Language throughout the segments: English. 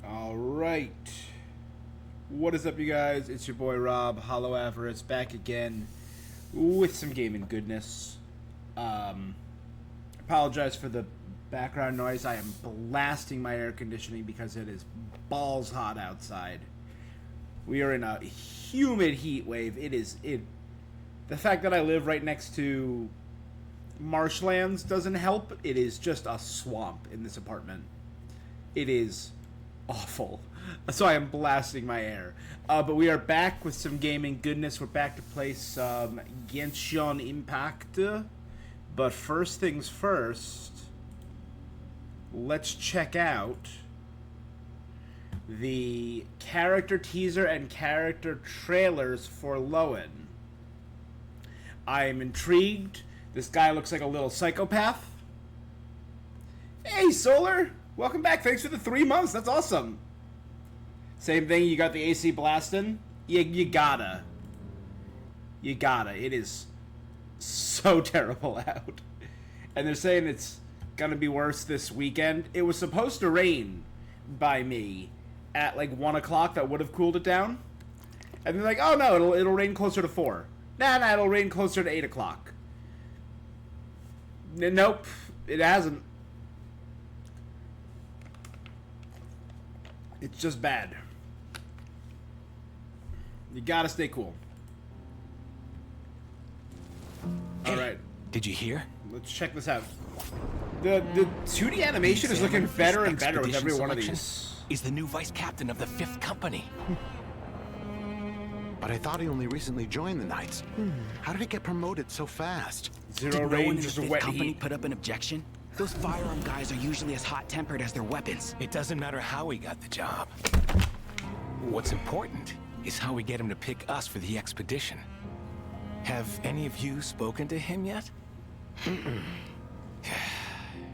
Alright. What is up, you guys? It's your boy Rob, Hollow Avarice, back again with some gaming goodness. Apologize for the background noise. I am blasting my air conditioning because it is balls hot outside. We are in a humid heat wave. The fact that I live right next to marshlands doesn't help. It is just a swamp in this apartment. It is awful. So I am blasting my air. But we are back with some gaming goodness. We're back to play some Genshin Impact. But first things first, let's check out the character teaser and character trailers for Lohen. I am intrigued. This guy looks like a little psychopath. Hey, Solar! Welcome back. Thanks for the 3 months. That's awesome. Same thing. You got the AC blasting. You gotta. It is so terrible out. And they're saying it's gonna be worse this weekend. It was supposed to rain by me at like 1 o'clock. That would have cooled it down. And they're like, oh no, it'll rain closer to 4. Nah, it'll rain closer to 8 o'clock. Nope, it hasn't. It's just bad. You gotta stay cool. Hey, alright. Did you hear? Let's check this out. The 2D animation is looking better and better with every one of these. Is the new vice captain of the 5th company. But I thought he only recently joined the Knights. How did he get promoted so fast? Zero range, just a wet company heat. put up an objection? Those firearm guys are usually as hot-tempered as their weapons. It doesn't matter how he got the job. What's important is how we get him to pick us for the expedition. Have any of you spoken to him yet?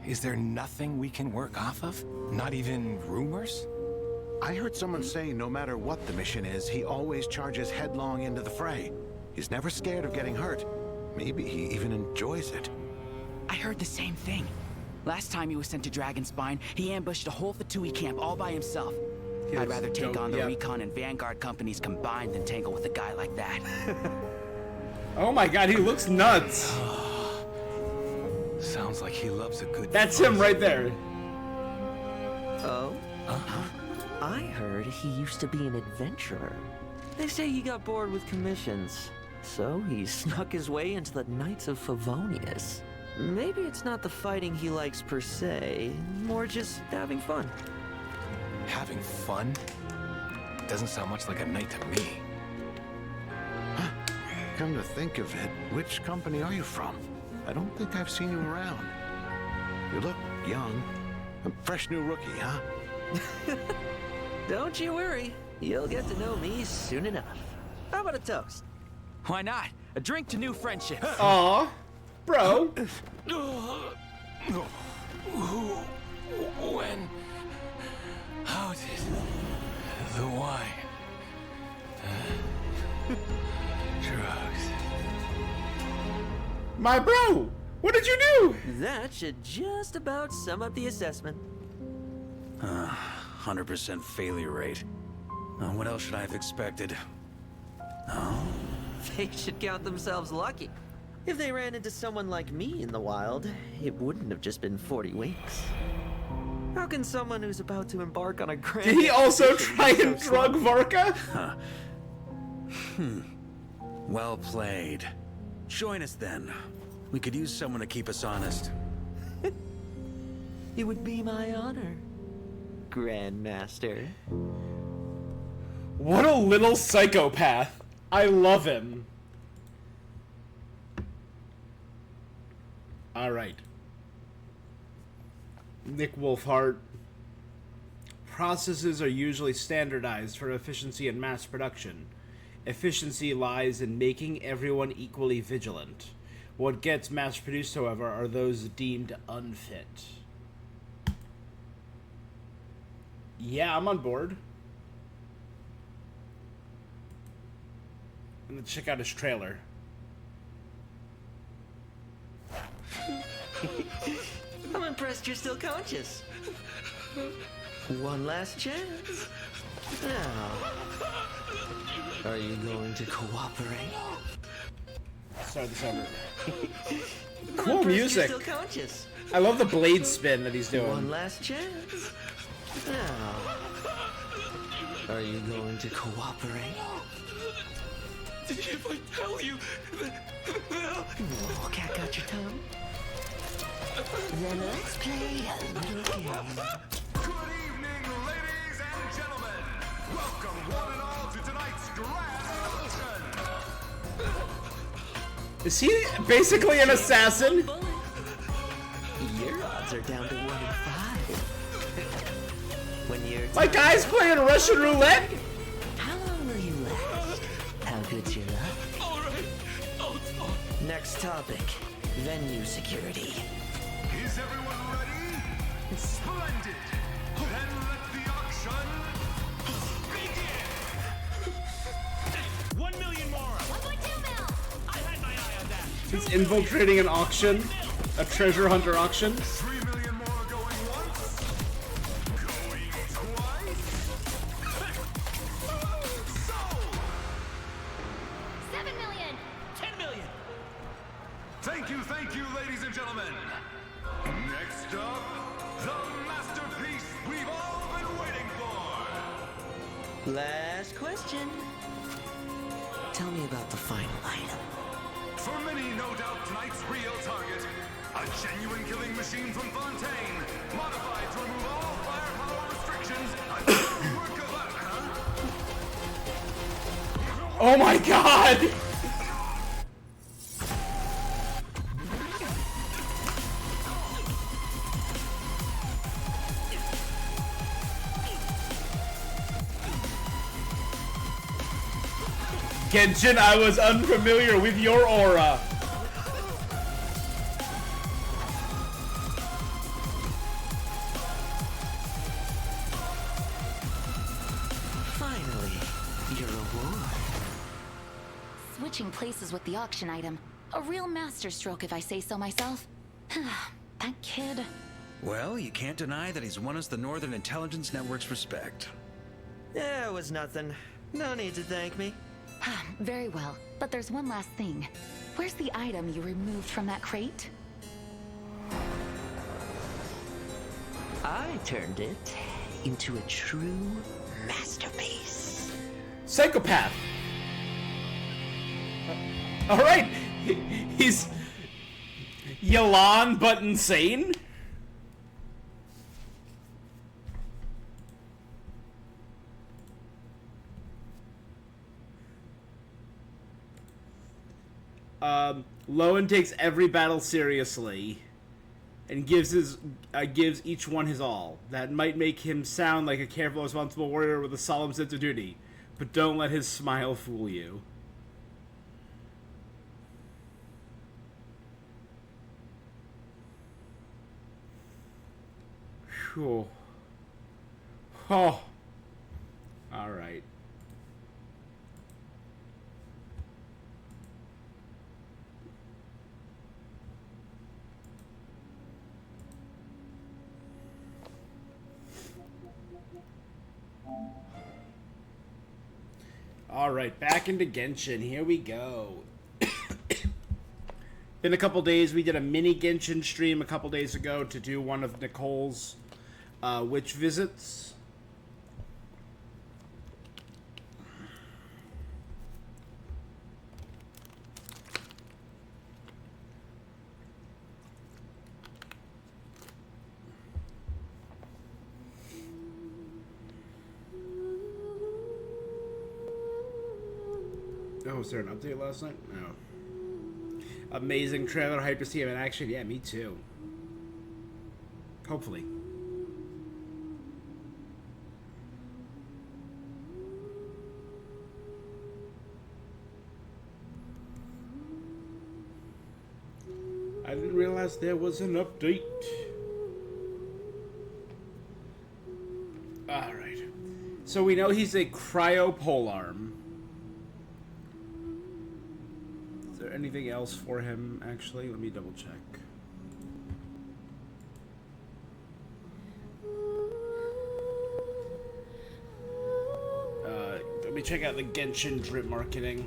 Is there nothing we can work off of? Not even rumors? I heard someone say no matter what the mission is, he always charges headlong into the fray. He's never scared of getting hurt. Maybe he even enjoys it. I heard the same thing. Last time he was sent to Dragonspine, he ambushed a whole Fatui camp all by himself. I'd rather take on the Recon and Vanguard companies combined than tangle with a guy like that. Oh my god, he looks nuts. Sounds like he loves a good That's fun. him right there. Oh? I heard he used to be an adventurer. They say he got bored with commissions, so he snuck his way into the Knights of Favonius. Maybe it's not the fighting he likes per se, more just having fun. Having fun? Doesn't sound much like a knight to me. Come to think of it, which company are you from? I don't think I've seen you around. You look young. A fresh new rookie, huh? Don't you worry, you'll get to know me soon enough. How about a toast? Why not? A drink to new friendships. Aw, bro. When? How did the wine? Drugs. My bro, what did you do? That should just about sum up the assessment. 100% failure rate. What else should I have expected? They should count themselves lucky. If they ran into someone like me in the wild, it wouldn't have just been 40 winks. How can someone who's about to embark on a grand... Did he also expedition try be and so drug slow? Varka? Well played. Join us then. We could use someone to keep us honest. It would be my honor, Grandmaster. What a little psychopath. I love him. Alright. Nick Wolfhart. Processes are usually standardized for efficiency and mass production. Efficiency lies in making everyone equally vigilant. What gets mass-produced, however, are those deemed unfit. Yeah, I'm on board. And let's check out his trailer. I'm impressed you're still conscious. One last chance. Now, are you going to cooperate? Start this over. I'm Cool impressed music. You're still conscious. I love the blade spin that he's doing. One last chance. Now, are you going to cooperate? If I tell you, Whoa, cat got your tongue? Then let's play a little game. Good evening, ladies and gentlemen. Welcome one and all to tonight's grand auction. Is he basically an assassin? Your odds are down to 1 in 5. When you're My guy's playing Russian roulette? how long will you last? How good's your luck? all right, I'll talk. Next topic, venue security. Is everyone ready? Splendid. Then let the auction begin. 1 million more. 1.2 mil. I had my eye on that. He's infiltrating an auction, a treasure hunter auction. 3 million more going once. Going twice. Sold. 7 million. 10 million. Thank you, ladies and gentlemen. Next up, the masterpiece we've all been waiting for. Last question. Tell me about the final item. For many, no doubt, tonight's real target. A genuine killing machine from Fontaine. Modified to remove all firepower restrictions. A true work of art, huh? Oh my god! Genshin, I was unfamiliar with your aura. Finally, your reward. Switching places with the auction item. A real masterstroke, if I say so myself. That kid. Well, you can't deny that he's won us the Northern Intelligence Network's respect. Yeah, it was nothing. No need to thank me. Very well. But there's one last thing. Where's the item you removed from that crate? I turned it into a true masterpiece. Psychopath. All right, he's Yalan but insane. Lohen takes every battle seriously and gives each one his all. That might make him sound like a careful, responsible warrior with a solemn sense of duty, but don't let his smile fool you. Phew. Oh. All right. Alright, back into Genshin. Here we go. Been a couple days. We did a mini Genshin stream a couple days ago to do one of Nicole's witch visits. Oh, was there an update last night? No. Amazing trailer, hype to see him in action. Yeah, me too. Hopefully. I didn't realize there was an update. Alright. So we know he's a cryo polearm. Anything else for him, actually? Let me double check. me check out the Genshin drip marketing.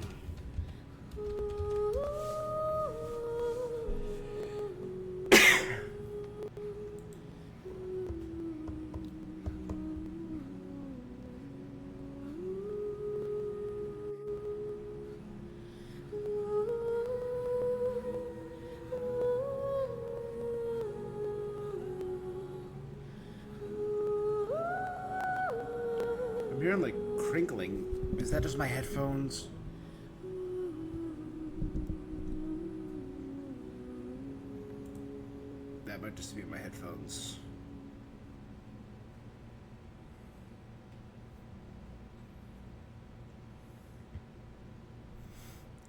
I'm hearing like crinkling. Is that just my headphones? That might just be my headphones.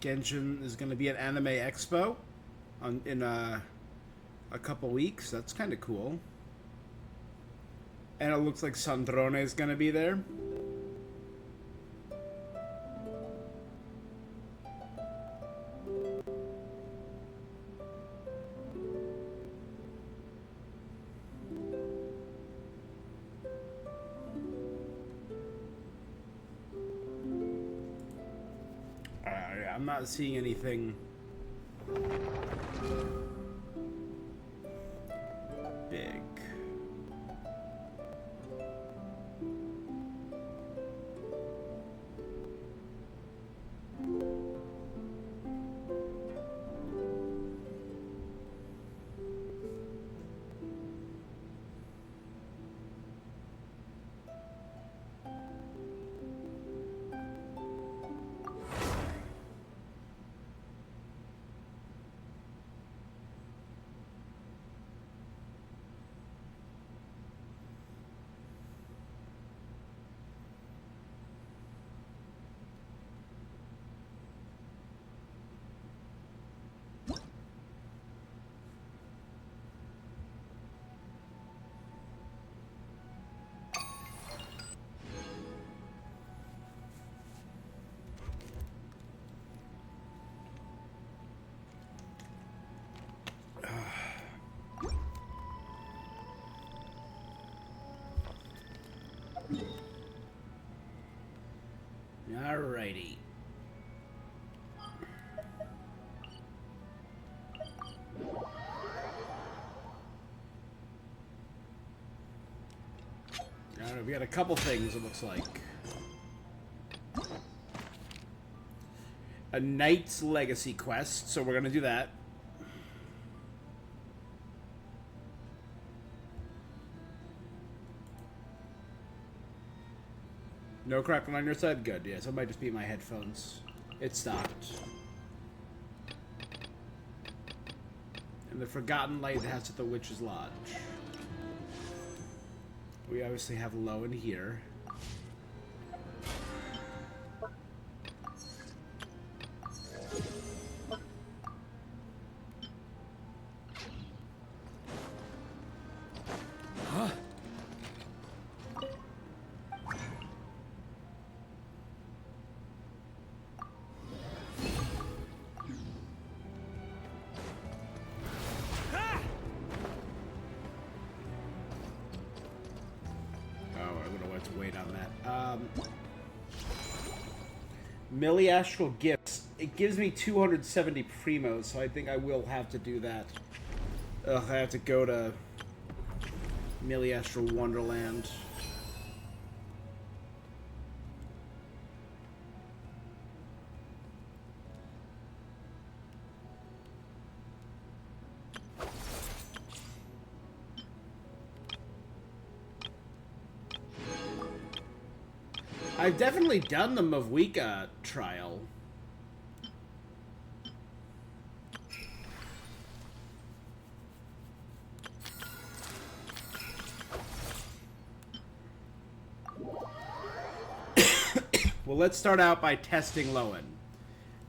Genshin is going to be at Anime Expo in a couple weeks. That's kind of cool. And it looks like Sandrone is going to be there. I'm not seeing anything big. Alrighty. Alright, we got a couple things, it looks like. A Knight's Legacy quest, so we're gonna do that. No crackling on your side? Good, yes. It might just be my headphones. It stopped. And the Forgotten Lighthouse at the Witch's Lodge. We obviously have Lohen here. Astral Gifts. It gives me 270 primos, so I think I will have to do that. Ugh, I have to go to Astral Wonderland. I've definitely done the Mavwika trial. Well, let's start out by testing Lohen.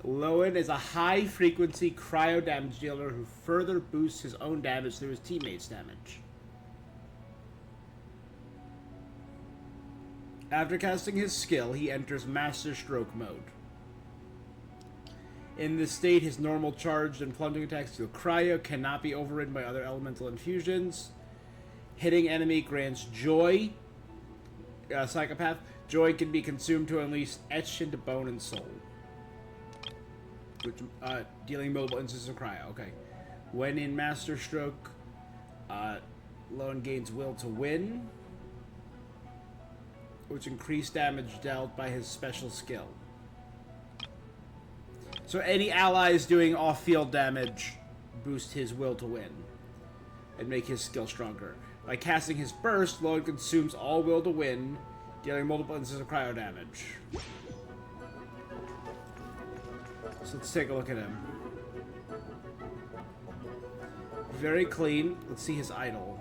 Lohen is a high-frequency cryo damage dealer who further boosts his own damage through his teammates' damage. After casting his skill, he enters Master Stroke mode. In this state, his normal charged and plunging attacks deal cryo, cannot be overridden by other elemental infusions. Hitting enemy grants joy, psychopath, Joy can be consumed to unleash etched into bone and soul. Which, dealing multiple instances of cryo. Okay. When in Master Stroke, Lohen gains will to win, which increased damage dealt by his special skill. So any allies doing off-field damage boost his will to win and make his skill stronger. By casting his burst, Lohen consumes all will to win, dealing multiple instances of cryo damage. So let's take a look at him. Very clean. Let's see his idol.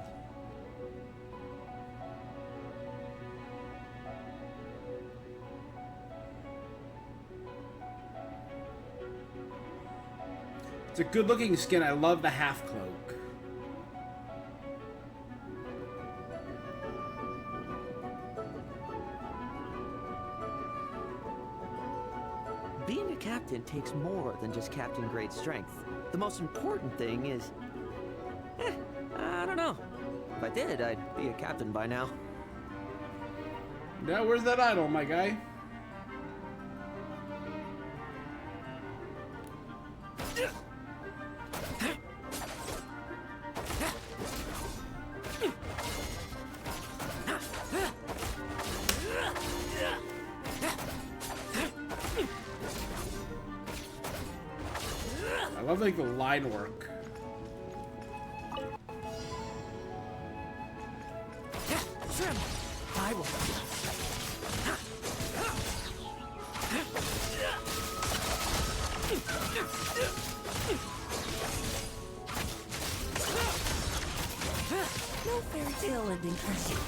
It's a good looking skin. I love the half cloak. Being a captain takes more than just captain grade strength. The most important thing is... I don't know. If I did, I'd be a captain by now. Now, where's that idol, my guy? I love, like, the line work. I will. No fairy tale ending for you.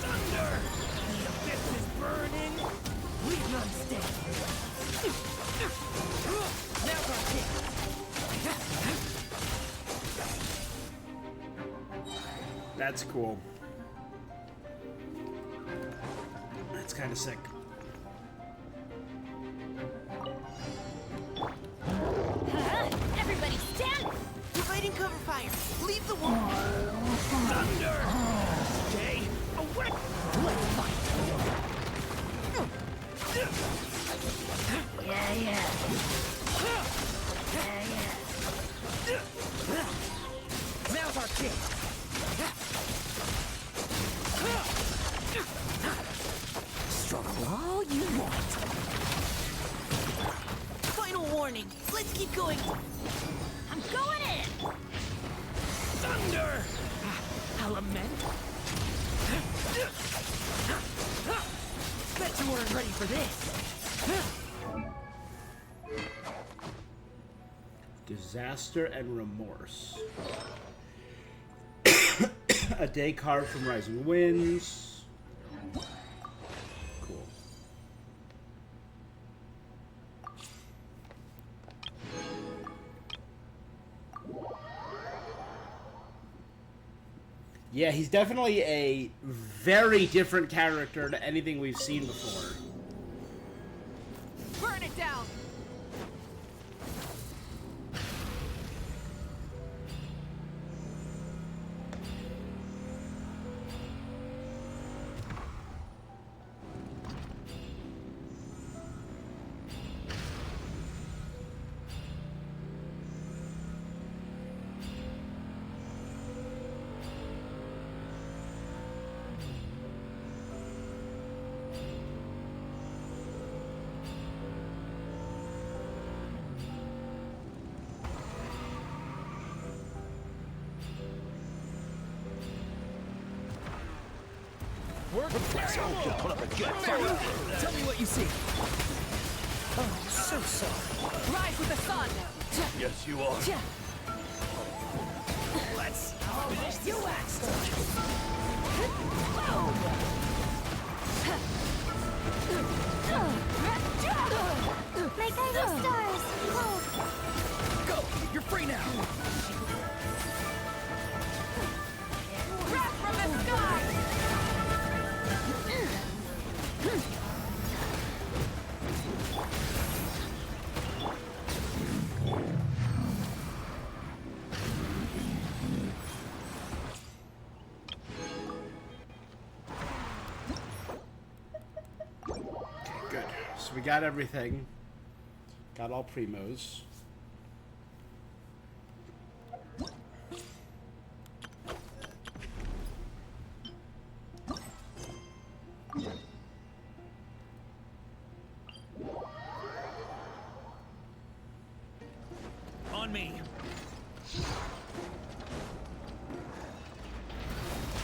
Thunder! The abyss is burning! Leave none standing! Now's our chance! That's cool. That's kind of sick. Everybody stand! Providing cover fire! Leave the wall! Thunder! Stay away! Let's fight! Yeah, yeah. Yeah, yeah. Now's our chance! Struggle all you want. Final warning! Let's keep going! I'm going in! Thunder! Element! Bet you weren't ready for this! Disaster and remorse. A day carved from rising winds. Cool. Yeah, he's definitely a very different character to anything we've seen before. Burn it down! Put up a good fight. Tell me what you see. Oh, so sorry. Rise with the sun! Yes, you are. Let's finish you wax! My guys are stars. Go! You're free now! Wrap from the sky! we got everything. Got all primos. On me.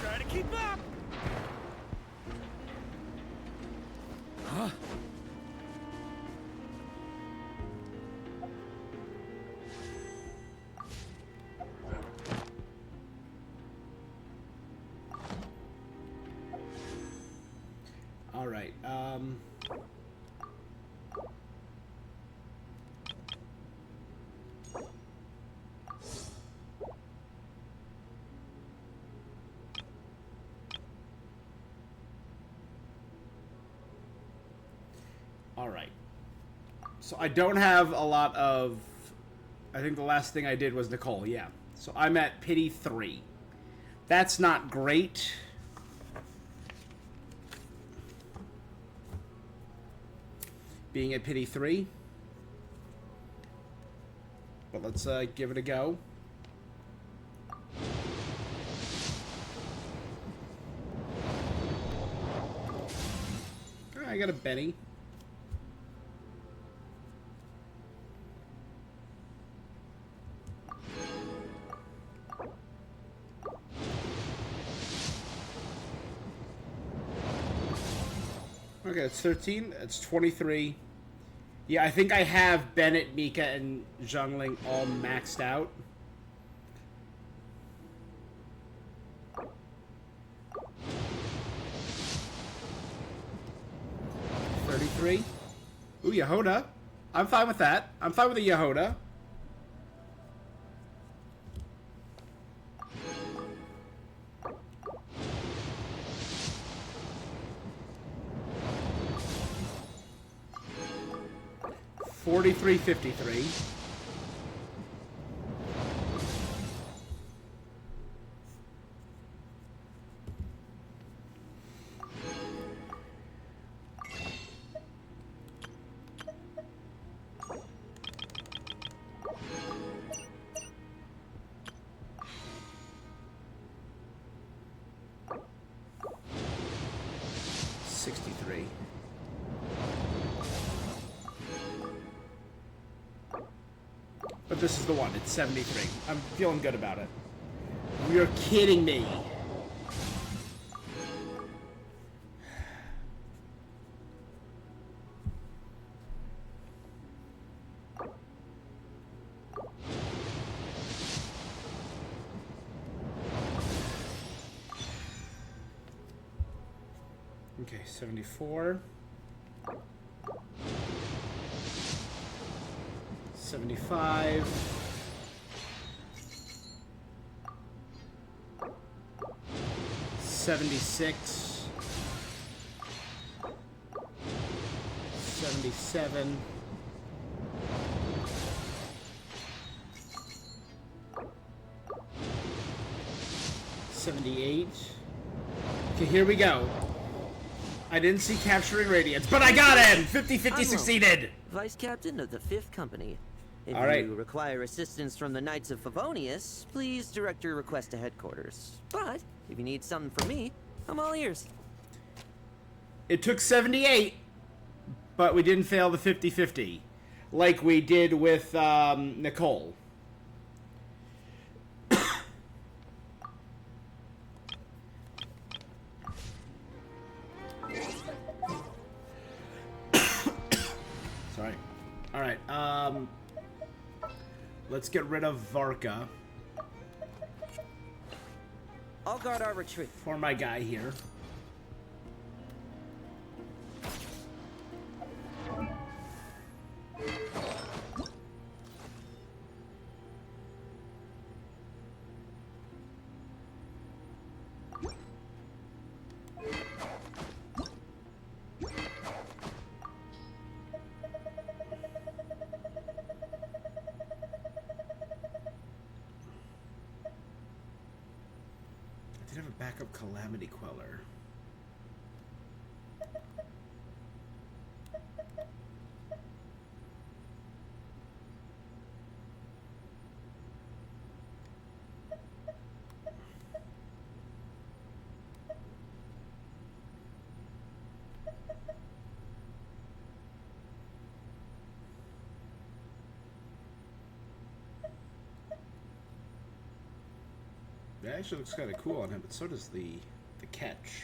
Try to keep up. Huh? All right. All right. So I don't have a lot of... I think the last thing I did was Nicole, yeah. So I'm at pity 3. That's not great. Being at pity 3. But let's give it a go. I got a Benny. Okay, it's 13. It's 23. Yeah, I think I have Bennett, Mika, and Zhongling all maxed out. $33. Ooh, Yehoda. I'm fine with that. I'm fine with a Yehoda. $43.53. $63. But this is the one. It's 73. I'm feeling good about it. You're kidding me. Okay, 74. 75. 76. 77. 78. Okay, here we go. I didn't see capturing radiance, but I got in! 50-50 succeeded! Vice Captain of the 5th Company. If All right. you require assistance from the Knights of Favonius, please direct your request to headquarters. But if you need something from me, I'm all ears. It took 78, but we didn't fail the 50-50, like we did with Nicole. Sorry. All right. Let's get rid of Varka I'll guard our retreat. for my guy here. I did have a backup Calamity Queller. That actually looks kind of cool on him, but so does the catch.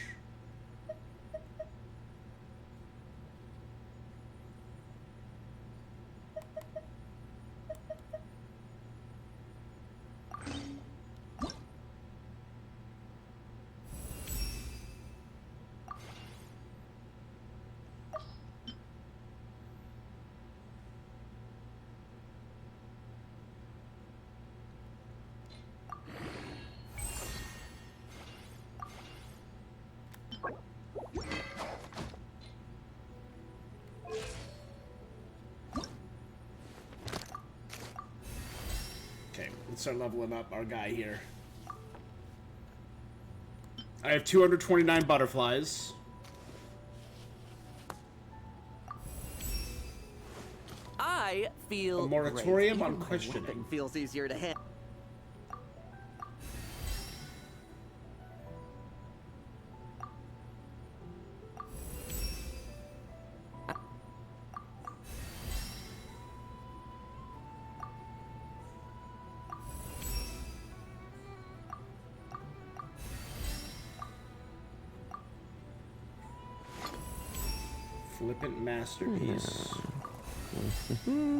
Okay, let's start leveling up our guy here. I have 229 butterflies. I feel A moratorium great. on Even my questioning. weapon feels easier to handle. Flippant masterpiece. Oh,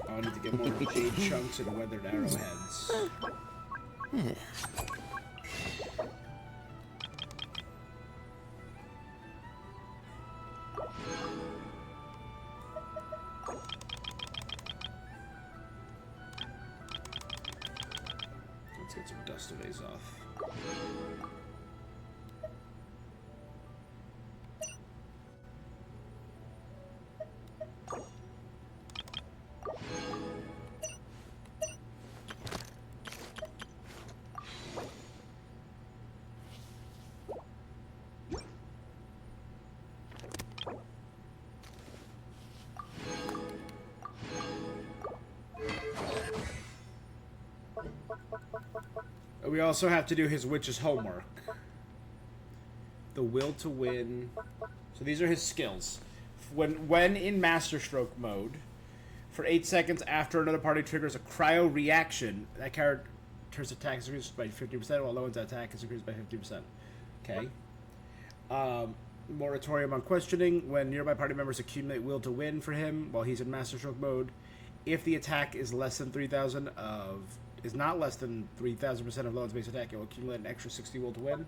I need to get more jade chunks and weathered arrowheads. Let's get some dust vase off. We also have to do his witch's homework. The will to win. So these are his skills. When in Master Stroke mode, for 8 seconds after another party triggers a cryo reaction, that character's attack is increased by 50%, while Lowen's attack is increased by 50%. Okay. Moratorium on questioning. When nearby party members accumulate will to win for him while he's in Master Stroke mode, if the attack is less than 3,000 is not less than 3,000% of Lowen's base attack, it will accumulate an extra 60 will to win.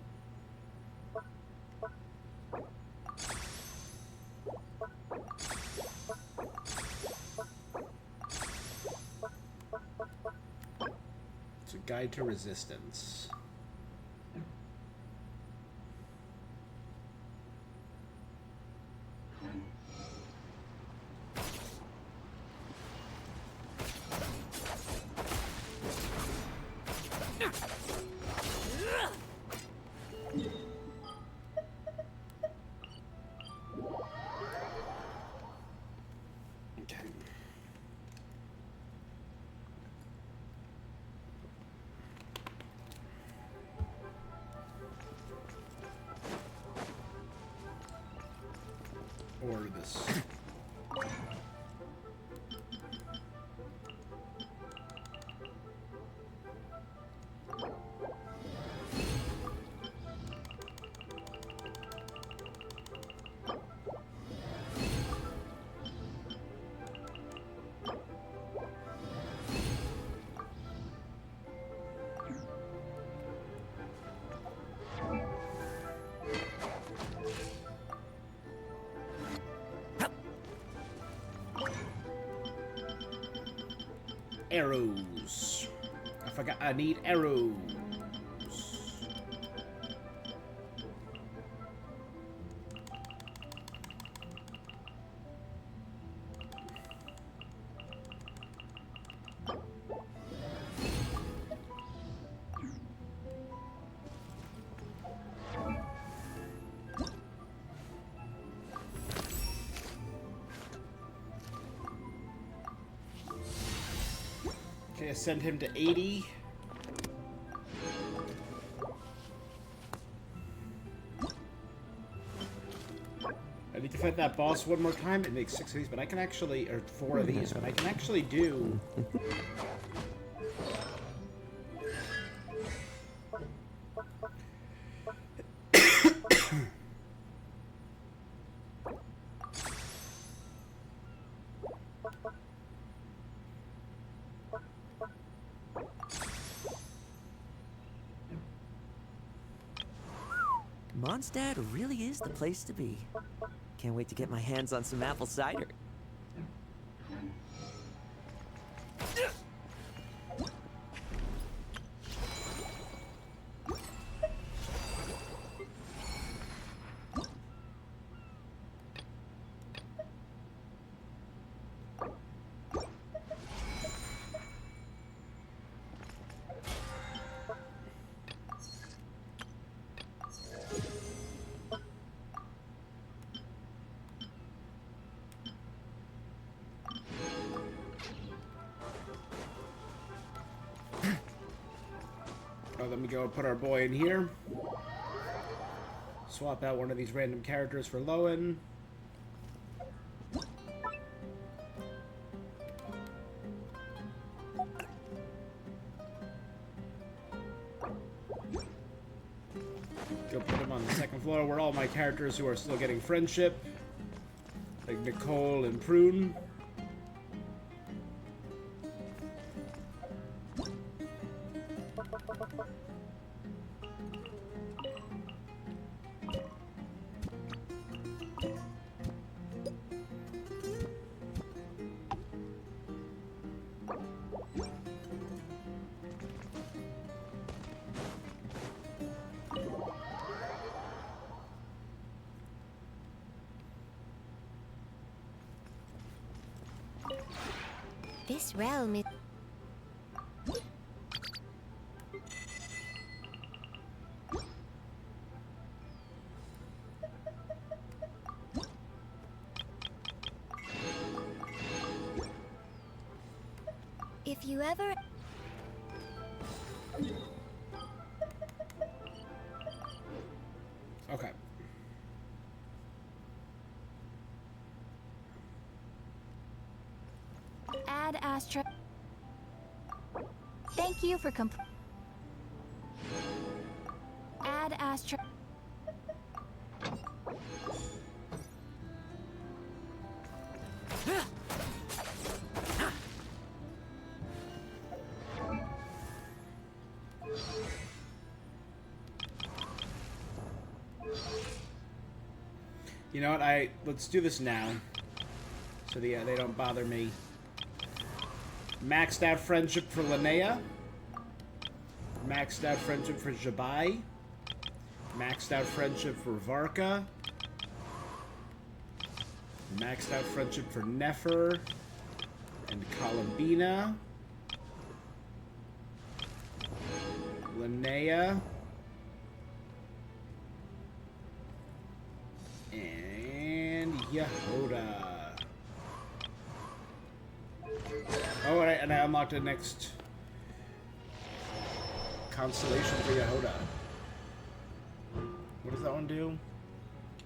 It's a guide to resistance. Order this. Arrows. I forgot I need arrows. Okay, send him to 80. I need to find fight that boss one more time, it makes 6 of these, but I can actually, or 4 of these, but I can actually do... Mondstadt really is the place to be. Can't wait to get my hands on some apple cider. Let me go and put our boy in here. Swap out one of these random characters for Lohen. Go put him on the second floor where all my characters who are still getting friendship, like Nicole and Prune. This realm is... If you ever... Okay. Add Astra... Thank you for Add Astra... You know what? Let's do this now, so they don't bother me. Maxed out friendship for Linnea. Maxed out friendship for Jabai. Maxed out friendship for Varka. Maxed out friendship for Nefer and Columbina. Linnea. And Yehoda. Oh, and I unlocked the next constellation for Yehoda. What does that one do?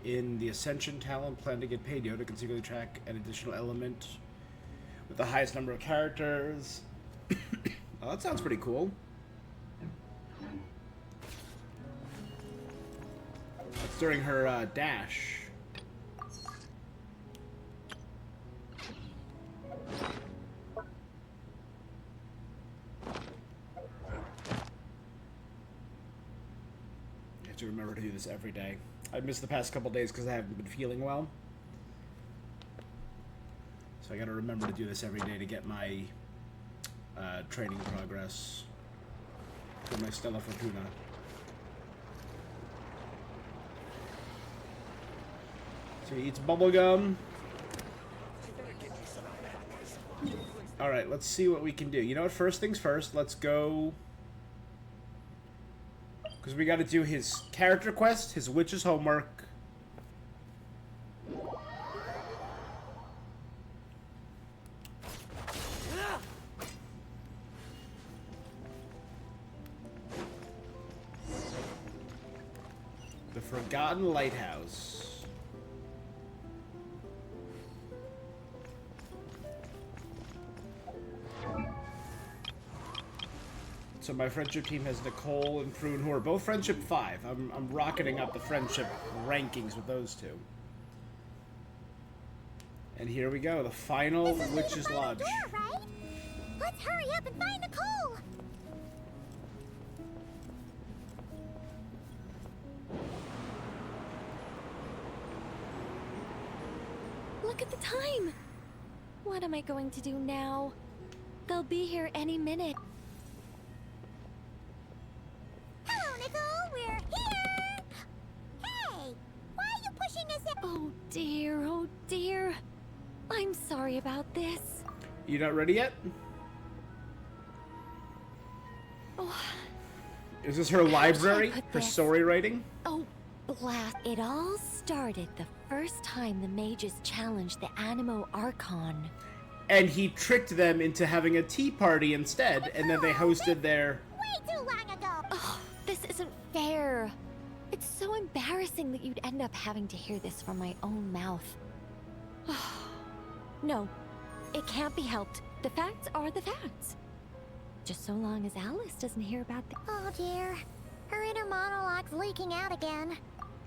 In the Ascension talent, plan to get paid. Yoda can secretly track an additional element with the highest number of characters. Oh, that sounds pretty cool. That's during her dash. I have to remember to do this every day. I missed the past couple days because I haven't been feeling well. So I gotta remember to do this every day to get my training progress for my Stella Fortuna. So he eats bubblegum. Alright, let's see what we can do. You know what? First things first, let's go... Because we gotta do his character quest, his witch's homework. The Forgotten Lighthouse. So my friendship team has Nicole and Prune, who are both friendship 5. I'm rocketing up the friendship rankings with those two. And here we go, the final Witch's Lodge. Door, right? Let's hurry up and find Nicole. Look at the time. What am I going to do now? They'll be here any minute. Hello, Nicole. We're here. Hey, why are you pushing us in? Oh dear, oh dear. I'm sorry about this. You not ready yet? Oh, Is this her library? put Her this? story writing? oh, blast. It all started the first time the mages challenged the Animo Archon. And he tricked them into having a tea party instead, and then they hosted their... Way too long ago. Oh, this isn't fair. It's so embarrassing that you'd end up having to hear this from my own mouth. No, it can't be helped. The facts are the facts. Just so long as Alice doesn't hear about the— Oh dear, her inner monologue's leaking out again.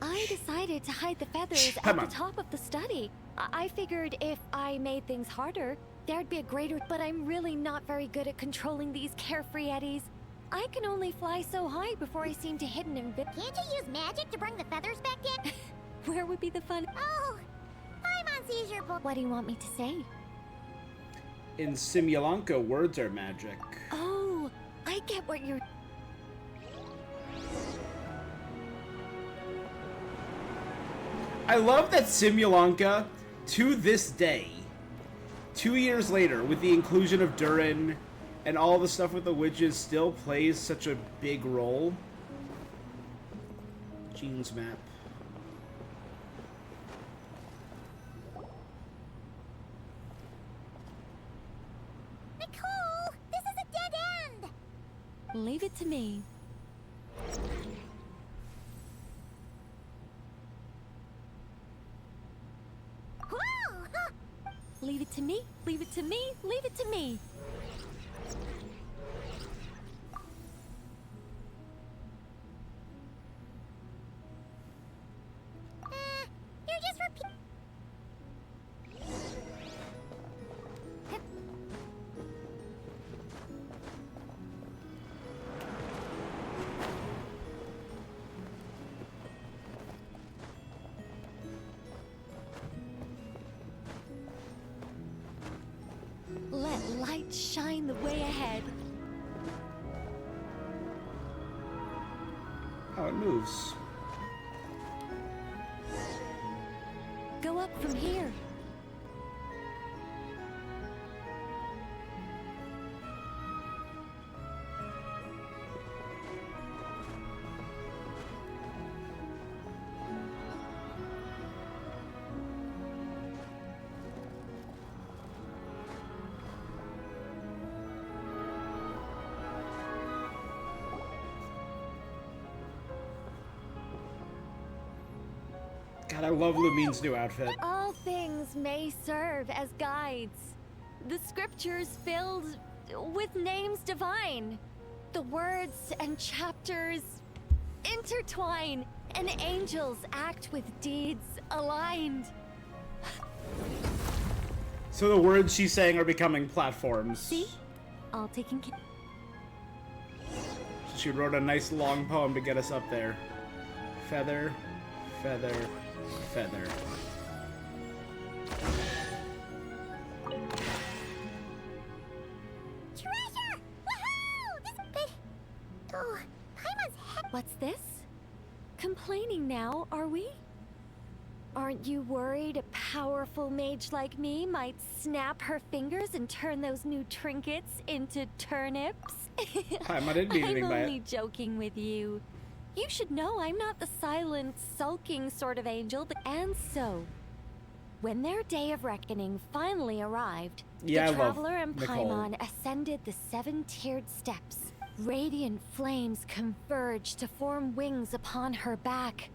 I decided to hide the feathers at the top of the study. I figured if I made things harder, there'd be a greater— But I'm really not very good at controlling these carefree eddies. I can only fly so high before I seem to hit an invisible— Can't you use magic to bring the feathers back in? Where would be the fun? Oh, I'm on seizure. What do you want me to say? In Simulanka, words are magic. Oh, I get what you're— I love that Simulanka, to this day, 2 years later, with the inclusion of Durin and all the stuff with the witches, still plays such a big role. Gene's map. Nicole, this is a dead end. Leave it to me. Whoa! Leave it to me. Leave it to me. Leave it to me. You're just repeating. Let light shine the way ahead. Oh, it moves. Go up from here. God, I love Lumine's new outfit. All things may serve as guides. The scriptures filled with names divine. The words and chapters intertwine, and angels act with deeds aligned. So the words she's saying are becoming platforms. See? All taken care. So she wrote a nice long poem to get us up there. Feather, feather, feather. Treasure! Woohoo! This big. Oh, Paimon's head. What's this? Complaining now, are we? Aren't you worried a powerful mage like me might snap her fingers and turn those new trinkets into turnips? I didn't mean anything I'm by only it. joking with you. You should know I'm not the silent, sulking sort of angel. And so, when their day of reckoning finally arrived, Yeah, I the love traveler and Nicole. Paimon ascended the 7-tiered steps. Radiant flames converged to form wings upon her back.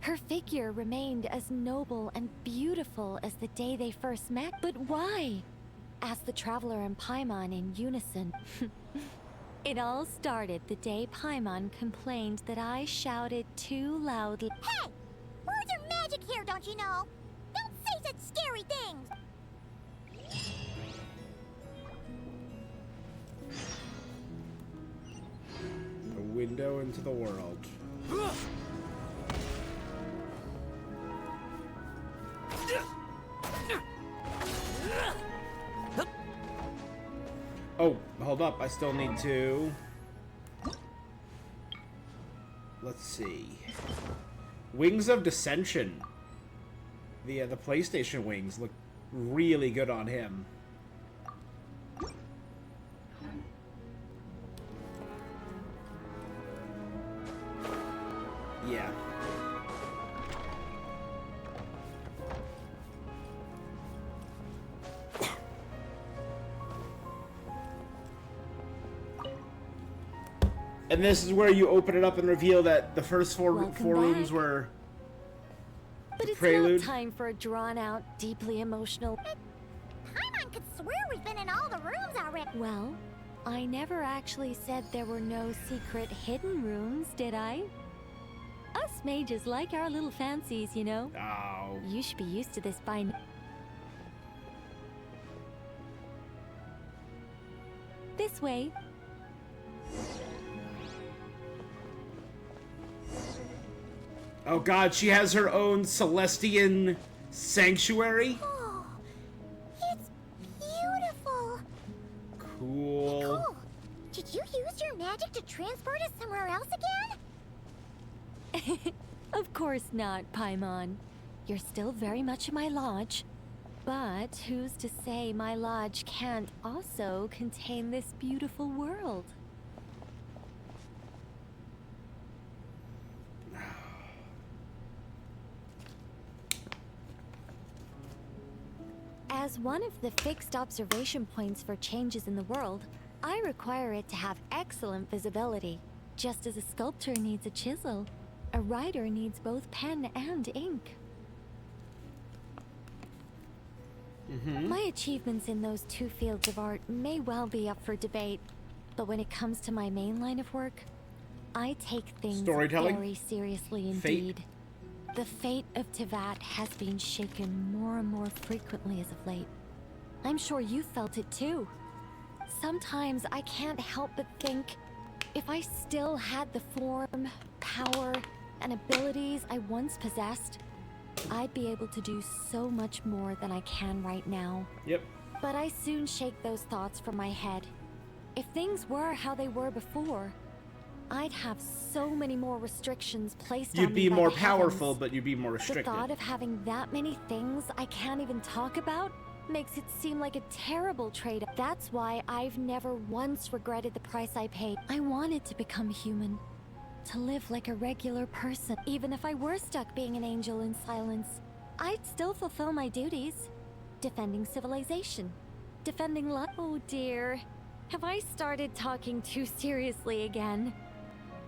Her figure remained as noble and beautiful as the day they first met. But why? Asked the traveler and Paimon in unison. It all started the day Paimon complained that I shouted too loudly. Hey! Words are magic here, don't you know? Don't say such scary things! A window into the world. Oh, hold up. I still need to... Let's see. Wings of Dissension. The PlayStation wings look really good on him. Yeah. And this is where you open it up and reveal that the first four rooms were But it's prelude. not time for a drawn-out, deeply emotional... Paimon could swear we've been in all the rooms already. Well, I never actually said there were no secret hidden rooms, did I? Us mages like our little fancies, you know? Oh. You should be used to this by now. This way. Oh god, she has her own Celestian sanctuary? Oh, it's beautiful. Cool. Cool. Did you use your magic to transport us somewhere else again? Of course not, Paimon. You're still very much in my lodge. But who's to say my lodge can't also contain this beautiful world? As one of the fixed observation points for changes in the world, I require it to have excellent visibility. Just as a sculptor needs a chisel, a writer needs both pen and ink. My achievements in those two fields of art may well be up for debate, but when it comes to my main line of work, I take things Storytelling? very seriously Fate? indeed. The fate of Tivat has been shaken more and more frequently as of late. I'm sure you felt it too. Sometimes I can't help but think, if I still had the form, power, and abilities I once possessed, I'd be able to do so much more than I can right now. Yep. But I soon shake those thoughts from my head. If things were how they were before, I'd have so many more restrictions placed on me. You'd be by more the powerful, heavens. but you'd be more The restricted. thought of having that many things I can't even talk about makes it seem like a terrible trade-off. That's why I've never once regretted the price I paid. I wanted to become human, to live like a regular person. Even if I were stuck being an angel in silence, I'd still fulfill my duties. Defending civilization, defending love. Oh dear, have I started talking too seriously again?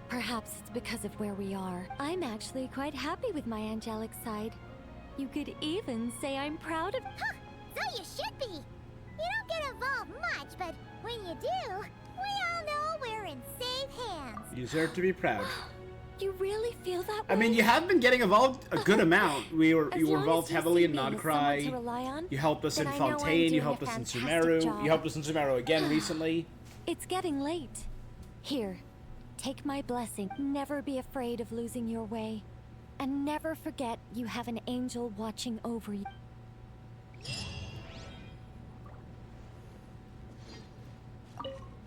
Perhaps it's because of where we are. I'm actually quite happy with my angelic side. You could even say I'm proud of... Huh, so you should be. You don't get involved much, but when you do, we all know we're in safe hands. You deserve to be proud. You really feel that way? I mean, you have been getting involved a good amount. You were As long involved as you heavily see in me as someone to rely Nodcry. on, You helped us in then I know I'm Fontaine. You doing helped a us in fantastic Sumeru. job. You helped us in Sumeru again recently. It's getting late. Here, take my blessing. Never be afraid of losing your way. And never forget you have an angel watching over you.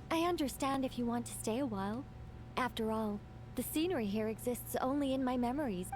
I understand if you want to stay a while. After all, the scenery here exists only in my memories.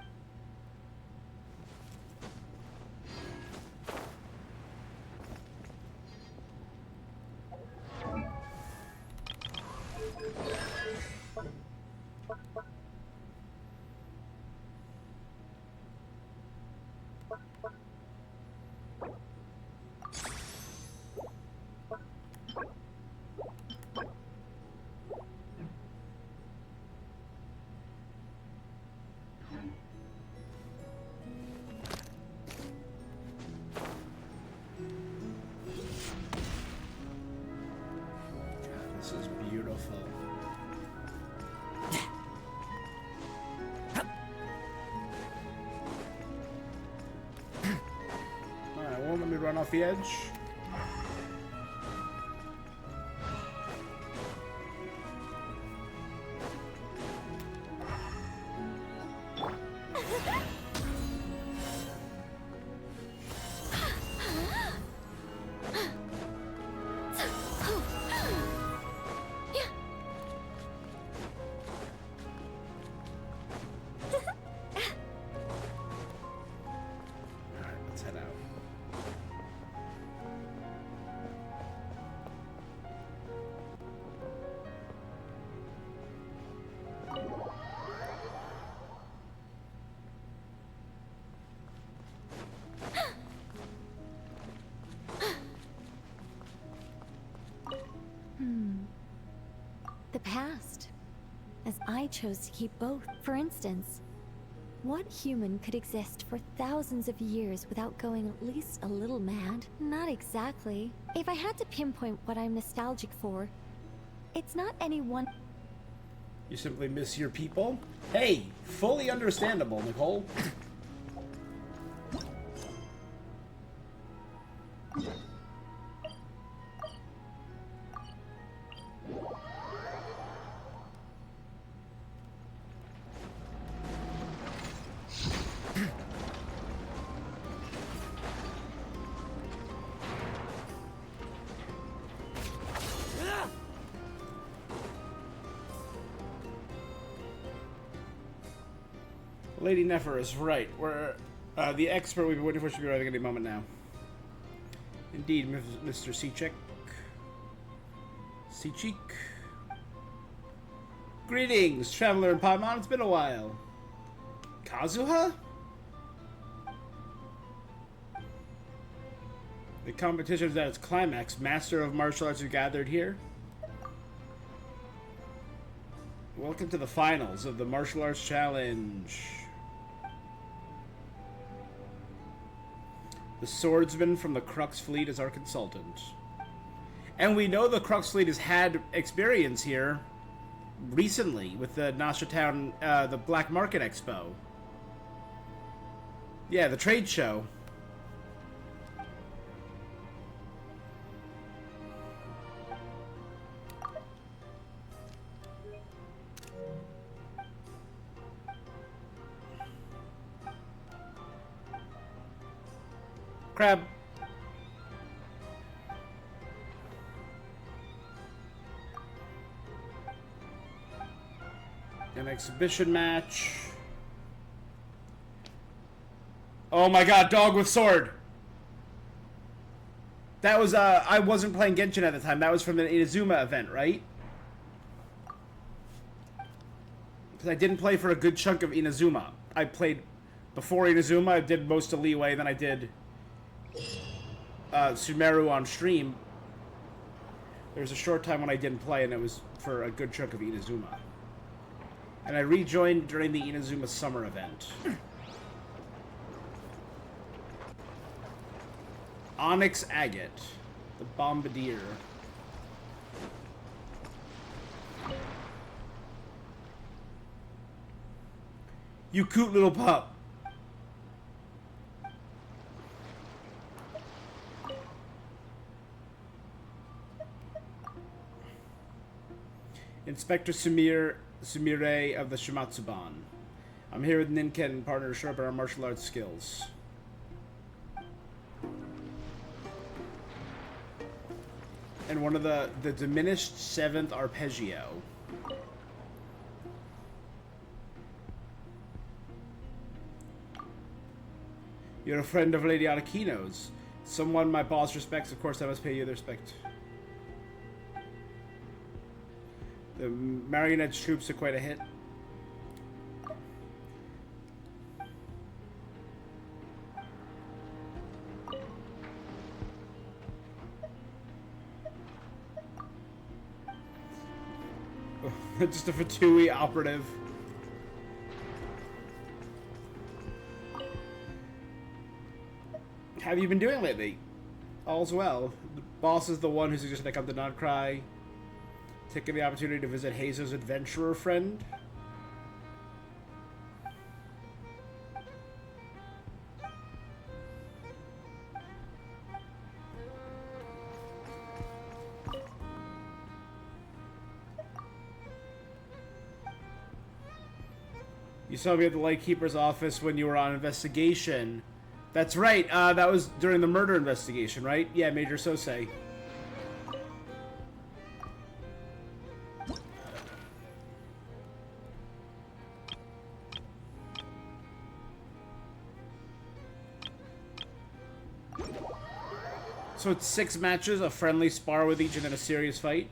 This is beautiful. run off the edge. The past. As I chose to keep both. For instance, what human could exist for thousands of years without going at least a little mad? Not exactly. If I had to pinpoint what I'm nostalgic for, it's not any one. You simply miss your people? Hey, fully understandable, Nicole. Lady Nefer is right. We're the expert we've been waiting for should be arriving any moment now. Indeed, Mr. Seachek. Seachik. Greetings, traveler in Paimon. It's been a while. Kazuha? The competition is at its climax. Master of martial arts are gathered here. Welcome to the finals of the Martial Arts Challenge. The swordsman from the Crux Fleet is our consultant. And we know the Crux Fleet has had experience here recently with the Nasha Town, the Black Market Expo. Yeah, the trade show. Crab. An exhibition match. Oh my god, dog with sword. That was, I wasn't playing Genshin at the time. That was from the Inazuma event, right? Because I didn't play for a good chunk of Inazuma. I played before Inazuma. I did most of Leeway, then I did Sumeru on stream. There was a short time when I didn't play, and it was for a good chunk of Inazuma. And I rejoined during the Inazuma summer event. Onyx Agate, the Bombardier. You cute little pup. Inspector Sumire of the Shimatsuban. I'm here with Ninken and partner to sharpen our martial arts skills. And one of the diminished 7th arpeggio. You're a friend of Lady Arakino's. Someone my boss respects, of course I must pay you the respect. The Marionette's troops are quite a hit. Just a Fatui operative. How have you been doing lately? All's well. The boss is the one who suggested I come to Not Cry. Taking the opportunity to visit Hazel's adventurer friend. You saw me at the Lightkeeper's office when you were on investigation. That's right. That was during the murder investigation, right? Yeah, Major Sosei. So it's 6 matches, a friendly spar with each, and then a serious fight.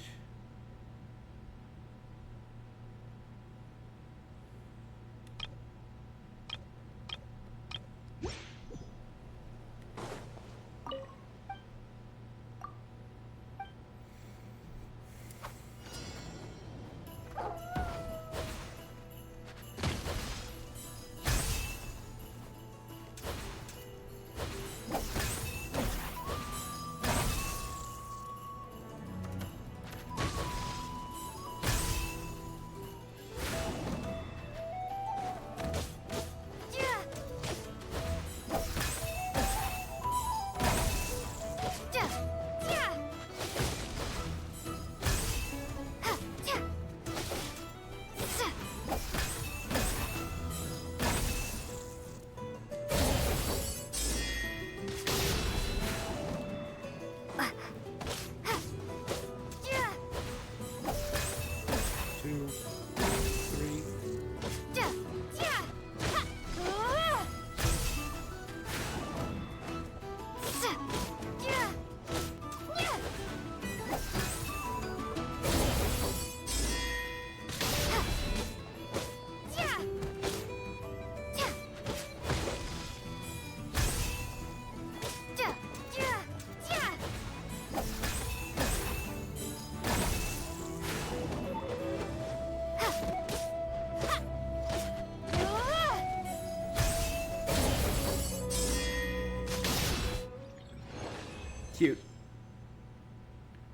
Cute.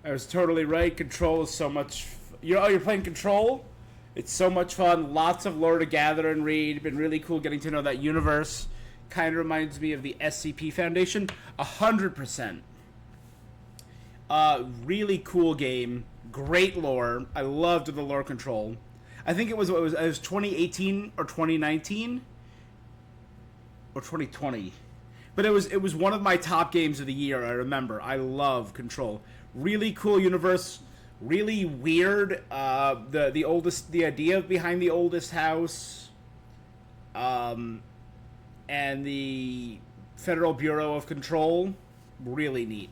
I was totally right. Control is so much... You're playing Control? It's so much fun. Lots of lore to gather and read. Been really cool getting to know that universe. Kind of reminds me of the SCP Foundation. 100%. Really cool game. Great lore. I loved the lore Control. I think it was 2018 or 2019 or 2020. But it was one of my top games of the year, I remember. I love Control. Really cool universe. Really weird. The idea behind the oldest house. And the Federal Bureau of Control. Really neat.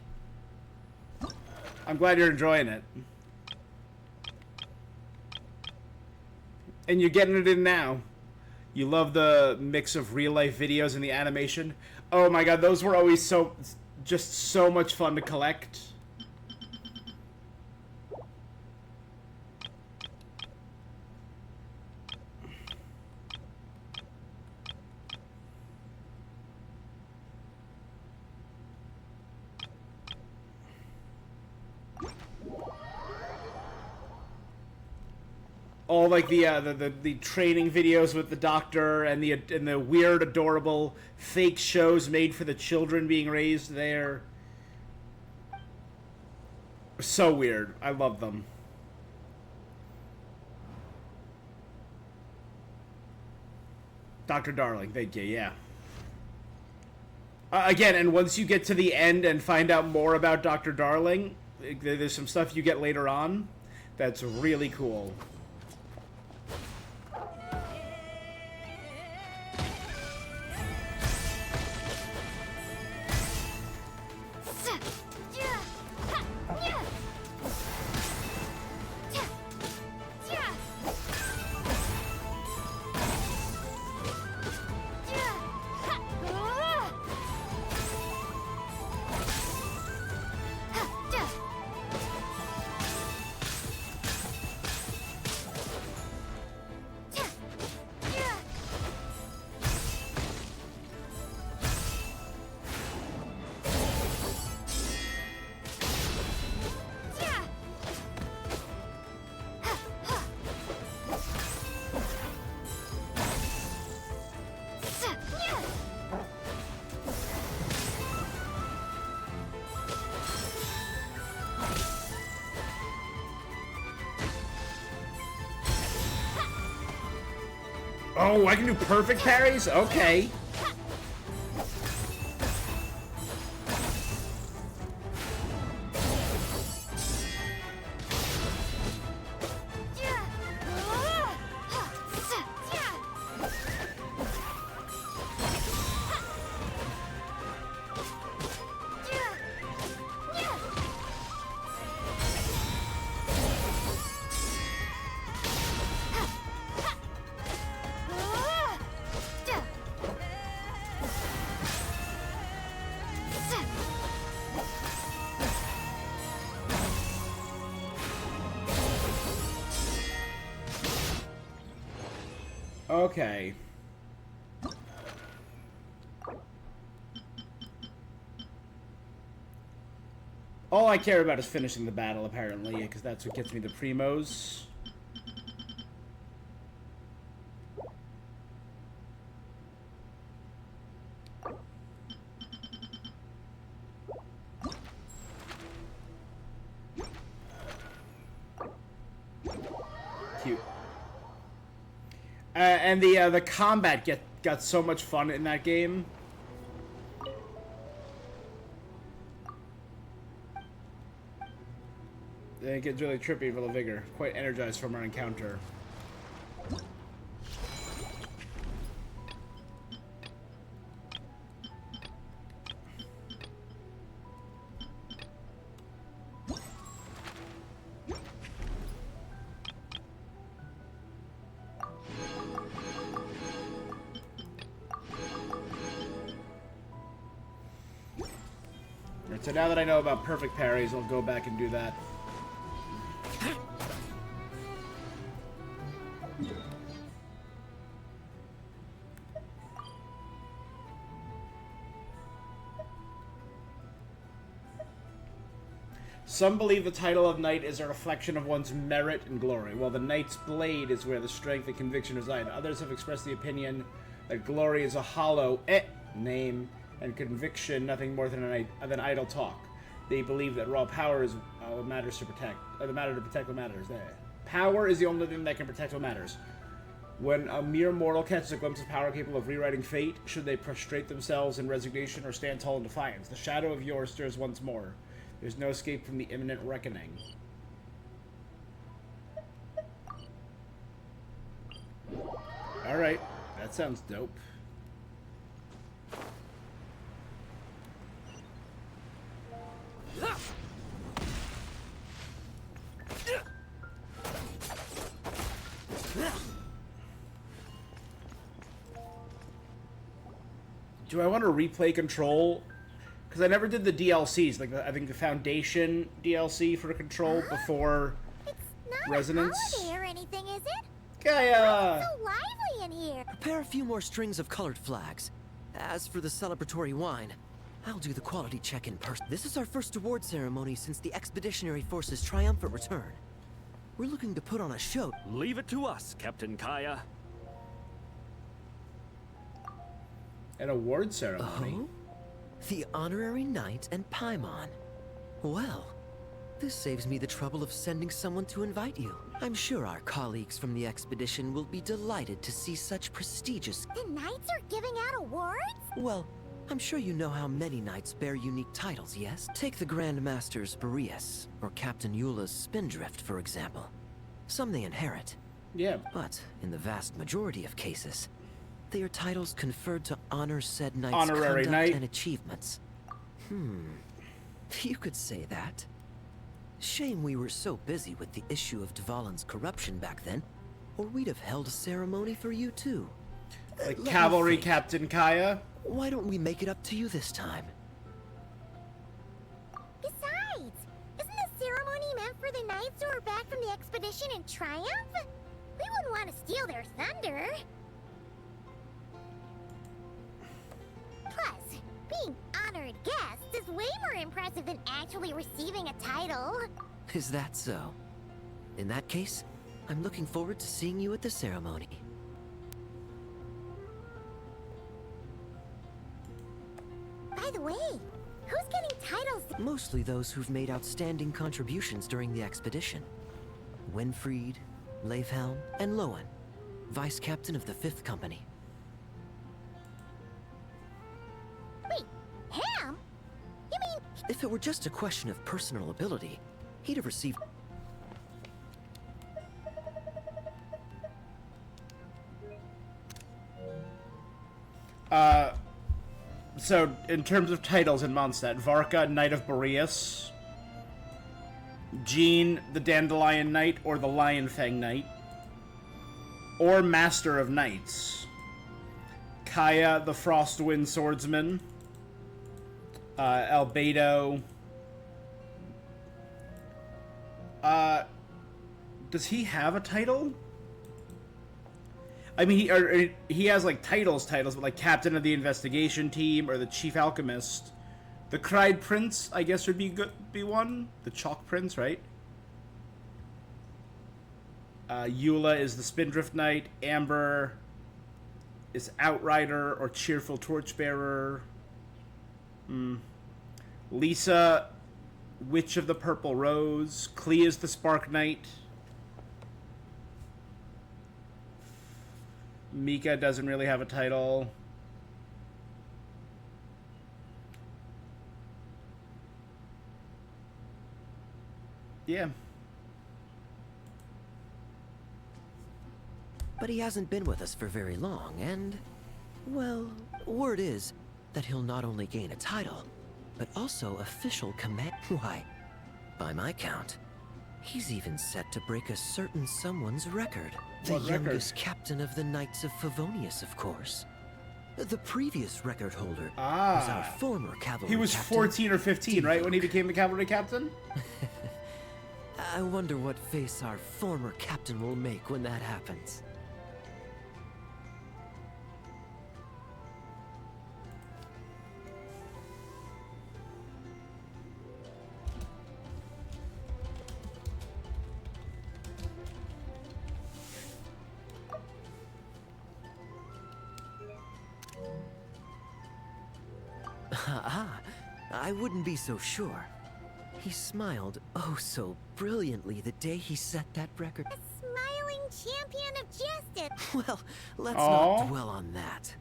I'm glad you're enjoying it. And you're getting it in now. You love the mix of real-life videos and the animation. Oh my god, those were always just so much fun to collect. All like the training videos with the doctor and the weird, adorable fake shows made for the children being raised there. So weird. I love them. Dr. Darling, thank you, yeah. Again, and once you get to the end and find out more about Dr. Darling, there's some stuff you get later on that's really cool. Oh, I can do perfect parries? Okay. Okay. All I care about is finishing the battle, apparently, because that's what gets me the primos. Cute. And the combat got so much fun in that game. It gets really trippy for the vigor. Quite energized from our encounter. Alright, so now that I know about perfect parries, I'll go back and do that. Some believe the title of knight is a reflection of one's merit and glory, while the knight's blade is where the strength and conviction reside. Others have expressed the opinion that glory is a hollow name, and conviction nothing more than idle talk. They believe that raw power is what matters to protect, the matter to protect what matters. There, power is the only thing that can protect what matters. When a mere mortal catches a glimpse of power capable of rewriting fate, should they prostrate themselves in resignation or stand tall in defiance? The shadow of yours stirs once more. There's no escape from the imminent reckoning. Alright, that sounds dope. Do I want to replay Control? Because I never did the DLCs, like I think the Foundation DLC for Control before Resonance. It's not a holiday or anything, is it? Gaia! It's so lively in here. Prepare a few more strings of colored flags. As for the celebratory wine, I'll do the quality check in person. This is our first award ceremony since the Expeditionary Force's triumphant return. We're looking to put on a show. Leave it to us, Captain Kaya. An award ceremony? Oh? The Honorary Knight and Paimon. Well, this saves me the trouble of sending someone to invite you. I'm sure our colleagues from the expedition will be delighted to see such prestigious... The knights are giving out awards? Well, I'm sure you know how many knights bear unique titles, yes? Take the Grand Master's Boreas, or Captain Eula's Spindrift, for example. Some they inherit. Yeah. But in the vast majority of cases, they are titles conferred to honor said knight's Honorary conduct knight. and achievements. You could say that. Shame we were so busy with the issue of Dvalin's corruption back then, or we'd have held a ceremony for you too. Like Let me Cavalry think. Captain Kaya? Why don't we make it up to you this time? Besides, isn't the ceremony meant for the knights who are back from the expedition in triumph? We wouldn't want to steal their thunder. Plus, being honored guests is way more impressive than actually receiving a title. Is that so? In that case, I'm looking forward to seeing you at the ceremony. By the way, who's getting titles? Mostly those who've made outstanding contributions during the expedition. Winfried, Leifhelm, and Lohen. Vice Captain of the 5th Company. Wait, him? You mean... If it were just a question of personal ability, he'd have received... So, in terms of titles in Mondstadt, Varka, Knight of Boreas, Jean, the Dandelion Knight, or the Lion Fang Knight, or Master of Knights, Kaya, the Frostwind Swordsman, Albedo. Does he have a title? I mean, he has like titles, but like Captain of the Investigation Team or the Chief Alchemist. The Cried Prince, I guess, would be one. The Chalk Prince, right? Eula is the Spindrift Knight. Amber is Outrider or Cheerful Torchbearer. Lisa, Witch of the Purple Rose. Klee is the Spark Knight. Mika doesn't really have a title. Yeah. But he hasn't been with us for very long, and... well, word is that he'll not only gain a title, but also official command... Why, by my count, he's even set to break a certain someone's record. The youngest captain of the Knights of Favonius, of course. The previous record holder was our former cavalry captain. He was 14 or 15, right, when he became the cavalry captain? I wonder what face our former captain will make when that happens. I wouldn't be so sure. He smiled oh so brilliantly the day he set that record. A smiling champion of justice. Well, let's not dwell on that.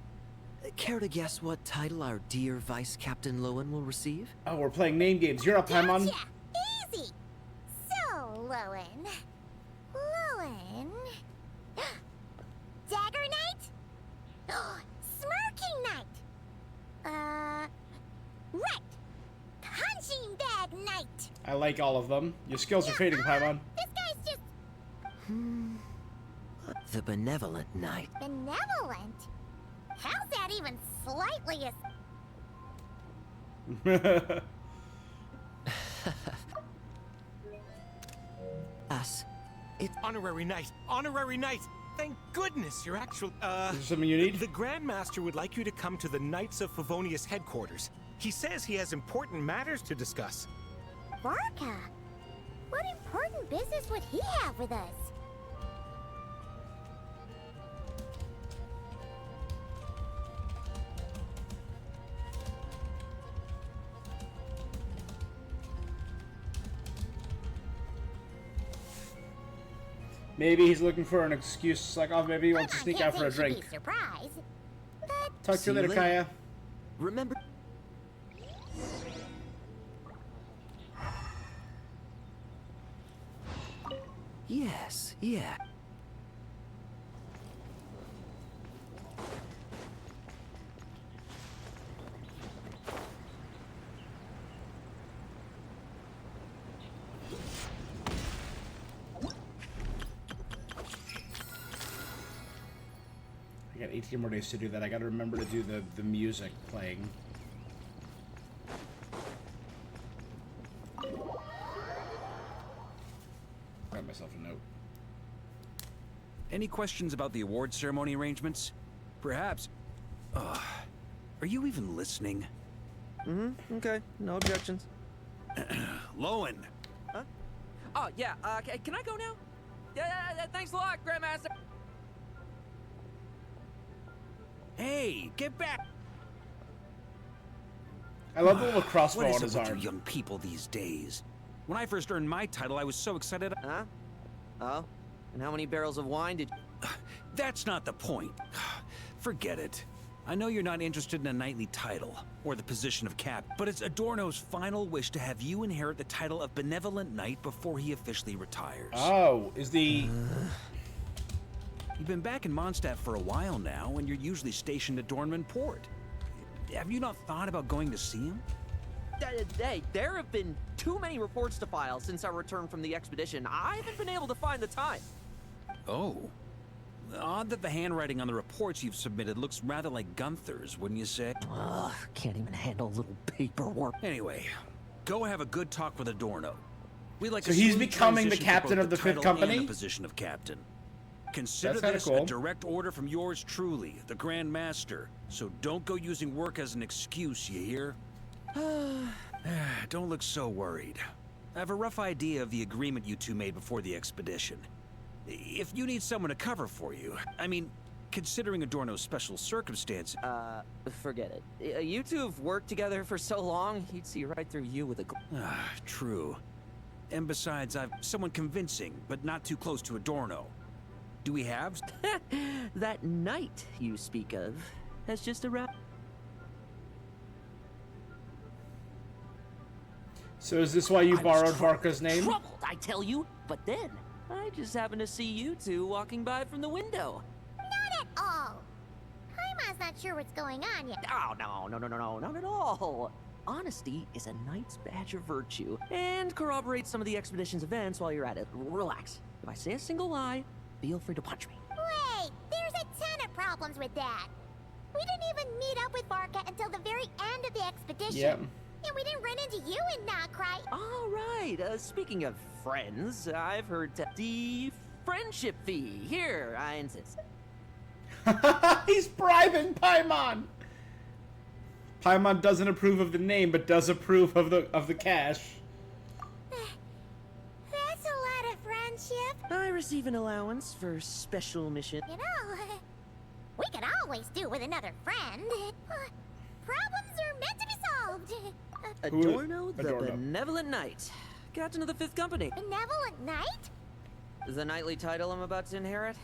Care to guess what title our dear Vice Captain Lohen will receive? Oh, we're playing name games. You're up, Paimon. Gotcha. Easy. So, Lohen. Dagger Knight? Smirking Knight? Right. Punching Bag Knight. I like all of them. Your skills are fading, Paimon. This guy's just... The Benevolent Knight. benevolent? How's that even slightly Us. It's honorary knight. Honorary knight. Thank goodness you're actual. Is there something you need? The Grandmaster would like you to come to the Knights of Favonius headquarters. He says he has important matters to discuss. Varka? What important business would he have with us? Maybe he's looking for an excuse to slack off. Maybe he wants to sneak out for a drink. Surprise. Talk to you later, Kaya. Remember... Yes, yeah. I got 18 more days to do that. I gotta remember to do the music playing. Write myself a note. Any questions about the award ceremony arrangements? Perhaps. Are you even listening? Okay, no objections. Lohen. Huh? Oh, yeah, can I go now? Yeah, thanks a lot, Grandmaster. Hey, get back! I love the little crossbow What on is his it with arm. you young people these days? When I first earned my title, I was so excited. Huh? Oh? And how many barrels of wine did... That's not the point. Forget it. I know you're not interested in a knightly title, or the position of cap, but it's Adorno's final wish to have you inherit the title of Benevolent Knight before he officially retires. Oh, is the... You've been back in Mondstadt for a while now, and you're usually stationed at Dornman Port. Have you not thought about going to see him? Hey, there have been too many reports to file since our return from the expedition. I haven't been able to find the time. Oh. Odd that the handwriting on the reports you've submitted looks rather like Gunther's, wouldn't you say? Ugh, can't even handle a little paperwork. Anyway, go have a good talk with Adorno. We like So a he's smooth becoming the transition to captain both of the Fifth title Company? and the position of captain. Consider That's this kinda a cool. direct order from yours truly, the Grand Master. So don't go using work as an excuse, you hear? Don't look so worried. I have a rough idea of the agreement you two made before the expedition. If you need someone to cover for you, I mean, considering Adorno's special circumstances... Forget it. You two have worked together for so long, he'd see right through you with a... True. And besides, I've someone convincing, but not too close to Adorno. Do we have? That knight you speak of has just arrived. So is this why you I borrowed was Varka's name? Troubled, I tell you. But then, I just happened to see you two walking by from the window. Not at all. Paimon's not sure what's going on yet. Oh, no, not at all. Honesty is a knight's badge of virtue, and corroborates some of the expedition's events while you're at it. Relax. If I say a single lie, feel free to punch me. Wait, there's a ton of problems with that. We didn't even meet up with Varka until the very end of the expedition. Yep. And we didn't run into you in Nocry. All right, speaking of friends, I've heard the friendship fee. Here, I insist. He's bribing Paimon. Paimon doesn't approve of the name, but does approve of the cash. That's a lot of friendship. I receive an allowance for special mission. You know, we could always do with another friend. Problems are meant to be solved. Adorno the Adorno. Benevolent Knight, captain of the Fifth Company. Benevolent Knight? The knightly title I'm about to inherit?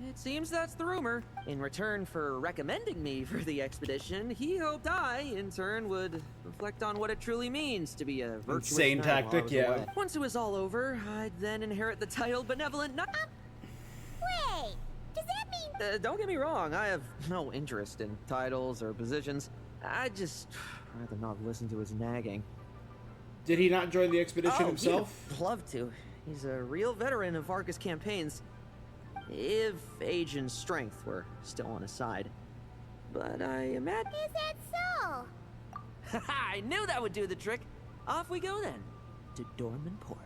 It seems that's the rumor. In return for recommending me for the expedition, he hoped I, in turn, would reflect on what it truly means to be a virtuous Insane knight while I tactic, was yeah. away. Once it was all over, I'd then inherit the title Benevolent Knight. Wait, does that mean... Don't get me wrong, I have no interest in titles or positions. I just rather not listen to his nagging. Did he not join the expedition Oh, himself? he'd love to. He's a real veteran of Varka's campaigns. If age and strength were still on his side. But I imagine... Is that so? I knew that would do the trick. Off we go then. To Dorman Port.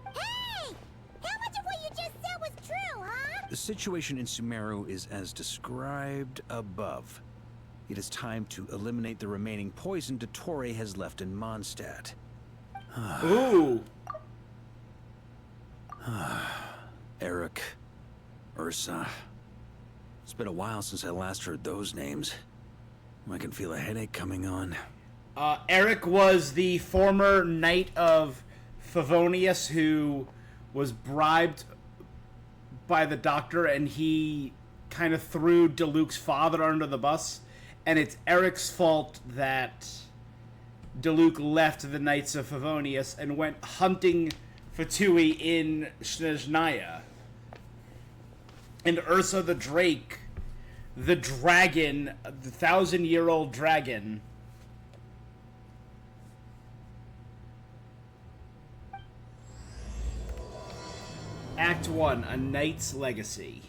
Hey! How much of what you just said was true, huh? The situation in Sumeru is as described above. It is time to eliminate the remaining poison Dottore has left in Mondstadt. Ooh. Eric, Ursa. It's been a while since I last heard those names. I can feel a headache coming on. Eric was the former knight of Favonius who was bribed by the doctor, and he kind of threw Diluc's father under the bus. And it's Eric's fault that Diluc left the Knights of Favonius and went hunting Fatui in Snezhnaya. And Ursa the Drake, the dragon, the 1,000-year-old dragon. Act 1, A Knight's Legacy.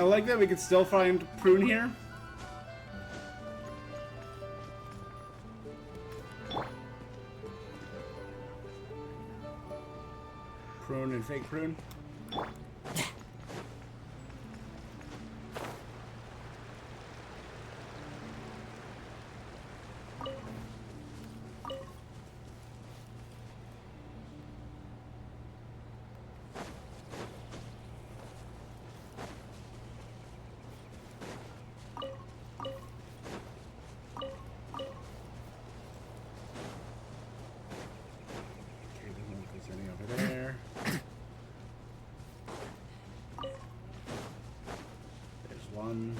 like that we can still find Prune here. Prune and fake Prune. One.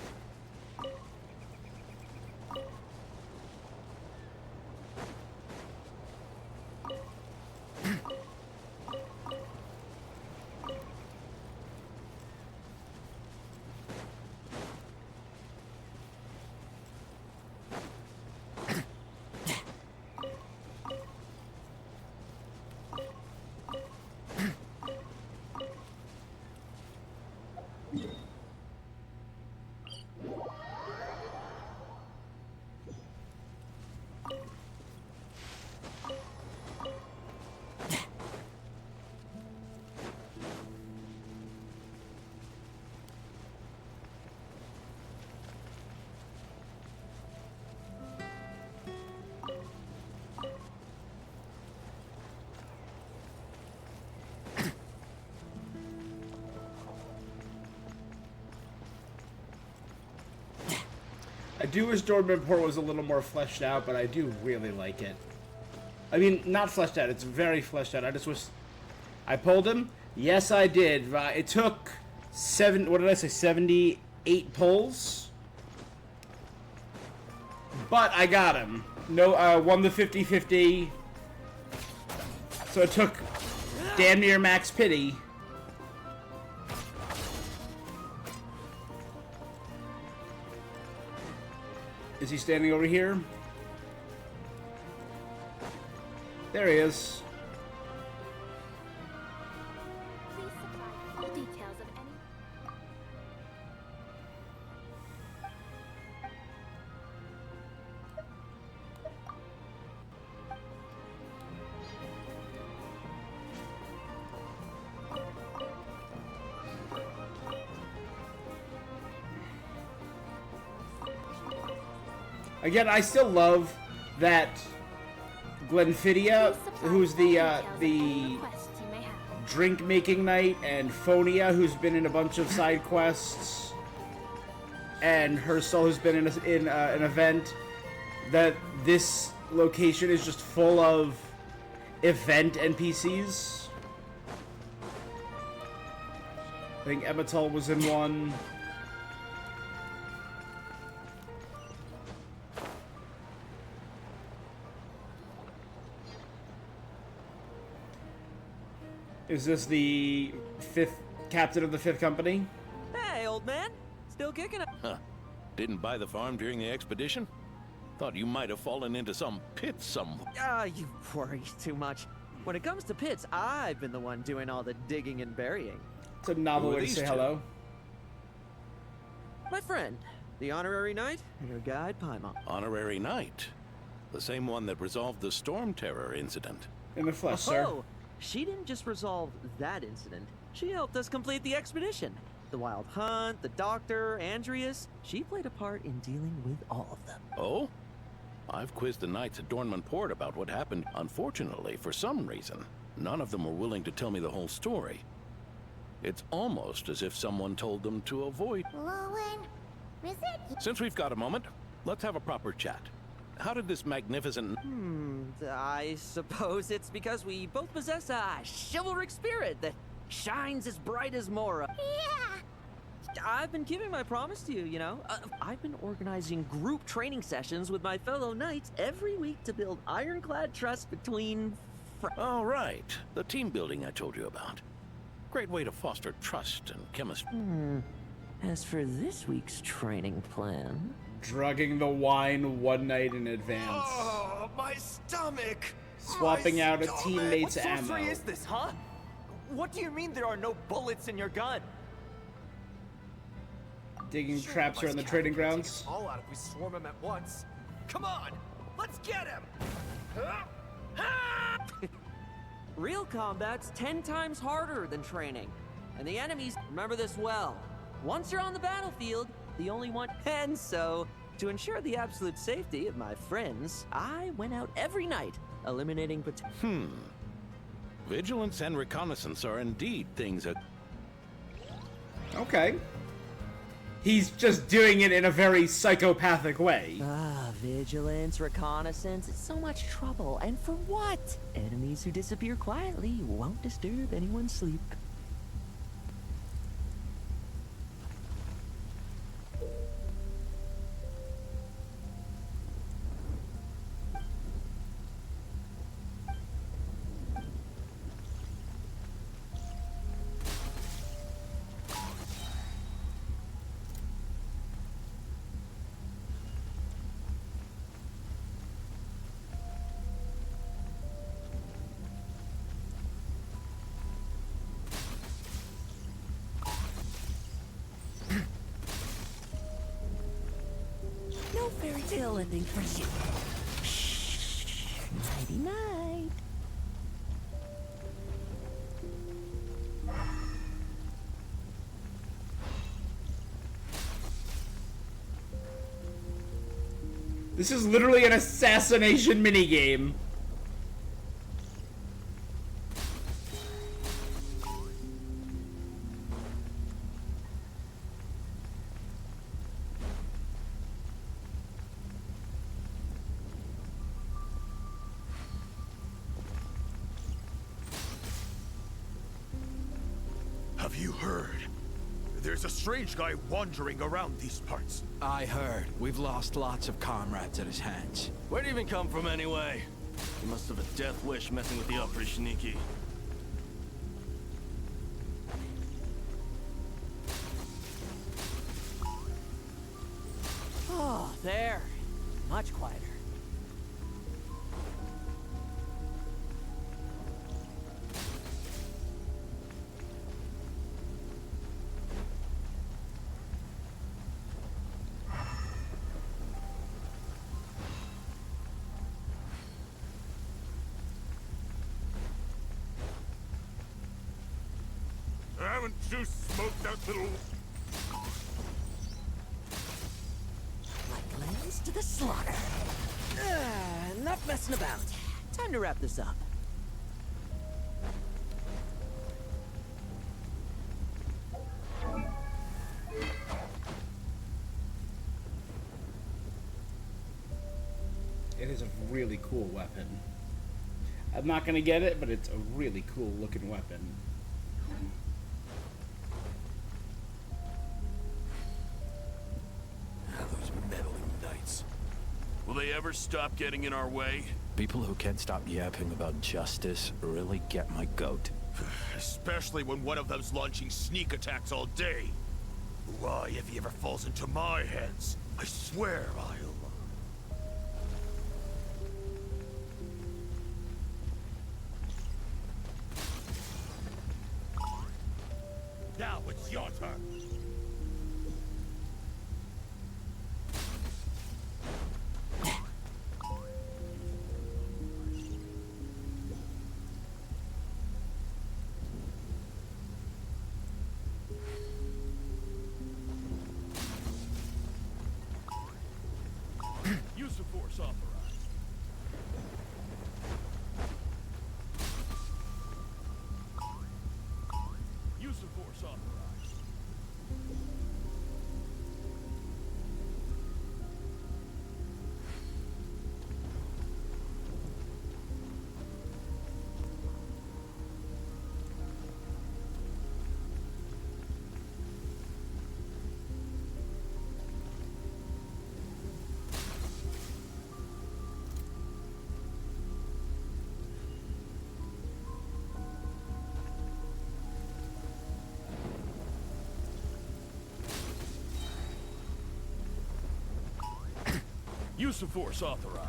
I do wish Dortmund was a little more fleshed out, but I do really like it. I mean, not fleshed out. It's very fleshed out. I just wish... I pulled him? Yes, I did. It took 78 pulls? But I got him. No, won the 50-50. So it took damn near max pity. Is he standing over here? There he is. Please supply full details of any... Again, I still love that Glenfiddia, who's the drink-making knight, and Phonia, who's been in a bunch of side quests, and Herschel, who's been in an event, that this location is just full of event NPCs. I think Emmetol was in one. Is this the captain of the 5th company? Hey, old man. Still kicking it. Huh. Didn't buy the farm during the expedition? Thought you might have fallen into some pit somewhere. You worry too much. When it comes to pits, I've been the one doing all the digging and burying. It's a novel way to say hello. My friend, the honorary knight, and your guide, Paimon. Honorary knight? The same one that resolved the storm terror incident. In the flesh, sir. She didn't just resolve that incident. She helped us complete the expedition. The Wild Hunt, the Doctor, Andreas. She played a part in dealing with all of them. Oh? I've quizzed the knights at Dornman Port about what happened. Unfortunately, for some reason, none of them were willing to tell me the whole story. It's almost as if someone told them to avoid... Lohen, is it... Since we've got a moment, let's have a proper chat. How did this magnificent... I suppose it's because we both possess a chivalric spirit that shines as bright as Mora. Yeah! I've been keeping my promise to you, you know. I've been organizing group training sessions with my fellow knights every week to build ironclad trust between... Oh, right. The team building I told you about. Great way to foster trust and chemistry. As for this week's training plan... Drugging the wine one night in advance. Oh, my stomach! Swapping out a teammate's ammo. What sorcery is this, huh? What do you mean there are no bullets in your gun? Digging Sure, traps Vice around the Captain trading can't take grounds. us all out if we swarm him at once. Come on, let's get him! Real combat's 10 times harder than training. And the enemies remember this well. Once you're on the battlefield, the only one. And so, to ensure the absolute safety of my friends, I went out every night, eliminating Vigilance and reconnaissance are indeed things that... Okay. He's just doing it in a very psychopathic way. Vigilance, reconnaissance, it's so much trouble. And for what? Enemies who disappear quietly won't disturb anyone's sleep. No fairy tale ending for you. Nighty night. This is literally an assassination minigame. Have you heard? There's a strange guy wandering around these parts. I heard. We've lost lots of comrades at his hands. Where'd he even come from anyway? He must have a death wish messing with the up pretty sneaky. Oh, there. Much quieter. Haven't you smoked that little... Like lambs to the slaughter. Enough messing about. Time to wrap this up. It is a really cool weapon. I'm not gonna get it, but it's a really cool looking weapon. Those meddling knights. Will they ever stop getting in our way? People who can't stop yapping about justice really get my goat. Especially when one of them's launching sneak attacks all day. Why, if he ever falls into my hands, I swear I'll... Now it's your turn. Use of force authorized. Use of force authorized. Use of force authorized.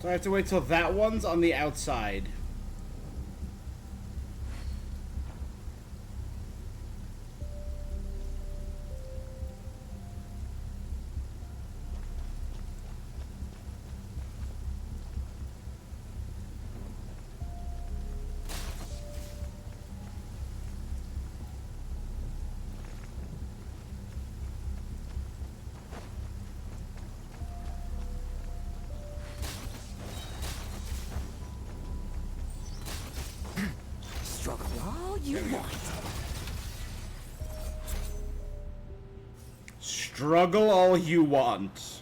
So I have to wait till that one's on the outside. Struggle all you want. Struggle all you want.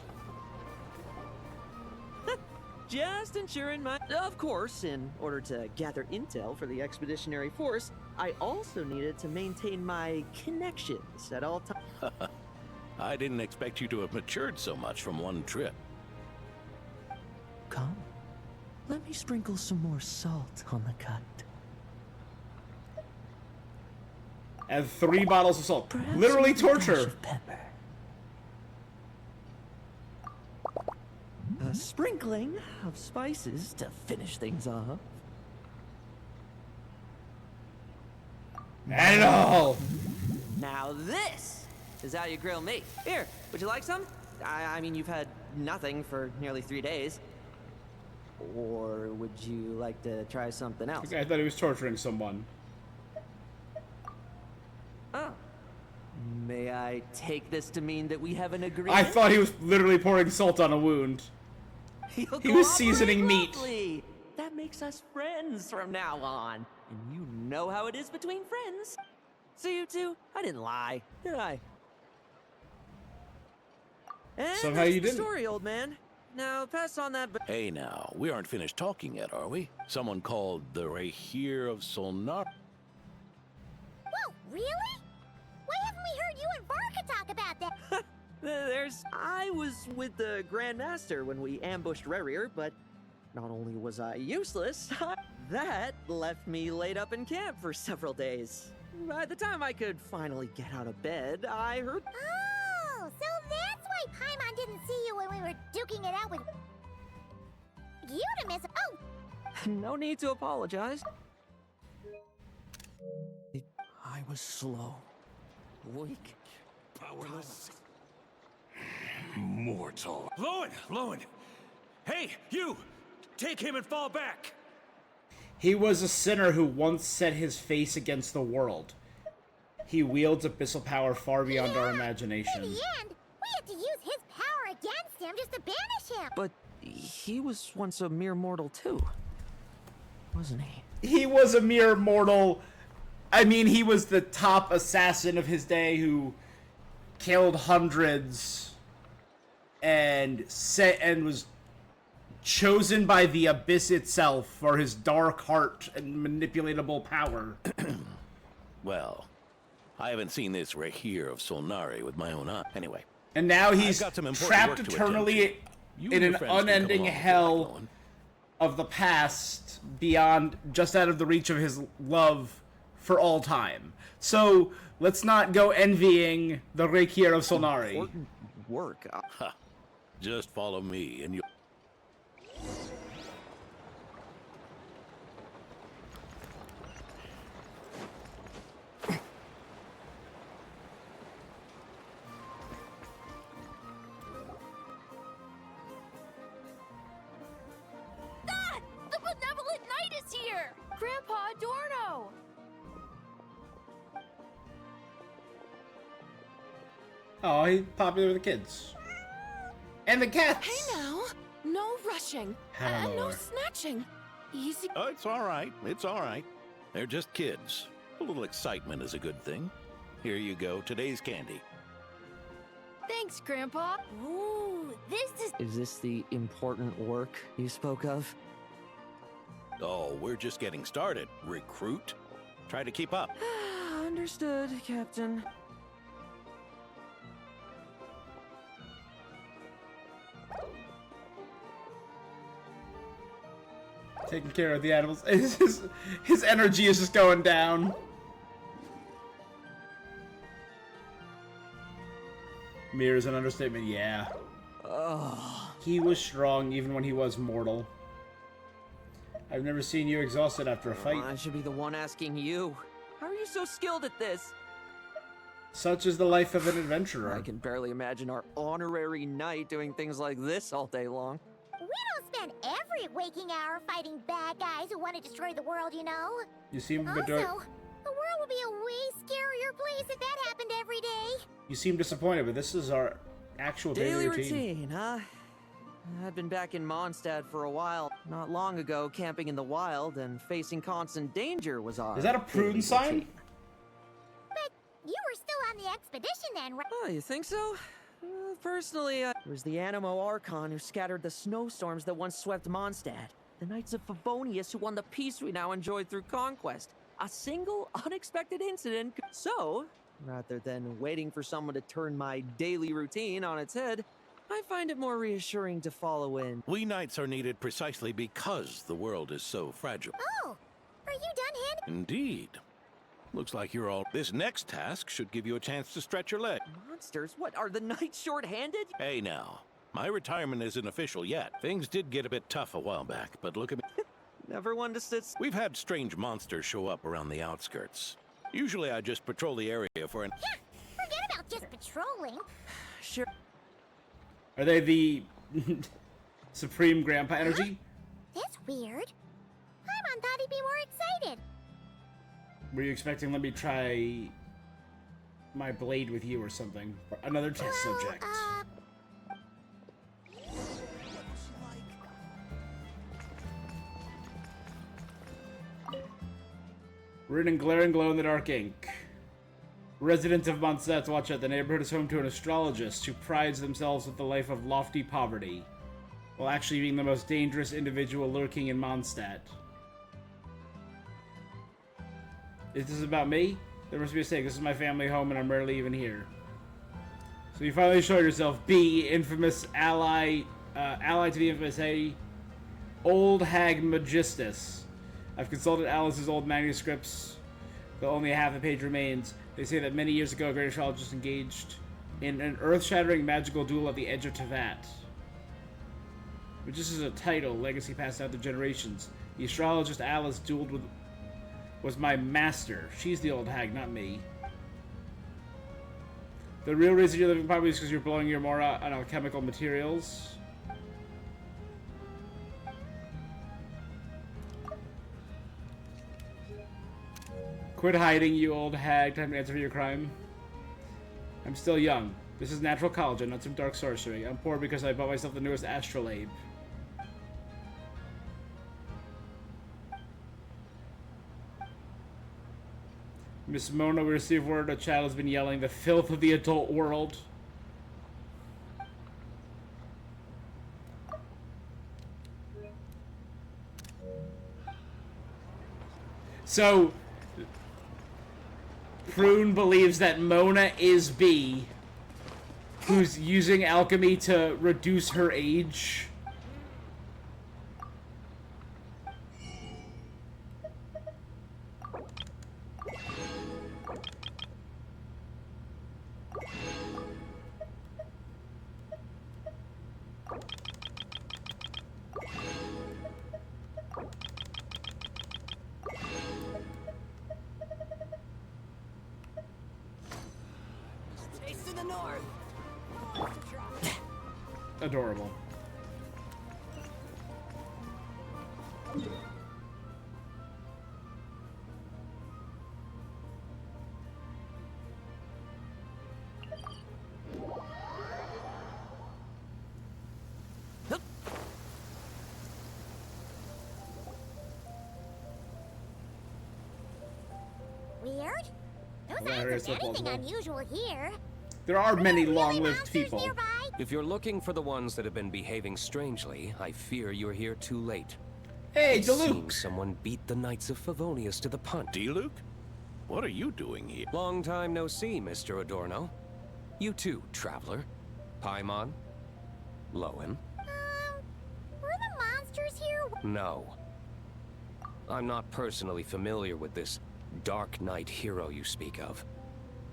Just ensuring my... Of course, in order to gather intel for the expeditionary force, I also needed to maintain my connections at all times. I didn't expect you to have matured so much from one trip. Come. Let me sprinkle some more salt on the cut. Add 3 bottles of salt. Perhaps Literally a dash torture. of pepper. A sprinkling of spices to finish things off. Add it all. Now this is how you grill meat. Here, would you like some? I mean, you've had nothing for nearly 3 days. Or would you like to try something else? Okay, I thought he was torturing someone. Oh. May I take this to mean that we have an agreement? I thought he was literally pouring salt on a wound. He was seasoning meat. Lovely. That makes us friends from now on. And you know how it is between friends. So you two, I didn't lie, did I? And Somehow you the didn't. story, old man. Now pass on that. Hey now, we aren't finished talking yet, are we? Someone called the Rahir of Solnar. Whoa, really? Why haven't we heard you and Varka talk about that? I was with the Grand Master when we ambushed Rerir, but not only was I useless, that left me laid up in camp for several days. By the time I could finally get out of bed, I heard... Oh, so that's why Paimon didn't see you when we were duking it out with... Eudemus. Oh! No need to apologize. I was slow, weak, Powerless. Mortal. Lohen! Hey, you! Take him and fall back! He was a sinner who once set his face against the world. He wields abyssal power far beyond our imagination. In the end, we had to use his power against him just to banish him. But he was once a mere mortal too, wasn't he? He was a mere mortal. I mean, he was the top assassin of his day who killed hundreds and was chosen by the Abyss itself for his dark heart and manipulatable power. Well, I haven't seen this Rahir of Solnari with my own eye. Anyway. And now he's got some important trapped work to eternally attend to. You in and an your friends can come unending along if you hell like, Lohen. of the past, beyond, just out of the reach of his love for all time. So let's not go envying the Rahir of Solnari. Important work. Ha. Just follow me and you. Ah! The benevolent knight is here! Grandpa Adorno! Oh, he's popular with the kids. And the cats! Hey now! No rushing! And no Hello. snatching! Easy. Oh, it's all right. It's all right. They're just kids. A little excitement is a good thing. Here you go. Today's candy. Thanks, Grandpa. Ooh, this is... Is this the important work you spoke of? Oh, we're just getting started. Recruit. Try to keep up. Understood, Captain. Taking care of the animals. His energy is just going down. Mirror is an understatement, yeah. Oh, He was strong even when he was mortal. I've never seen you exhausted after a fight. I should be the one asking you. How are you so skilled at this? Such is the life of an adventurer. I can barely imagine our honorary knight doing things like this all day long. We don't spend every waking hour fighting bad guys who want to destroy the world, you know. You seem Also, the world would be a way scarier place if that happened every day. You seem disappointed, but this is our actual daily routine, huh? I've been back in Mondstadt for a while. Not long ago, camping in the wild and facing constant danger was our... Is that a prune sign? But you were still on the expedition then, right? Oh, you think so? Personally, it was the Animo Archon who scattered the snowstorms that once swept Mondstadt. The Knights of Favonius who won the peace we now enjoy through conquest. A single, unexpected incident. So, rather than waiting for someone to turn my daily routine on its head, I find it more reassuring to follow in. We knights are needed precisely because the world is so fragile. Oh, are you done, Hand? Indeed. Looks like you're all... This next task should give you a chance to stretch your leg. Monsters? What, are the knights short-handed? Hey now, my retirement isn't official yet. Things did get a bit tough a while back, but look at me. Never one to sit... We've had strange monsters show up around the outskirts. Usually I just patrol the area for an... Yeah, forget about just patrolling. Sure. Are they the Supreme Grandpa energy? That's weird. Paimon thought he'd be more excited. Were you expecting let me try my blade with you or something? Another test subject. Written in glaring glow-in-the-dark ink. Residents of Mondstadt watch out. The neighborhood is home to an astrologist who prides themselves with the life of lofty poverty, while actually being the most dangerous individual lurking in Mondstadt. Is this about me? There must be a mistake. This is my family home and I'm rarely even here. So you finally show yourself. B, infamous ally to the infamous A, Old Hag Magistus. I've consulted Alice's old manuscripts, though only half a page remains. They say that many years ago, a great astrologist engaged in an earth-shattering magical duel at the edge of Tevat. But this is a title, legacy passed down through generations. The astrologist Alice dueled with was my master. She's the old hag, not me. The real reason you're living poverty is because you're blowing your mora on alchemical materials. Quit hiding, you old hag. Time to answer for your crime. I'm still young. This is natural collagen, not some dark sorcery. I'm poor because I bought myself the newest astrolabe. Miss Mona, we received word a child has been yelling the filth of the adult world. So, Prune believes that Mona is B, who's using alchemy to reduce her age. Adorable. Weird? No signs of anything unusual here. There are many long-lived people. Nearby? If you're looking for the ones that have been behaving strangely, I fear you're here too late. Hey, it Diluc! Seems someone beat the Knights of Favonius to the punch. Diluc? What are you doing here? Long time no see, Mr. Adorno. You too, traveler. Paimon? Lohen? Were the monsters here? No. I'm not personally familiar with this Dark Knight hero you speak of.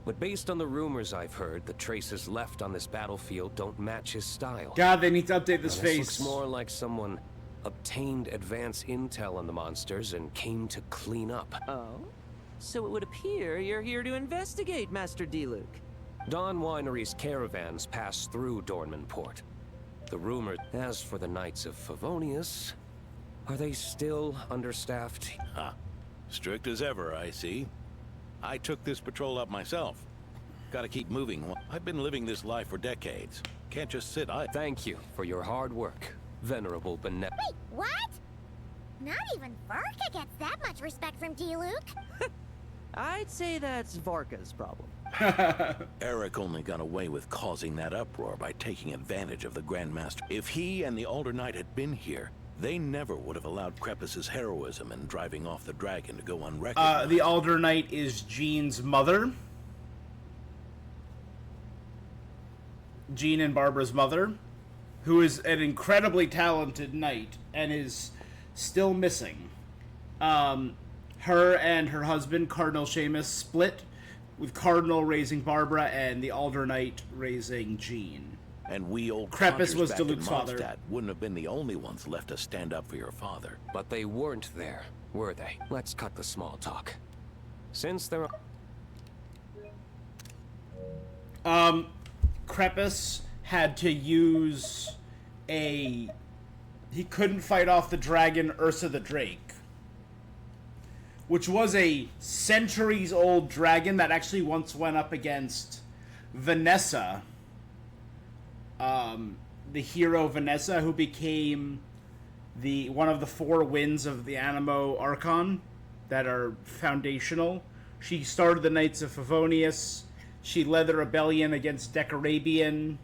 But based on the rumors I've heard, the traces left on this battlefield don't match his style. God, they need to update this Now, face. Looks more like someone obtained advance intel on the monsters and came to clean up. Oh? So it would appear you're here to investigate, Master D-Luke. Dawn Winery's caravans pass through Dornman Port. The rumor, as for the Knights of Favonius, are they still understaffed? Ha. Strict as ever, I see. I took this patrol up myself. Gotta keep moving. I've been living this life for decades. Can't just sit idle. Thank you for your hard work, Venerable Benet. Wait, what? Not even Varka gets that much respect from D-Luke. I'd say that's Varka's problem. Eric only got away with causing that uproar by taking advantage of the Grandmaster. If he and the Alder Knight had been here, they never would have allowed Krepus's heroism in driving off the dragon to go unrecognized. The Alder Knight is Jean's mother. Jean and Barbara's mother, who is an incredibly talented knight and is still missing. Her and her husband, Cardinal Seamus, split, with Cardinal raising Barbara and the Alder Knight raising Jean. And we old Krepus was back in Diluc's father. Mondstadt wouldn't have been the only ones left to stand up for your father. But they weren't there, were they? Let's cut the small talk. Since they're... Krepus had to use a... He couldn't fight off the dragon Ursa the Drake, which was a centuries-old dragon that actually once went up against Vanessa, the hero Vanessa, who became one of the 4 winds of the Animo Archon that are foundational. She started the Knights of Favonius. She led the rebellion against Decarabian.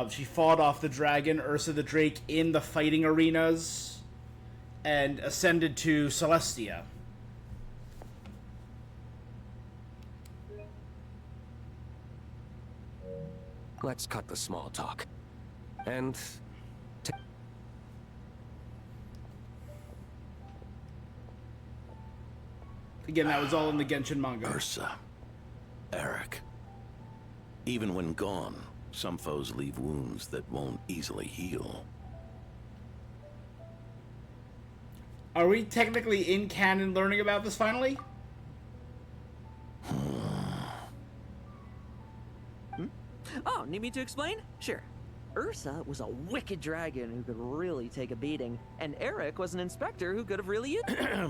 She fought off the dragon Ursa the Drake in the fighting arenas and ascended to Celestia. Let's cut the small talk. And... Again, that was all in the Genshin manga. Ursa. Eric. Even when gone, some foes leave wounds that won't easily heal. Are we technically in canon learning about this finally? Oh, need me to explain? Sure. Ursa was a wicked dragon who could really take a beating, and Eric was an inspector who could have really used it.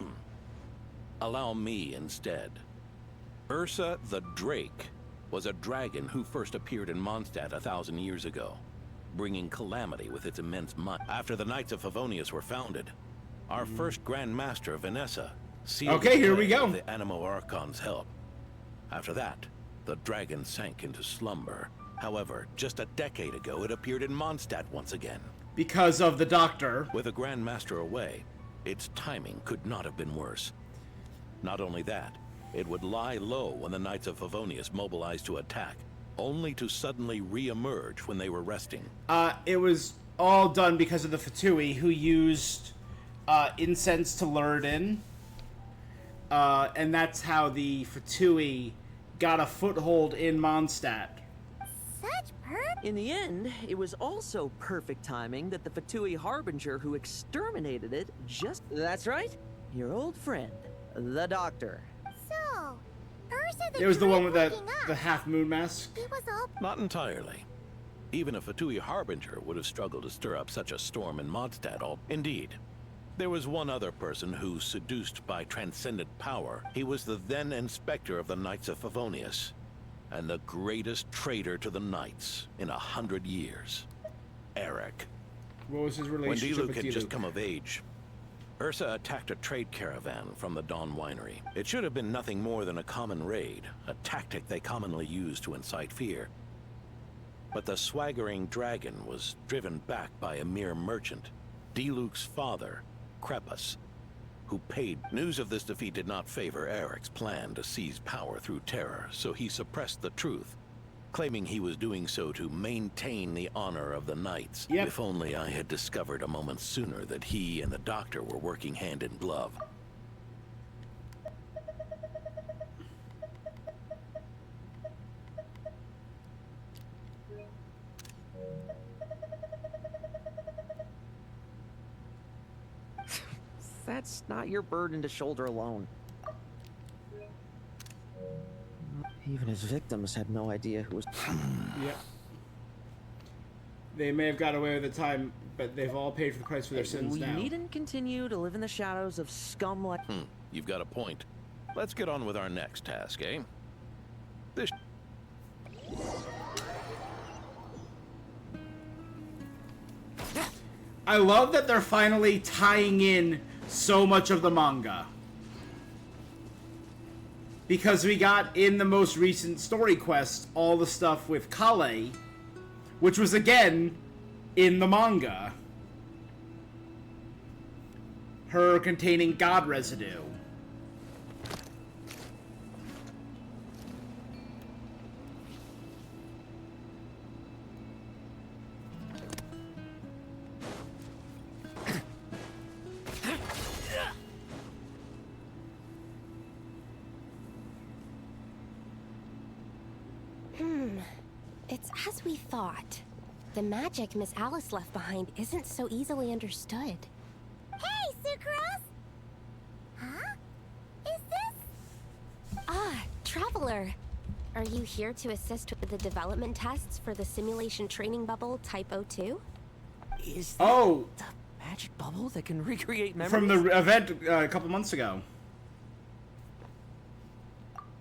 Allow me instead. Ursa the Drake was a dragon who first appeared in Mondstadt 1,000 years ago, bringing calamity with its immense might. After the Knights of Favonius were founded, our first Grand Master, Vanessa, sealed Okay, the here we way go. with the Animo Archon's help. After that, the dragon sank into slumber. However, just a decade ago, it appeared in Mondstadt once again. Because of the Doctor. With a Grand Master away, its timing could not have been worse. Not only that, it would lie low when the Knights of Favonius mobilized to attack, only to suddenly re-emerge when they were resting. It was all done because of the Fatui, who used incense to lure it in. And that's how the Fatui got a foothold in Mondstadt. In the end, it was also perfect timing that the Fatui Harbinger who exterminated it just... That's right, your old friend, the Doctor. So, Ursa the It was the one with Drake the half-moon mask. He was all... Not entirely. Even a Fatui Harbinger would have struggled to stir up such a storm in Mondstadt. Indeed, there was one other person who, seduced by transcendent power, he was the then Inspector of the Knights of Favonius, and the greatest traitor to the Knights in 100 years. Eric. What was his When relationship D-Luke with had D-Luke? just come of age, Ursa attacked a trade caravan from the Dawn Winery. It should have been nothing more than a common raid, a tactic they commonly use to incite fear. But the swaggering dragon was driven back by a mere merchant, D-Luke's father, Krepus, who paid. News of this defeat did not favor Eric's plan to seize power through terror, so he suppressed the truth, claiming he was doing so to maintain the honor of the Knights. Yep. If only I had discovered a moment sooner that he and the Doctor were working hand in glove. that's not your burden to shoulder alone. Even his victims had no idea who was... Yeah. They may have got away with the time, but they've all paid for the price for their sins we now. We needn't continue to live in the shadows of scum like... You've got a point. Let's get on with our next task, eh? This... I love that they're finally tying in so much of the manga. Because we got in the most recent story quest all the stuff with Kale, which was again in the manga. Her containing god residue. It's as we thought. The magic Miss Alice left behind isn't so easily understood. Hey, Sucrose! Huh? Is this? Ah, Traveler. Are you here to assist with the development tests for the simulation training bubble Type 02? Is that the magic bubble that can recreate memories? From the event a couple months ago.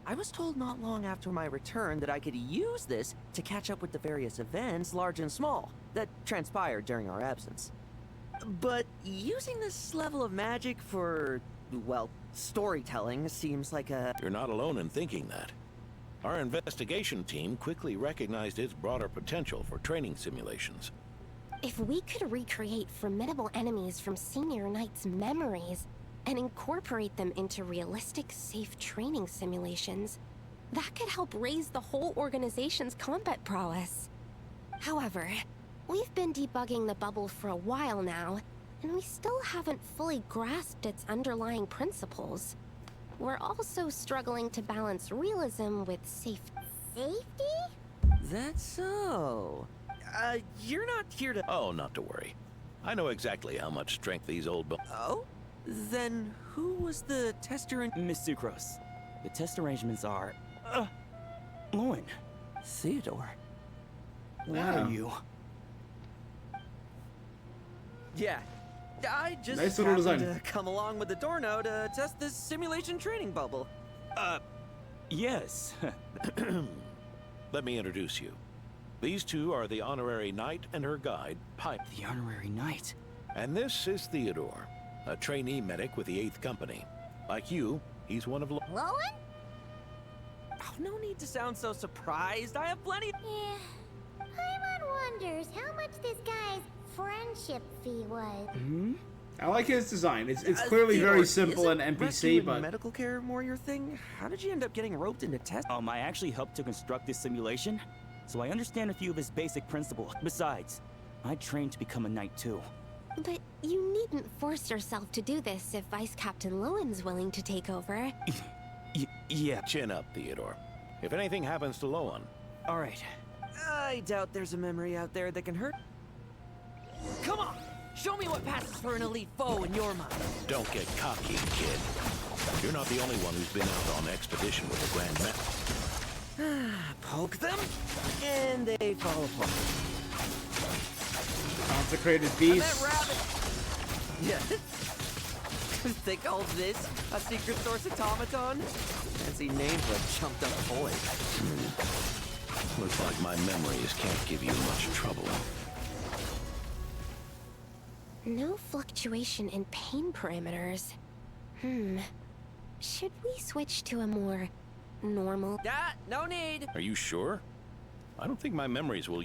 I was told not long after my return that I could use this to catch up with the various events, large and small, that transpired during our absence. But using this level of magic for, well, storytelling seems like a... You're not alone in thinking that. Our investigation team quickly recognized its broader potential for training simulations. If we could recreate formidable enemies from Senior Knight's memories and incorporate them into realistic, safe training simulations, that could help raise the whole organization's combat prowess. However, we've been debugging the bubble for a while now, and we still haven't fully grasped its underlying principles. We're also struggling to balance realism with safety. That's so. You're not here to... Oh, not to worry. I know exactly how much strength these old... Oh? Then who was the tester in... Miss Sucrose. The test arrangements are... Lohen. Theodore. What are you? Yeah. I just nice little happened design. to come along with the Dorno to test this simulation training bubble. Yes. Let me introduce you. These two are the honorary knight and her guide, Pipe. The honorary knight? And this is Theodore, a trainee medic with the 8th Company. Like you, he's one of... Lohen? Oh, no need to sound so surprised. I have plenty... Yeah. Paimon wonders how much this guy's friendship fee was. I like his design. It's clearly Theodore, very simple and isn't NPC, rescue and but... medical care more your thing? How did you end up getting roped into tests? I actually helped to construct this simulation, so I understand a few of his basic principles. Besides, I trained to become a knight too. But you needn't force yourself to do this if Vice Captain Lowen's willing to take over. Yeah. Chin up, Theodore. If anything happens to Lohen... All right. I doubt there's a memory out there that can hurt. Come on! Show me what passes for an elite foe in your mind. Don't get cocky, kid. You're not the only one who's been out on expedition with the Grand Master. Poke them, and they fall apart. Consecrated beast. That rabbit. Yeah. They call this a secret source automaton? Fancy name for a chumped up boy. Looks like my memories can't give you much trouble. No fluctuation in pain parameters. Should we switch to a more normal... No need. Are you sure? I don't think my memories will...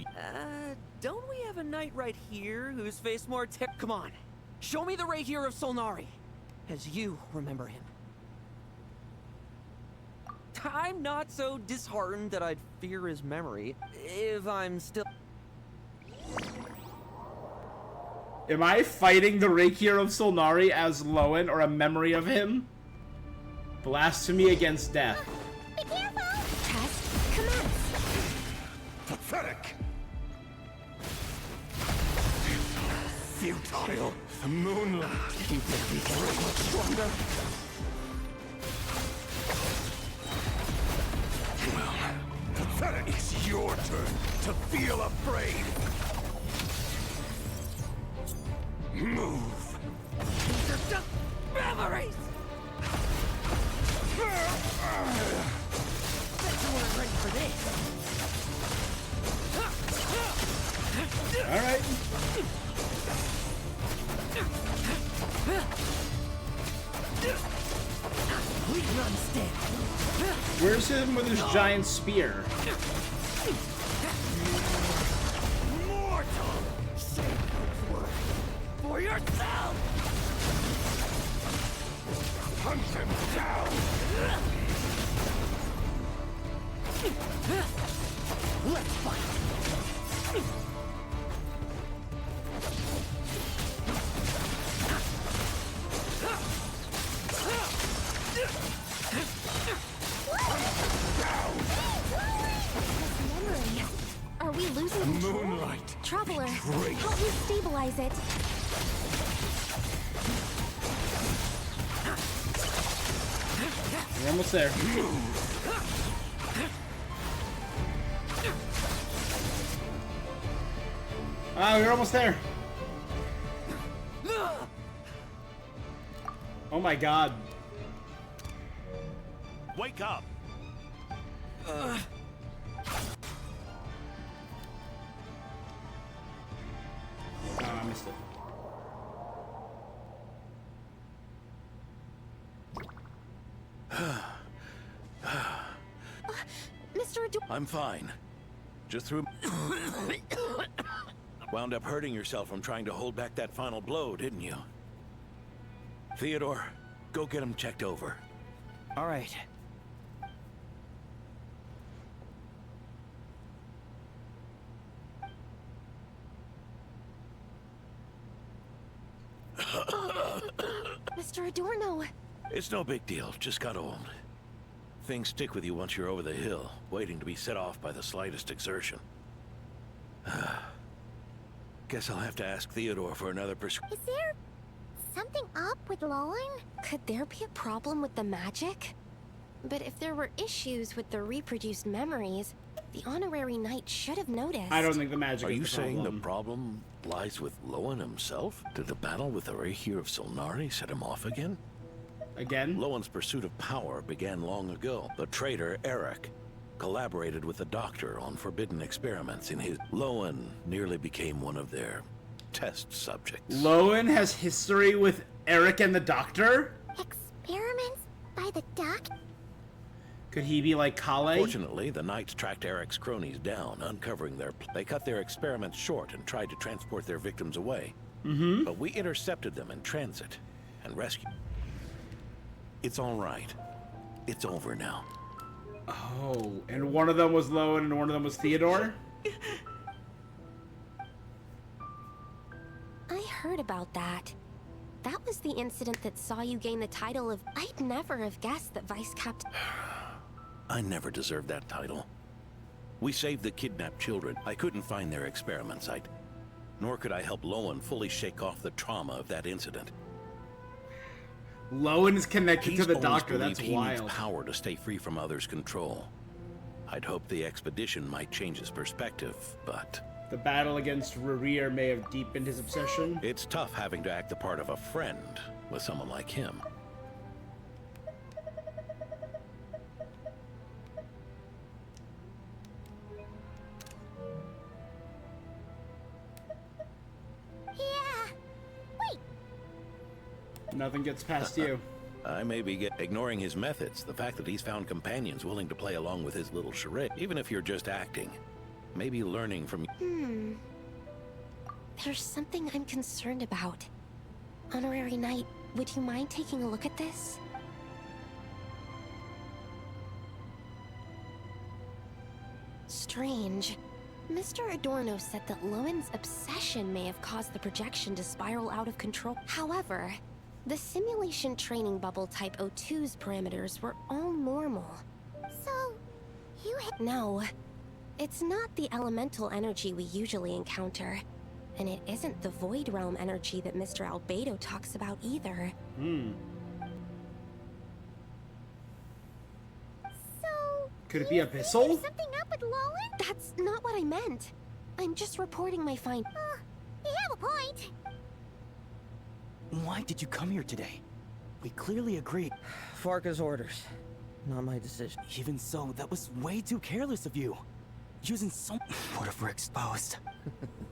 Don't we have a knight right here who's faced more Come on, show me the Ray here of Solnari, as you remember him. I'm not so disheartened that I'd fear his memory, if I'm still... Am I fighting the Rakier of Solnari as Lohen or a memory of him? Blasphemy against death. Be careful! Test commence. Pathetic! Futile! The moonlight. You think we can get much stronger? Well, it's your turn to feel afraid. Move. These are just memories! Bet you weren't ready for this. All right. We can understand. Where's him with his giant spear? Mortal! Say those words for yourself! Hunt him down! Let's fight! Are we losing control? Moonlight. Traveler, Betrayed. help me stabilize it. We're almost there. Ah, we're almost there. Oh my god. Wake up! Oh, I missed it. Mr. I'm fine. Just threw... Wound up hurting yourself from trying to hold back that final blow, didn't you? Theodore, go get him checked over. All right. Mr. Adorno. It's no big deal, just got old. Things stick with you once you're over the hill, waiting to be set off by the slightest exertion. Guess I'll have to ask Theodore for another prescription. Is there something up with Lohen? Could there be a problem with the magic? But if there were issues with the reproduced memories, the honorary knight should have noticed. I don't think the magic Are is you the saying problem. the problem lies with Lohen himself? Did the battle with the Reikir of Solnari set him off again? Again? Lowen's pursuit of power began long ago. The traitor, Eric, collaborated with the Doctor on forbidden experiments in his... Lohen nearly became one of their test subjects. Lohen has history with Eric and the Doctor? Experiments by the doc? Could he be like Kale? Fortunately, the Knights tracked Eric's cronies down, uncovering their... They cut their experiments short and tried to transport their victims away. Mm-hmm. But we intercepted them in transit and rescued... It's all right. It's over now. Oh, and one of them was Lohen and one of them was Theodore? I heard about that. That was the incident that saw you gain the title of... I'd never have guessed that Vice Captain... I never deserved that title. We saved the kidnapped children. I couldn't find their experiment site. Nor could I help Lohen fully shake off the trauma of that incident. Lohen is connected to the always Doctor, believed that's he wild. needs power to stay free from others' control. I'd hoped the expedition might change his perspective, but... The battle against Rerir may have deepened his obsession. It's tough having to act the part of a friend with someone like him. Nothing gets past you. I may be ignoring his methods. The fact that he's found companions willing to play along with his little charade, even if you're just acting. Maybe learning from... There's something I'm concerned about. Honorary Knight, would you mind taking a look at this? Strange. Mr. Adorno said that Lowen's obsession may have caused the projection to spiral out of control. However, the simulation training bubble type O2's parameters were all normal. So, you No, it's not the elemental energy we usually encounter. And it isn't the Void Realm energy that Mr. Albedo talks about either. So... Could it be Abyssal? There's something up with Lohen? That's not what I meant. I'm just reporting my find. You have a point. Why did you come here today? We clearly agreed. Farka's orders. Not my decision. Even so, that was way too careless of you. Using so... What if we're exposed?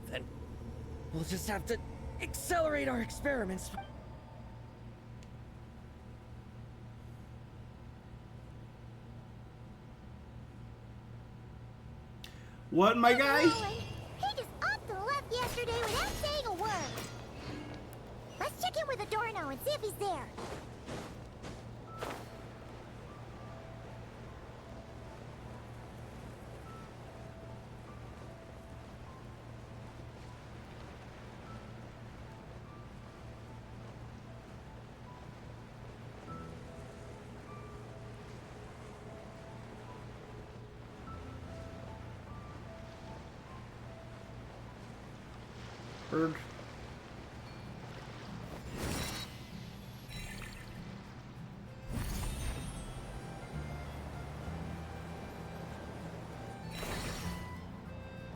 Then we'll just have to accelerate our experiments. What, my guy? He just up and left yesterday without saying a word. Let's check in with Adorno and see if he's there. Bird.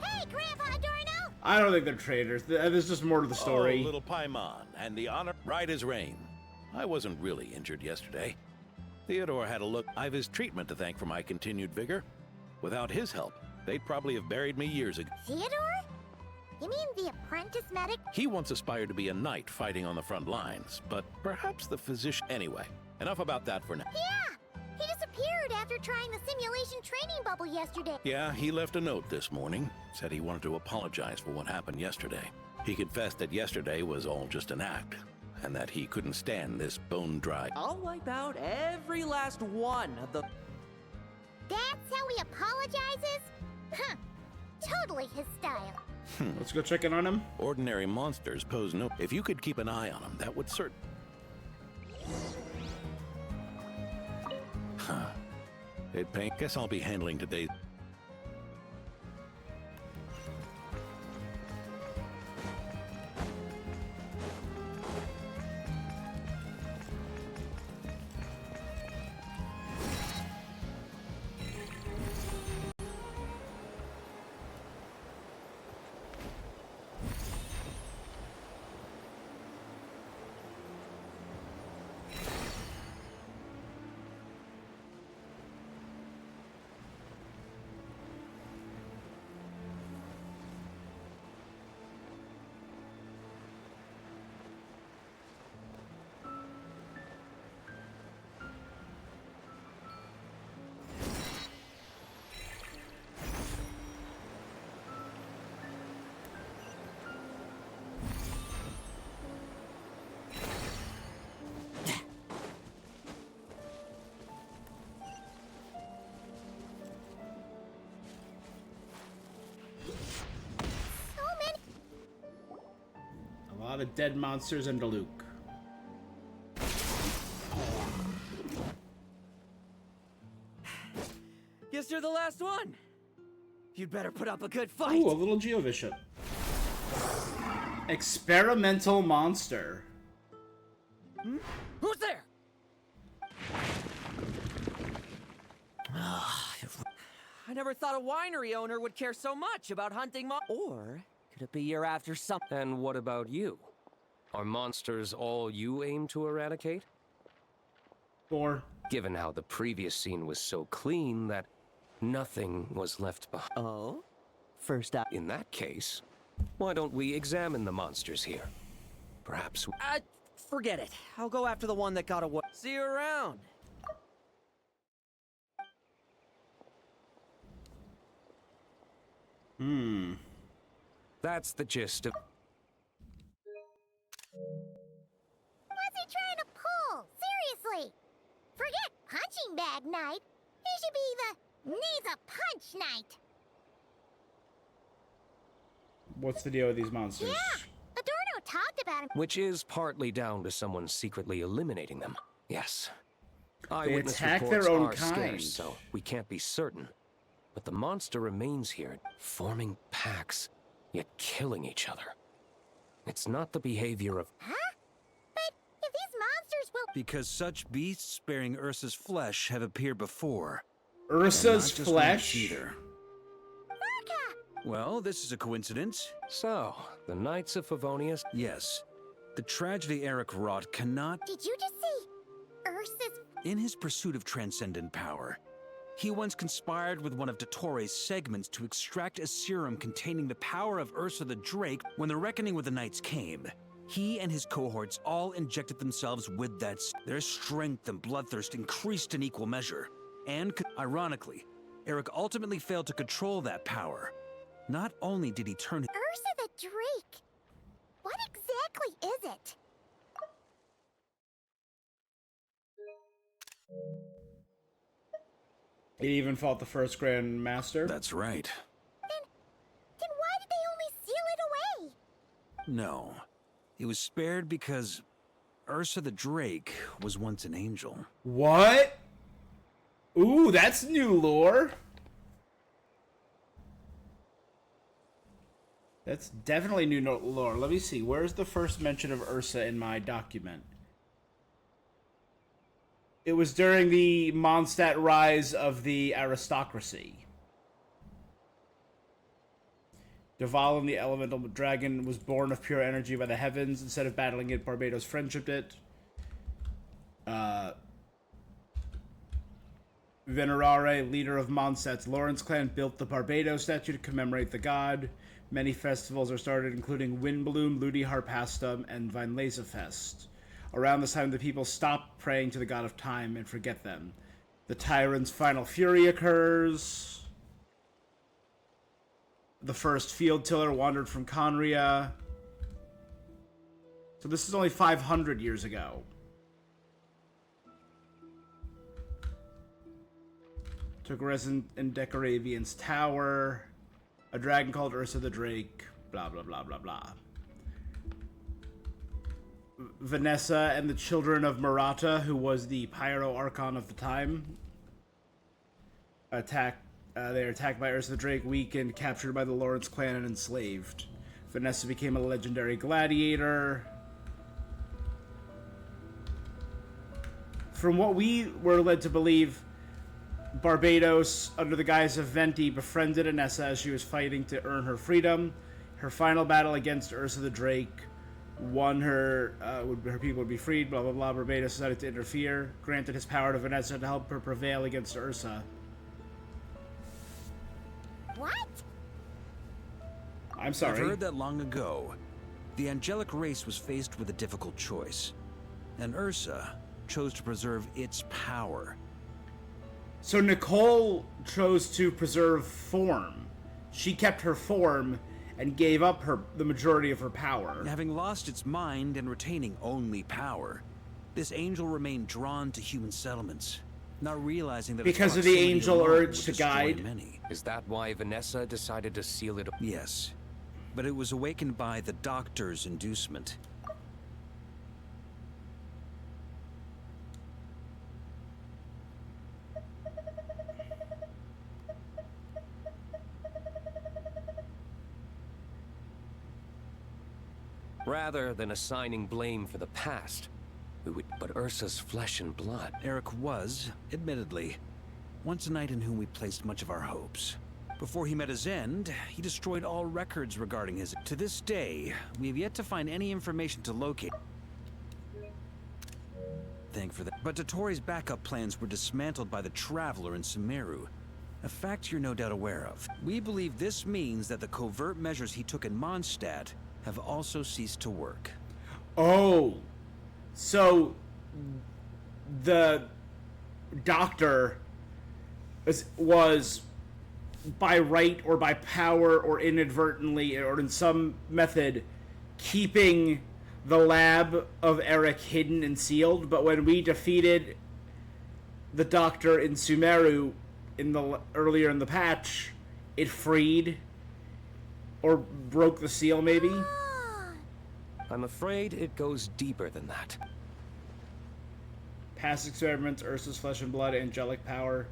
Hey, Grandpa Adorno! I don't think they're traitors. There's just more to the story. Oh, little Paimon, and the honor right as rain. I wasn't really injured yesterday. Theodore had a look. I've his treatment to thank for my continued vigor. Without his help, they'd probably have buried me years ago. Theodore? You mean the apprentice medic? He once aspired to be a knight fighting on the front lines, but perhaps the physician... Anyway, enough about that for now. Yeah! He disappeared after trying the simulation training bubble yesterday. Yeah, he left a note this morning. Said he wanted to apologize for what happened yesterday. He confessed that yesterday was all just an act, and that he couldn't stand this bone-dry... I'll wipe out every last one of the... That's how he apologizes? Huh. Totally his style. Let's go check in on him. Ordinary monsters pose no... If you could keep an eye on him, that would cert... Huh. It pain... Guess I'll be handling today... A lot of dead monsters in Diluc. Guess you're the last one. You'd better put up a good fight. Ooh, a little Geovishap. Experimental monster. Who's there? I never thought a winery owner would care so much about hunting Or could it be you're after something? And what about you? Are monsters all you aim to eradicate? Or, given how the previous scene was so clean that nothing was left behind. Oh? First up. In that case, why don't we examine the monsters here? Perhaps... Forget it. I'll go after the one that got away. See you around. That's the gist of... What's he trying to pull? Seriously! Forget punching bag night. He should be the needs a punch night. what's the deal with these monsters? Yeah! Adorno talked about him. Which is partly down to someone secretly eliminating them. Yes. They Eyewitness attack reports their own are kind. scarce, so we can't be certain. But the monster remains here, forming packs, yet killing each other. It's not the behavior of... Huh? But if these monsters will... Because such beasts bearing Ursa's flesh have appeared before. Ursa's And not just flesh? once either. Well, this is a coincidence. So, the Knights of Favonius? Yes. The tragedy Eric wrought cannot... Did you just see Ursa's... In his pursuit of transcendent power, he once conspired with one of Dottores' segments to extract a serum containing the power of Ursa the Drake. When the reckoning with the Knights came, he and his cohorts all injected themselves with that. Their strength and bloodthirst increased in equal measure. And, ironically, Eric ultimately failed to control that power. Not only did he turn... Ursa the Drake? What exactly is it? He even fought the first Grand Master? That's right. Then why did they only seal it away? No. It was spared because Ursa the Drake was once an angel. What? Ooh, that's new lore. That's definitely new lore. Let me see. Where's the first mention of Ursa in my document? It was during the Mondstadt rise of the aristocracy. Dvalin, the elemental dragon, was born of pure energy by the heavens. Instead of battling it, Barbados friendshiped it. Venerare, leader of Mondstadt's Lawrence clan, built the Barbados statue to commemorate the god. Many festivals are started, including Windbloom, Ludi Harpastum, and Vinlazefest. Around this time, the people stop praying to the god of time and forget them. The tyrant's final fury occurs. The first field tiller wandered from Conria. So this is only 500 years ago. Took residence in Decoravian's tower. A dragon called Ursa the Drake. Blah, blah, blah, blah, blah. Vanessa and the children of Murata, who was the Pyro Archon of the time, they are attacked by Ursa the Drake, weakened, captured by the Lawrence clan, and enslaved. Vanessa became a legendary gladiator. From what we were led to believe, Barbados, under the guise of Venti, befriended Anessa as she was fighting to earn her freedom. Her final battle against Ursa the Drake won her, her people would be freed, blah, blah, blah. Barbados decided to interfere, granted his power to Vanessa to help her prevail against Ursa. What? I'm sorry. I've heard that long ago, the angelic race was faced with a difficult choice, and Ursa chose to preserve its power. So Nicole chose to preserve form. She kept her form and gave up the majority of her power. Having lost its mind and retaining only power, this angel remained drawn to human settlements, not realizing that because of the angel urge to guide. Many. Is that why Vanessa decided to seal it? Yes, but it was awakened by the doctor's inducement. Rather than assigning blame for the past, we would... But Ursa's flesh and blood... Eric was, admittedly, once a knight in whom we placed much of our hopes. Before he met his end, he destroyed all records regarding his... To this day, we have yet to find any information to locate... Thank for that. But Dottores' backup plans were dismantled by the Traveler in Sumeru. A fact you're no doubt aware of. We believe this means that the covert measures he took in Mondstadt have also ceased to work. Oh, so the doctor was by right or by power or inadvertently or in some method keeping the lab of Eric hidden and sealed, but when we defeated the doctor in Sumeru earlier in the patch, it freed or broke the seal, maybe? I'm afraid it goes deeper than that. Past experiments, Ursa's flesh and blood, angelic power.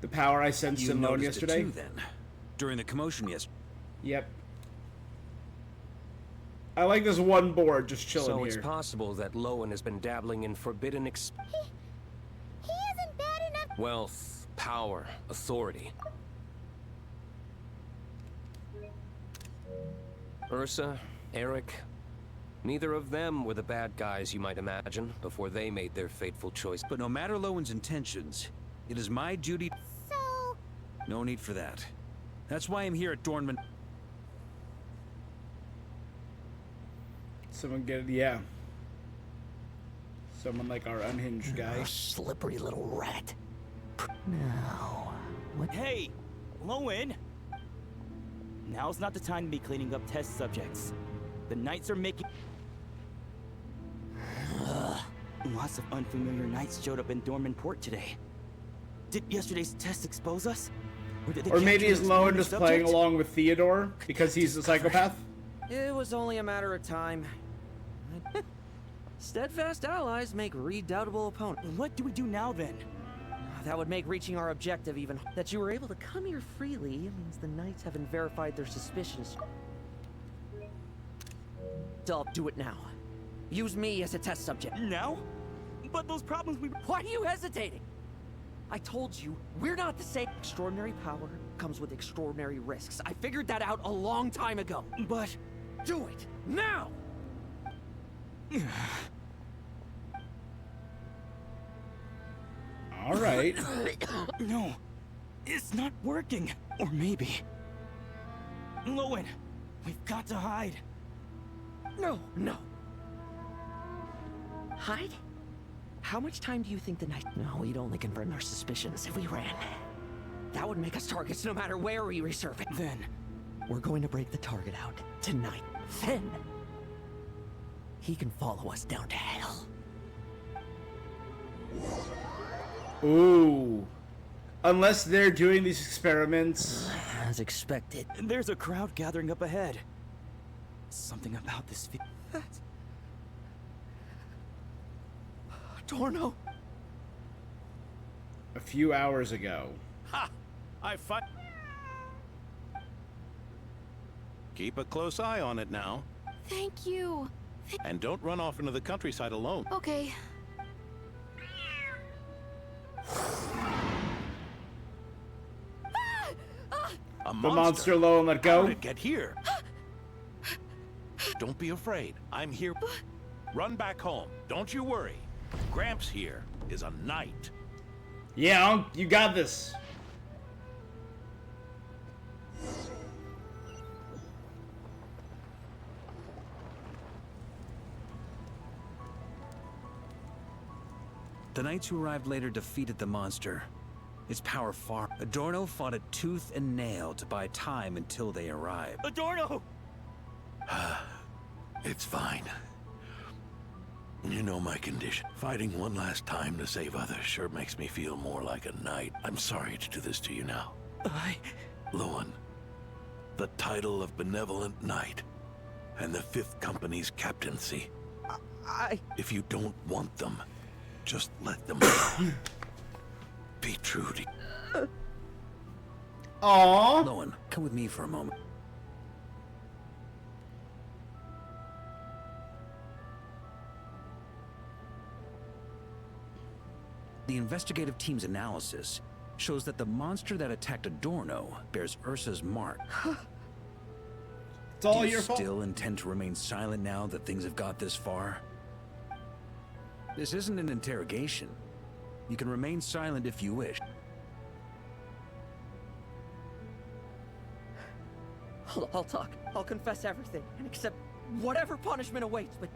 The power I sensed in Lohen yesterday. Too, then, during the commotion yesterday. Yep. I like this one board just chilling So here. it's possible that Lohen has been dabbling in forbidden He isn't bad enough. wealth, power, authority. Ursa, Eric, neither of them were the bad guys you might imagine before they made their fateful choice. But no matter Lowen's intentions, it is my duty. So... No need for that. That's why I'm here at Dornman. Someone get yeah. Someone like our unhinged guy. Slippery little rat. Now, what? Hey, Lohen! Now's not the time to be cleaning up test subjects. The Knights are making... Lots of unfamiliar Knights showed up in Dorman Port today. Did yesterday's test expose us? Or maybe is Lohen just playing along with Theodore because he's a psychopath? It was only a matter of time. Steadfast allies make redoubtable opponents. What do we do now then? That would make reaching our objective even. That you were able to come here freely means the Knights haven't verified their suspicions. So I'll do it now. Use me as a test subject. Now? But those problems we... Why are you hesitating? I told you, we're not the same. Extraordinary power comes with extraordinary risks. I figured that out a long time ago. But... Do it! Now! All right. No, it's not working. Or maybe... Lohen, we've got to hide. No. Hide? How much time do you think the Knight... No, we'd only confirm our suspicions if we ran. That would make us targets no matter where we resurface. Then... We're going to break the target out tonight. Then... he can follow us down to hell. Ooh. Unless they're doing these experiments. As expected. There's a crowd gathering up ahead. Something about this... That's... Torno. A few hours ago. Ha! I fight. Keep a close eye on it now. Thank you. And don't run off into the countryside alone. Okay. A The monster Lowen let go. How did it get here? Don't be afraid. I'm here. Run back home. Don't you worry. Gramps here is a knight. Yeah, you got this. The Knights who arrived later defeated the monster. Its power far... Adorno fought it tooth and nail to buy time until they arrived. Adorno! It's fine. You know my condition. Fighting one last time to save others sure makes me feel more like a knight. I'm sorry to do this to you now. Lohen, the title of Benevolent Knight, and the 5th Company's captaincy. If you don't want them, just let them go. Be true to... Aww. Lohen, come with me for a moment. The investigative team's analysis shows that the monster that attacked Adorno bears Ursa's mark. It's all Do you your fault. still intend to remain silent now that things have got this far? This isn't an interrogation. You can remain silent if you wish. I'll talk. I'll confess everything and accept whatever punishment awaits, but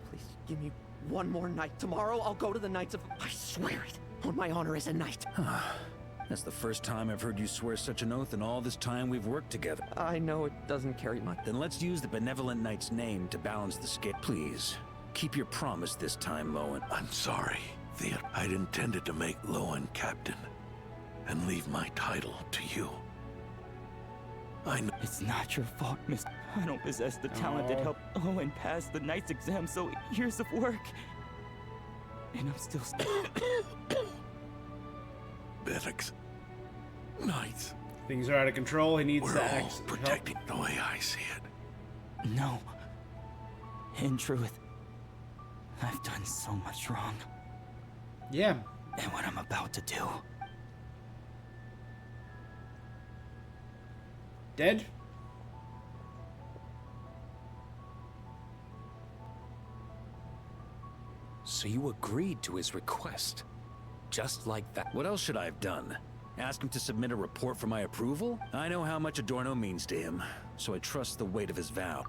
please give me one more night. Tomorrow I'll go to the Knights of... I swear it, on my honor as a knight. That's the first time I've heard you swear such an oath in all this time we've worked together. I know it doesn't carry much. Then let's use the Benevolent Knight's name to balance the scale. Please, keep your promise this time, Lohen. I'm sorry, Theo. I'd intended to make Lohen captain and leave my title to you. I know... It's not your fault, miss. I don't possess the talent that helped Owen pass the Knight's exam, so years of work. And I'm still... Bethix. Knights. Things are out of control. He needs We're to all act. protecting the way I see it. No. In truth, I've done so much wrong. Yeah. And what I'm about to do. Dead? So you agreed to his request. Just like that. What else should I have done? Ask him to submit a report for my approval? I know how much Adorno means to him, so I trust the weight of his vow.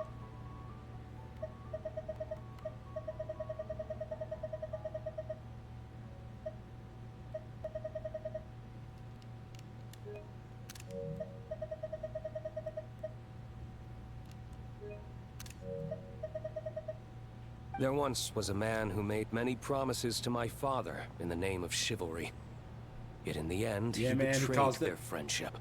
There once was a man who made many promises to my father in the name of chivalry. Yet in the end, he betrayed their friendship.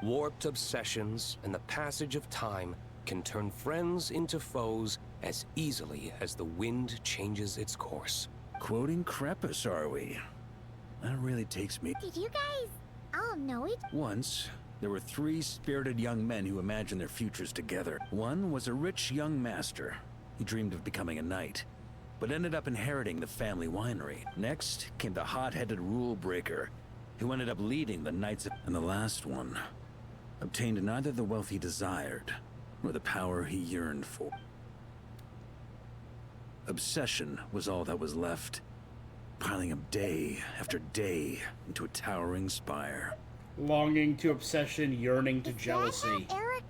Warped obsessions and the passage of time can turn friends into foes as easily as the wind changes its course. Quoting Crepus, are we? That really takes me... Did you guys all know it? Once, there were 3 spirited young men who imagined their futures together. One was a rich young master. He dreamed of becoming a knight, but ended up inheriting the family winery. Next came the hot-headed rule breaker, who ended up leading the Knights of... And the last one obtained neither the wealth he desired, nor the power he yearned for. Obsession was all that was left, piling up day after day into a towering spire. Longing to obsession, yearning to jealousy. Eric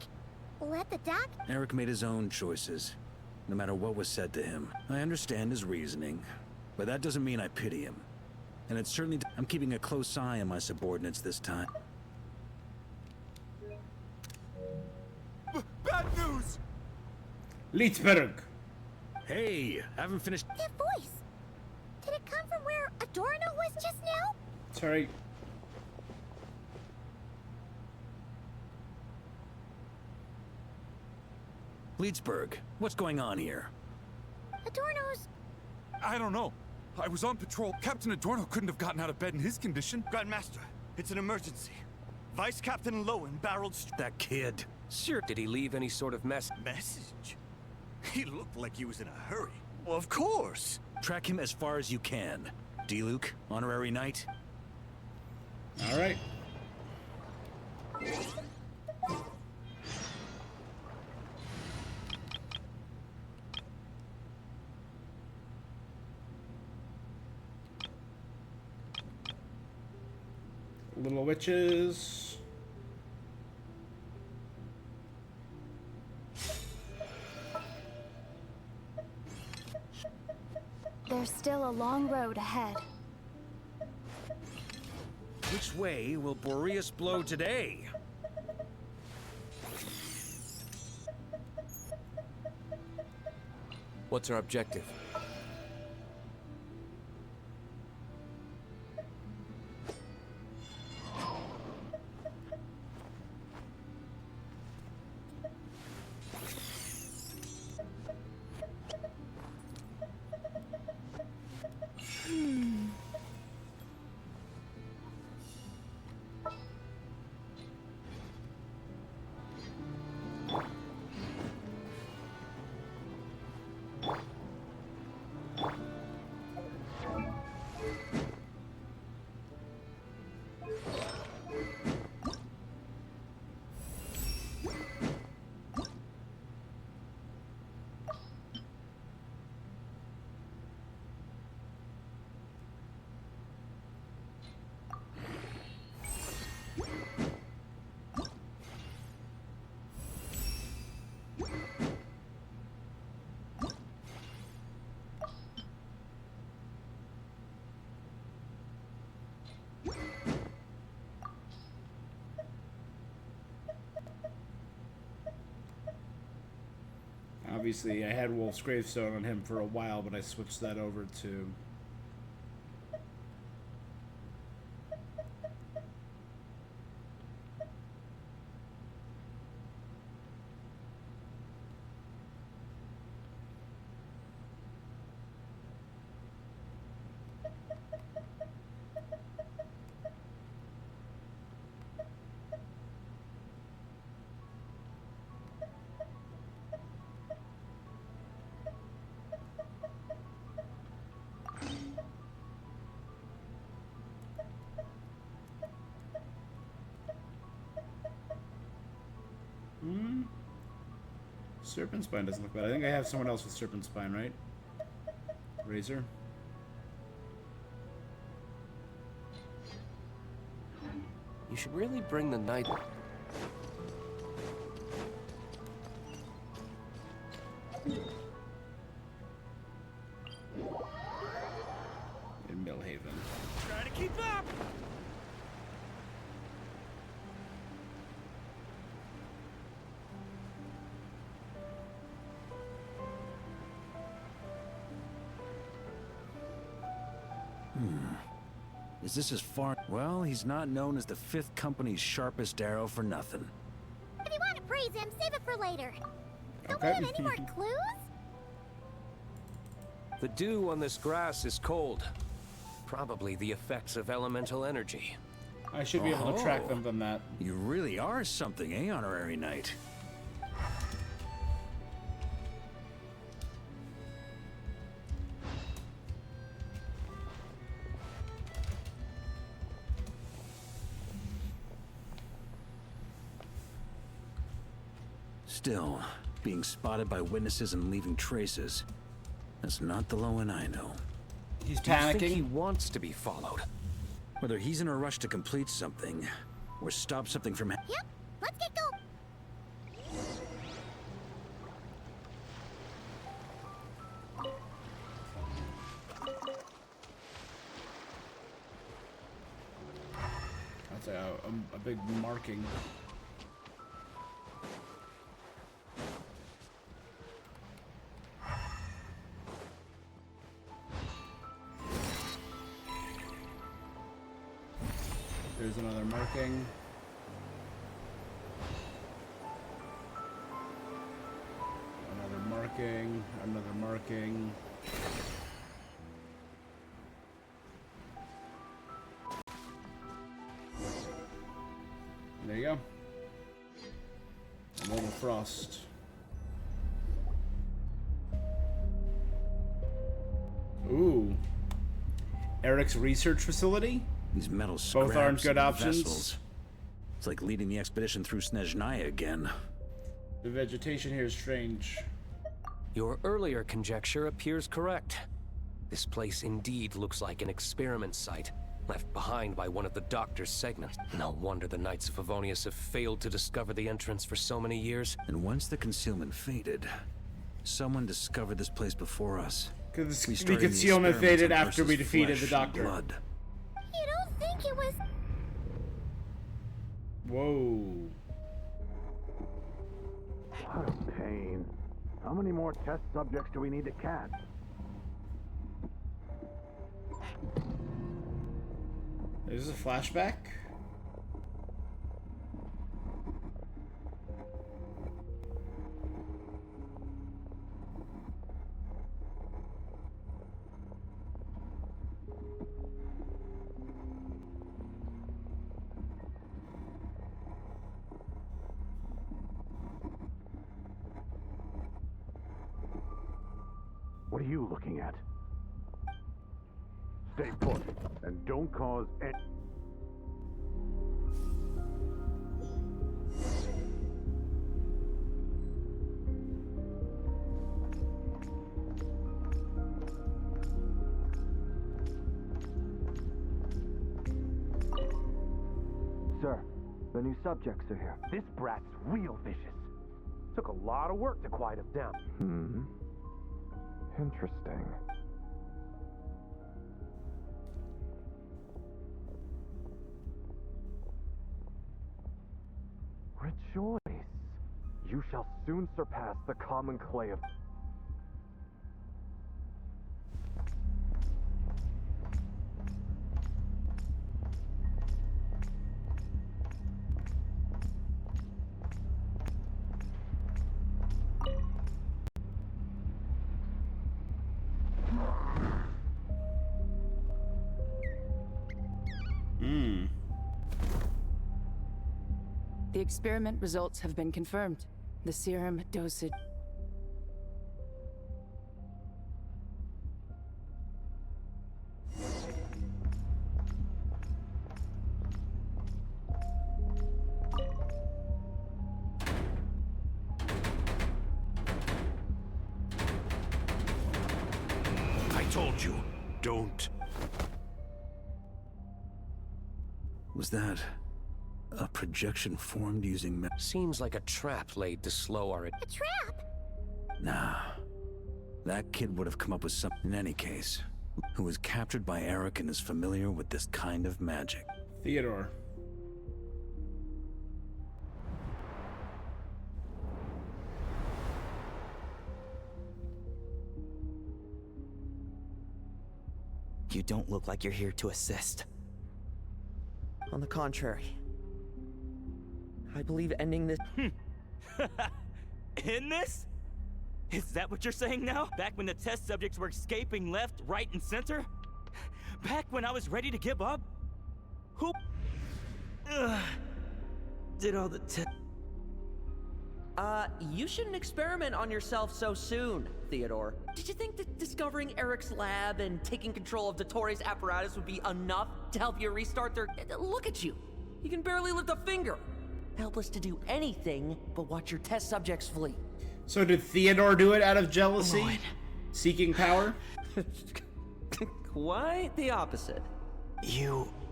let the duck? Eric made his own choices, no matter what was said to him. I understand his reasoning, but that doesn't mean I pity him. And it certainly... I'm keeping a close eye on my subordinates this time. Bad news! Litzberg! Hey, I haven't finished... That voice! Did it come from where Adorno was just now? Sorry. Litzberg, what's going on here? Adorno's... I don't know. I was on patrol. Captain Adorno couldn't have gotten out of bed in his condition. Grandmaster, it's an emergency. Vice Captain Lohen barreled... That kid. Sure, did he leave any sort of Message? He looked like he was in a hurry. Well, of course. Track him as far as you can. D-Luke, honorary knight. All right. Little witches. There's still a long road ahead. Which way will Boreas blow today? What's our objective? Obviously, I had Wolf's Gravestone on him for a while, but I switched that over to... Serpent Spine doesn't look bad. I think I have someone else with Serpent Spine, right? Razor. You should really bring the knight. In Millhaven. Try to keep up! Is this as far? Well, he's not known as the 5th Company's sharpest arrow for nothing. If you want to praise him, save it for later. Don't Okay. we have any more clues? The dew on this grass is cold. Probably the effects of elemental energy. I should be able to track them from that. You really are something, eh, Honorary Knight? Still, being spotted by witnesses and leaving traces, that's not the Lohen I know. He's Do you panicking. think he wants to be followed? Whether he's in a rush to complete something, or stop something from... Yep, let's get going. That's a big marking. There's another marking. Another marking. Another marking. There you go. A little frost. Ooh. Eric's research facility? These metal Both scraps aren't good and options. vessels. It's like leading the expedition through Snezhnaya again. The vegetation here is strange. Your earlier conjecture appears correct. This place indeed looks like an experiment site, left behind by one of the Doctor's segments. No wonder the Knights of Favonius have failed to discover the entrance for so many years. And once the concealment faded, someone discovered this place before us. Because We the started concealment experiments faded on after we Ursa's defeated the flesh and Doctor. blood. You don't think it was... Whoa. What a pain. How many more test subjects do we need to catch? Is this a flashback? What are you looking at? Stay put, and don't cause any... Sir, the new subjects are here. This brat's real vicious. Took a lot of work to quiet him down. Interesting. Rejoice. You shall soon surpass the common clay of... The experiment results have been confirmed. The serum dosage... told you, don't. Was that a projection formed using Seems like a trap laid to slow our... A trap? Nah. That kid would have come up with something. In any case, who was captured by Eric and is familiar with this kind of magic. Theodore. You don't look like you're here to assist. On the contrary, I believe ending this... In this? Is that what you're saying now? Back when the test subjects were escaping left, right, and center? Back when I was ready to give up? Who did all the you shouldn't experiment on yourself so soon, Theodore. Did you think that discovering Eric's lab and taking control of Dottores' apparatus would be enough to help you restart their... Look at you. You can barely lift a finger. Helpless to do anything but watch your test subjects flee. So did Theodore do it out of jealousy? Lohen. Seeking power? Quite the opposite.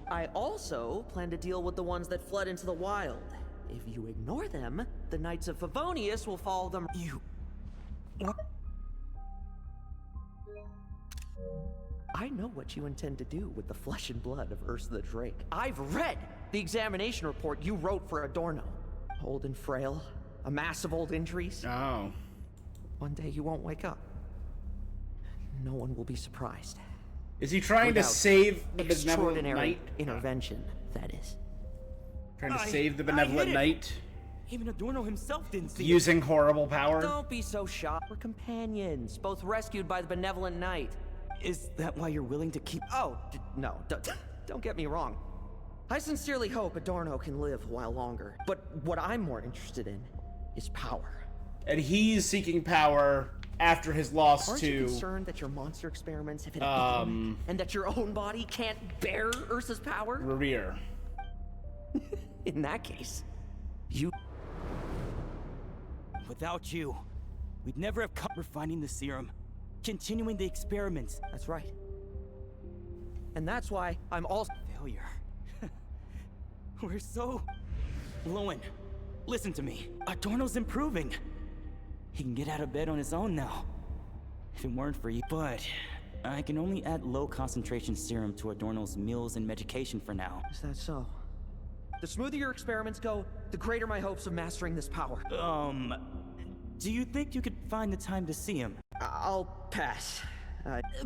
I also plan to deal with the ones that fled into the wild. If you ignore them, the Knights of Favonius will follow them. I know what you intend to do with the flesh and blood of Ursa the Drake. I've read the examination report you wrote for Adorno. Old and frail, a mass of old injuries. Oh. One day you won't wake up. No one will be surprised. Is he trying to save the benevolent extraordinary knight? intervention, that is. Trying to save the benevolent knight? Even Adorno himself didn't see Using horrible power? Don't be so shocked. We're companions, both rescued by the benevolent knight. Is that why you're willing to keep... Oh, no, don't get me wrong. I sincerely hope Adorno can live a while longer. But what I'm more interested in is power. And he's seeking power after his loss Aren't to... you concerned that your monster experiments have hit a beam, and that your own body can't bear Ursa's power? Revere. In that case, you... Without you, we'd never have come refining the serum, continuing the experiments. That's right. And that's why I'm also... Failure. We're so... Lohen, listen to me. Adorno's improving. He can get out of bed on his own now. If it weren't for you. But I can only add low concentration serum to Adorno's meals and medication for now. Is that so? The smoother your experiments go, the greater my hopes of mastering this power. Do you think you could find the time to see him? I'll pass.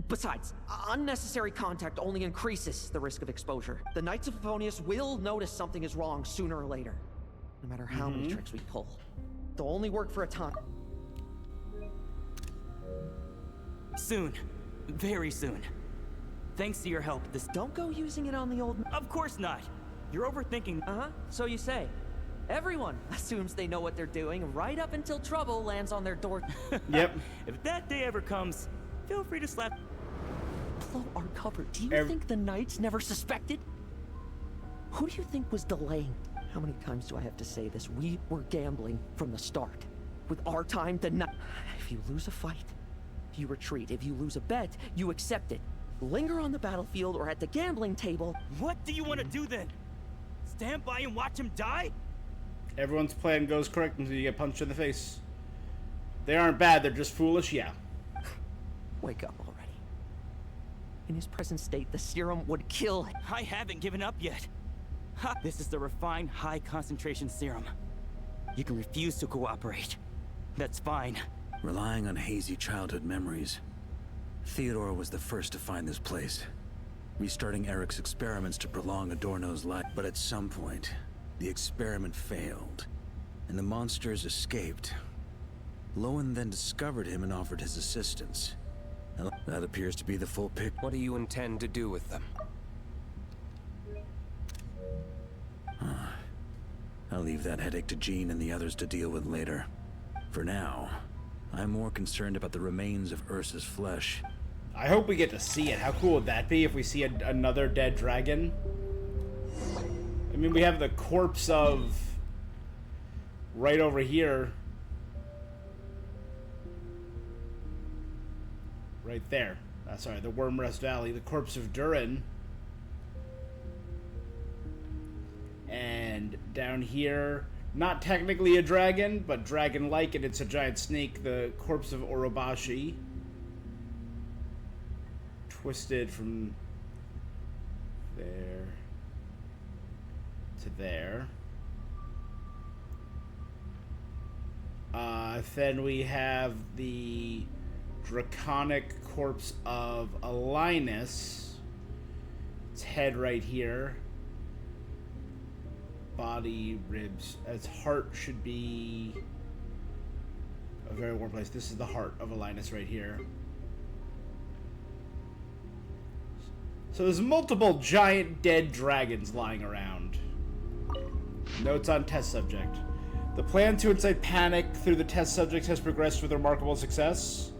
Besides, unnecessary contact only increases the risk of exposure. The Knights of Favonius will notice something is wrong sooner or later, no matter how many tricks we pull. They'll only work for a time. Soon. Very soon. Thanks to your help, this... Don't go using it on the old... Of course not. You're overthinking... Uh-huh, so you say. Everyone assumes they know what they're doing right up until trouble lands on their door. Yep. If that day ever comes, feel free to slap... Blow our cover. Do you think the Knights never suspected? Who do you think was delaying? How many times do I have to say this? We were gambling from the start. With our time, the night... If you lose a fight, you retreat. If you lose a bet, you accept it. Linger on the battlefield or at the gambling table. What do you want to do then? Stand by and watch him die? Everyone's plan goes correct until you get punched in the face. They aren't bad, they're just foolish, yeah. Wake up already. In his present state, the serum would kill him. I haven't given up yet. Ha! This is the refined high-concentration serum. You can refuse to cooperate. That's fine. Relying on hazy childhood memories, Theodore was the first to find this place, restarting Eric's experiments to prolong Adorno's life. But at some point, the experiment failed, and the monsters escaped. Lohen then discovered him and offered his assistance. That appears to be the full pic. What do you intend to do with them? I'll leave that headache to Jean and the others to deal with later. For now, I'm more concerned about the remains of Ursa's flesh. I hope we get to see it. How cool would that be if we see another dead dragon? I mean, we have the corpse of... right over here. Right there. sorry, the Wormrest Valley, the corpse of Durin. And down here, not technically a dragon, but dragon-like, and it's a giant snake, the corpse of Orobashi. Twisted from there to there. Then we have the draconic corpse of Alinus. Its head right here. Body, ribs. Its heart should be a very warm place. This is the heart of Alinus right here. So there's multiple giant dead dragons lying around. Notes on test subject. The plan to incite panic through the test subjects has progressed with remarkable success.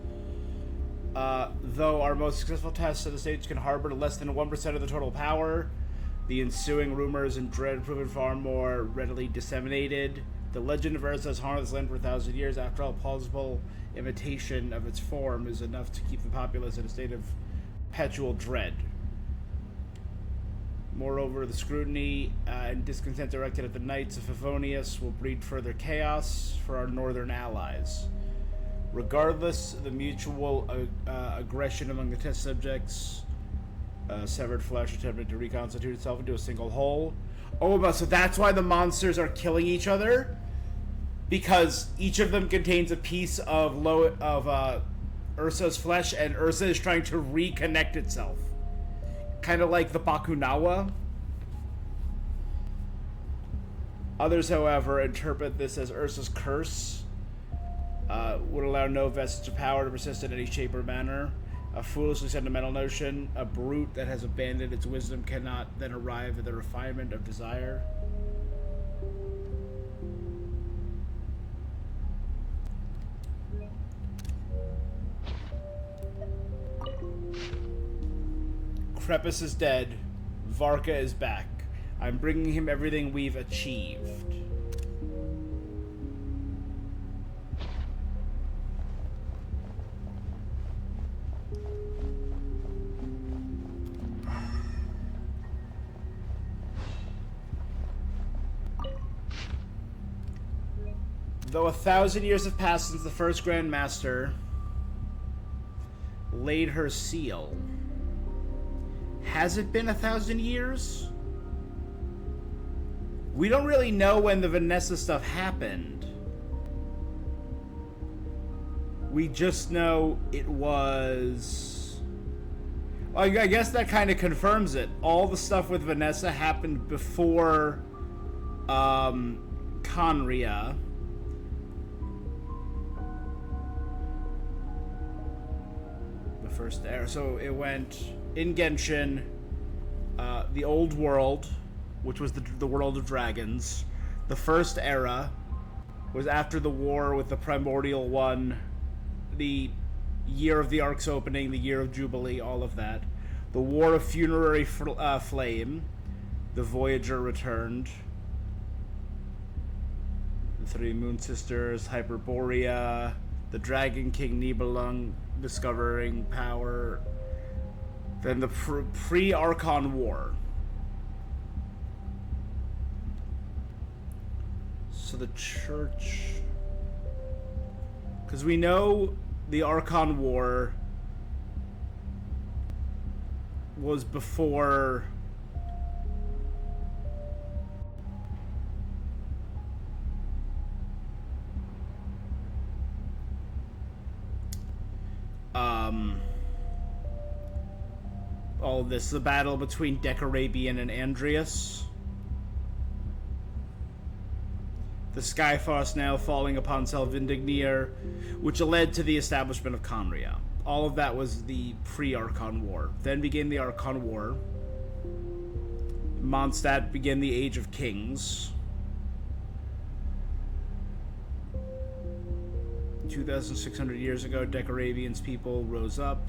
Though our most successful tests at the stage can harbor less than 1% of the total power, the ensuing rumors and dread proven far more readily disseminated. The legend of Ursa has haunted this land for 1,000 years. After all, plausible imitation of its form is enough to keep the populace in a state of perpetual dread. Moreover, the scrutiny and discontent directed at the Knights of Favonius will breed further chaos for our northern allies. Regardless, the mutual aggression among the test subjects, severed flesh attempted to reconstitute itself into a single whole. Oh, so that's why the monsters are killing each other? Because each of them contains a piece of Ursa's flesh, and Ursa is trying to reconnect itself. Kind of like the Bakunawa. Others, however, interpret this as Ursa's curse. Would allow no vestige of power to persist in any shape or manner. A foolishly sentimental notion. A brute that has abandoned its wisdom cannot then arrive at the refinement of desire. Krepus is dead. Varka is back. I'm bringing him everything we've achieved. Though 1,000 years have passed since the first Grand Master laid her seal, has it been 1,000 years? We don't really know when the Vanessa stuff happened. We just know it was... Well, I guess that kind of confirms it. All the stuff with Vanessa happened before Conria. The first era. So it went in Genshin, the old world, which was the world of dragons. The first era was after the war with the Primordial One, the year of the Ark's opening, the year of Jubilee, all of that. The War of Funerary Flame, the Voyager returned. The Three Moon Sisters, Hyperborea, the Dragon King Nibelung discovering power. Then the pre-Archon War. So the church... Because we know the Archon War was before... all of this, the battle between Decarabian and Andreas. The Skyfrost now falling upon Selvindignir, which led to the establishment of Conria. All of that was the pre-Archon War. Then began the Archon War. Mondstadt began the Age of Kings. 2,600 years ago, Decarabian's people rose up.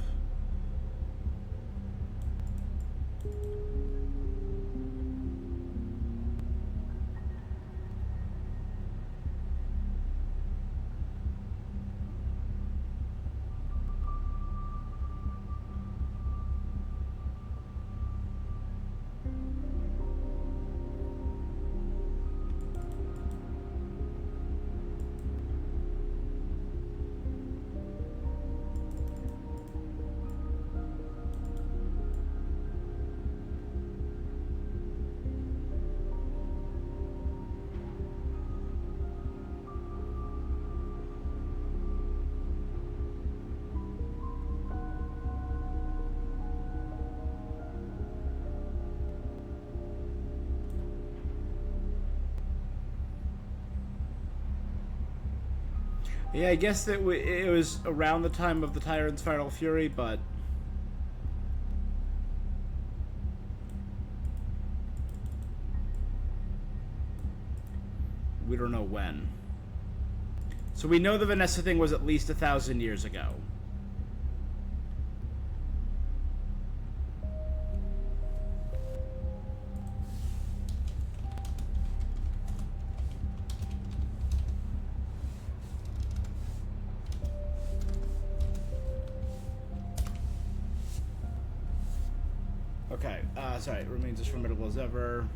Yeah, I guess that it was around the time of the Tyrant's final fury, but we don't know when. So we know the Vanessa thing was at least 1,000 years ago. Okay, sorry, remains as formidable as ever.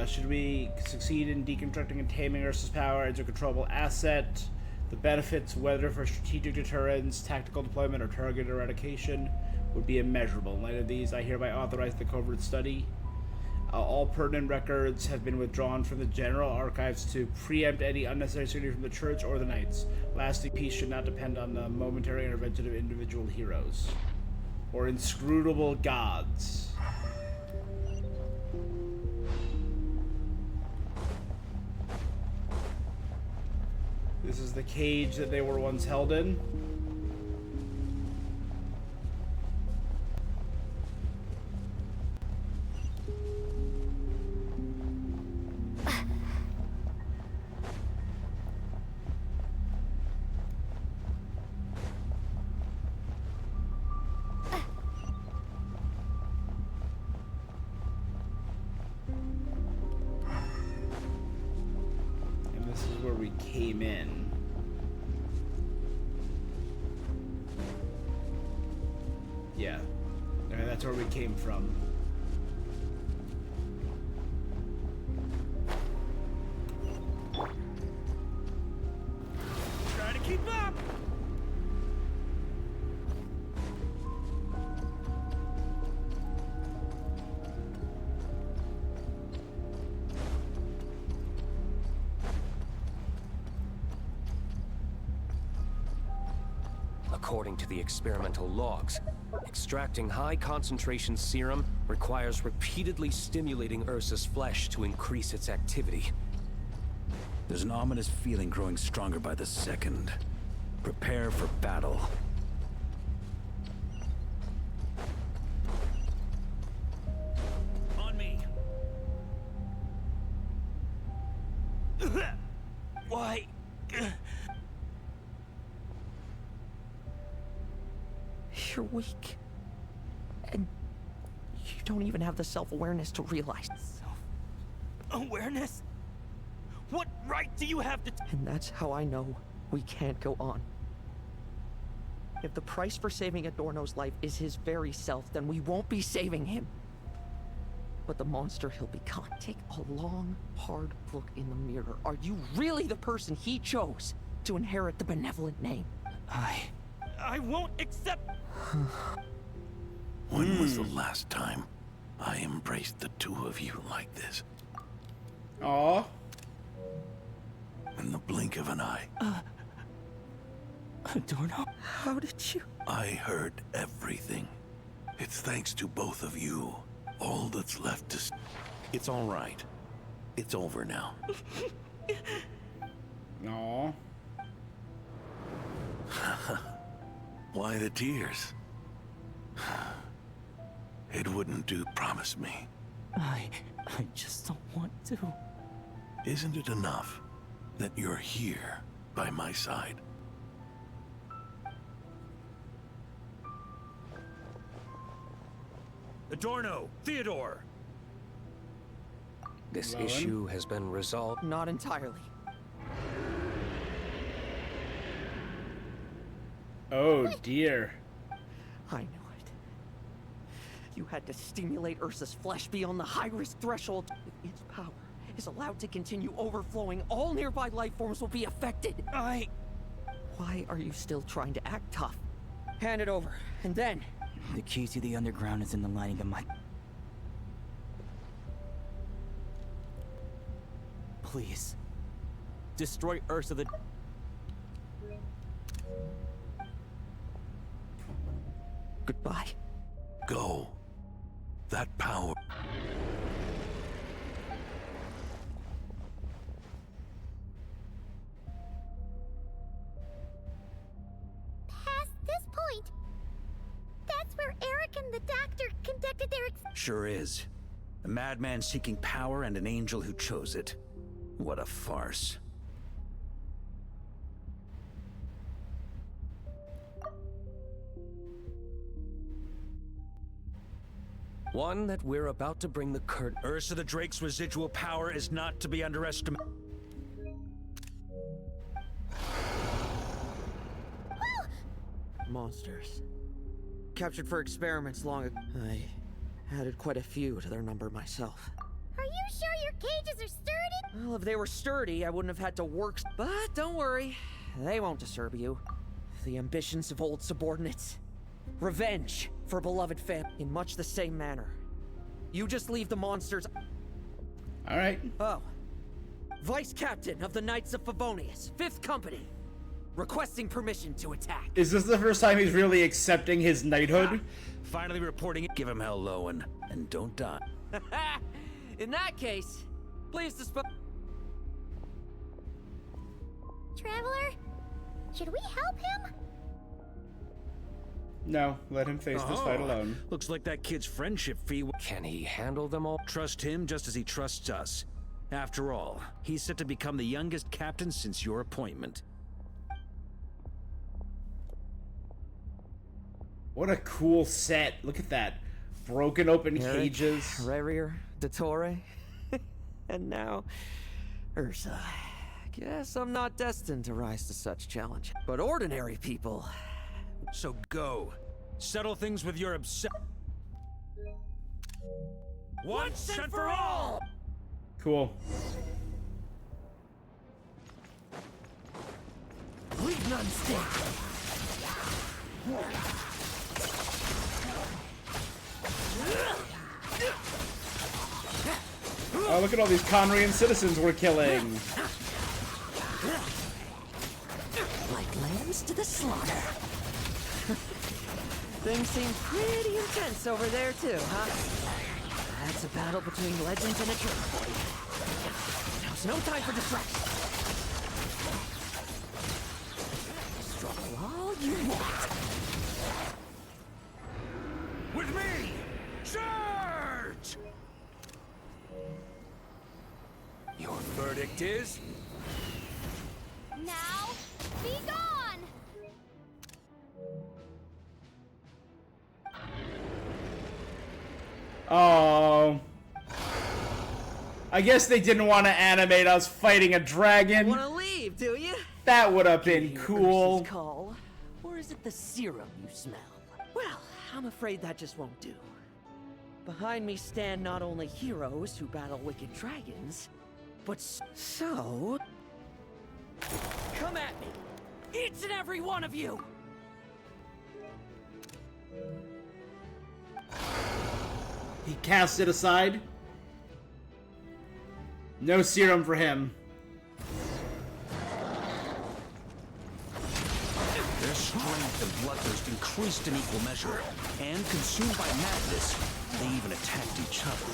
Should we succeed in deconstructing and taming Ursa's power as a controllable asset, the benefits, whether for strategic deterrence, tactical deployment, or target eradication, would be immeasurable. In light of these, I hereby authorize the covert study. All pertinent records have been withdrawn from the general archives to preempt any unnecessary scrutiny from the Church or the Knights. Lasting peace should not depend on the momentary intervention of individual heroes or inscrutable gods. This is the cage that they were once held in. Where we came in. Yeah. Okay, that's where we came from. Try to keep up! According to the experimental logs, extracting high-concentration serum requires repeatedly stimulating Ursa's flesh to increase its activity. There's an ominous feeling growing stronger by the second. Prepare for battle. On me! Why? You're weak. And you don't even have the self-awareness to realize. Awareness? What right do you have to... And that's how I know we can't go on. If the price for saving Adorno's life is his very self, then we won't be saving him. But the monster he'll become. Take a long, hard look in the mirror. Are you really the person he chose to inherit the benevolent name? I won't accept... When was the last time I embraced the two of you like this? Aww. In the blink of an eye. Adorno? How did you... I heard everything. It's thanks to both of you. All that's left is... It's all right. It's over now. Aww. Why the tears? It wouldn't do, promise me. I just don't want to. Isn't it enough that you're here by my side? Adorno! Theodore! This Lohen? issue has been resolved. Not entirely. Oh dear. I knew it. You had to stimulate Ursa's flesh beyond the high-risk threshold. If its power is allowed to continue overflowing, all nearby life forms will be affected. Why are you still trying to act tough? Hand it over, and then... The key to the underground is in the lining of my... Please. Destroy Ursa the... Goodbye. Go. That power... The doctor conducted their Sure is. A madman seeking power and an angel who chose it. What a farce. One that we're about to bring the curtain. Ursa the Drake's residual power is not to be underestimated. Monsters. Captured for experiments long ago. I added quite a few to their number myself. Are you sure your cages are sturdy? Well, if they were sturdy, I wouldn't have had to work. But don't worry, they won't disturb you. The ambitions of old subordinates. Revenge for beloved fam in much the same manner. You just leave the monsters. All right. Oh. Vice Captain of the Knights of Favonius, 5th Company. Requesting permission to attack. Is this the first time he's really accepting his knighthood? Finally reporting it. Give him hell, Lohen, and don't die. In that case, please dispose. Traveler, should we help him? No, let him face this fight alone. Looks like that kid's friendship fee. Can he handle them all? Trust him just as he trusts us. After all, he's set to become the youngest captain since your appointment. What a cool set. Look at that. Broken open cages. Rarier, Dottore, and now Ursa. Guess I'm not destined to rise to such challenge. But ordinary people. So go. Settle things with your once and for all! Cool. Leave none stand. Oh, look at all these Conrian citizens we're killing. Like lambs to the slaughter. Things seem pretty intense over there too, huh? That's a battle between legends and a jerk for you. Now's no time for distraction. Struggle all you want. With me! Charge! Your verdict is? Now, be gone! Oh. I guess they didn't want to animate us fighting a dragon. Wanna leave, do you? That would have been cool. Call, or is it the serum you smell? Well, I'm afraid that just won't do. Behind me stand not only heroes who battle wicked dragons, but so... Come at me! Each and every one of you! He cast it aside. No serum for him. Their strength and bloodthirst increased in equal measure, and consumed by madness, they even attacked each other.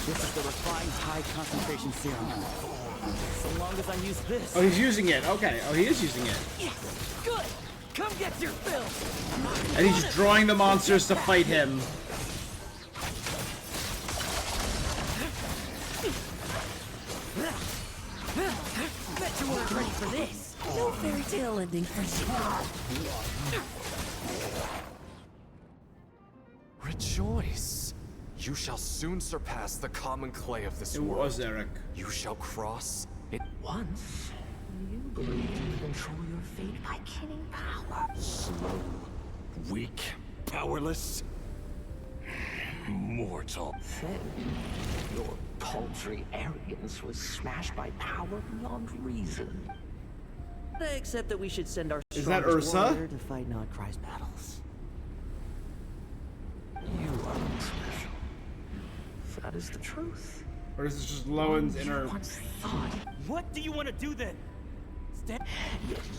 This is the refined high-concentration serum. So long as I use this... Oh, he's using it. Okay. Oh, he is using it. Yes! Good! Come get your fill! And he's just drawing the monsters to fight him. Bet you weren't ready for this. No fairy tale ending for you. Rejoice. You shall soon surpass the common clay of this world. It was Eric. You shall cross it. Once, you believed you could control your fate by killing power. Slow, weak, powerless, mortal. Then, your paltry arrogance was smashed by power beyond reason. Except that we should send our Is that strongest Ursa? warrior to fight Nodcry's battles. You are special. That is the truth. Or is this just Lowen's inner... You once thought. What do you want to do then? Yet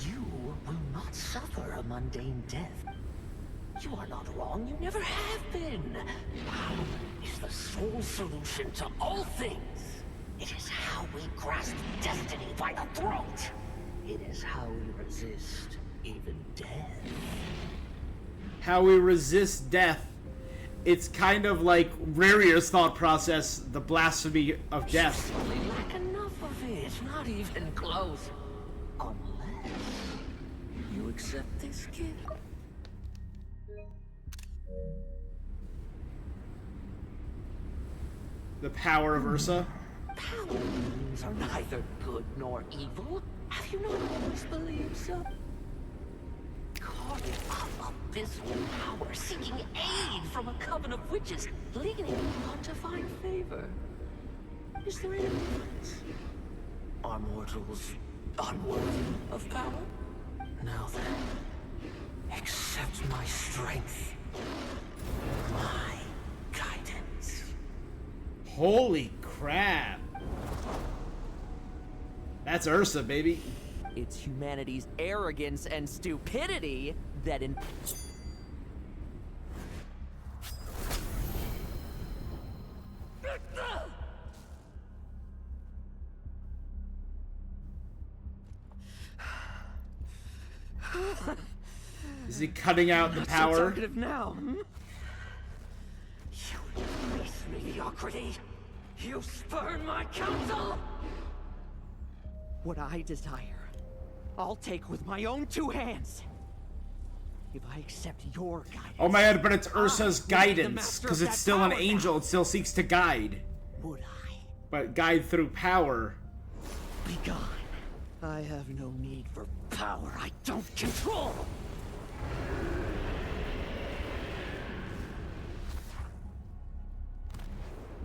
you will not suffer a mundane death. You are not wrong. You never have been. Power is the sole solution to all things. It is how we grasp destiny by the throat. It is how we resist even death. how we resist death. It's kind of like Rarier's thought process, the blasphemy of death. We lack enough of it, not even close. Unless you accept this gift. The power of Ursa. Paladins are neither good nor evil. Have you not always believed so? Caught up abysmal power, seeking aid from a coven of witches, leaning on to find favor. Is there any difference? Are mortals unworthy of power? Now then, accept my strength, my guidance. Holy crap. That's Ursa, baby. It's humanity's arrogance and stupidity that Is he cutting out the power? So talkative now, hmm? You embrace mediocrity. You spurn my counsel. what I desire, I'll take with my own two hands. If I accept your guidance. Oh my god, but it's Ursa's guidance, because it's still an angel. It still seeks to guide. Would I? But guide through power. Be gone. I have no need for power I don't control.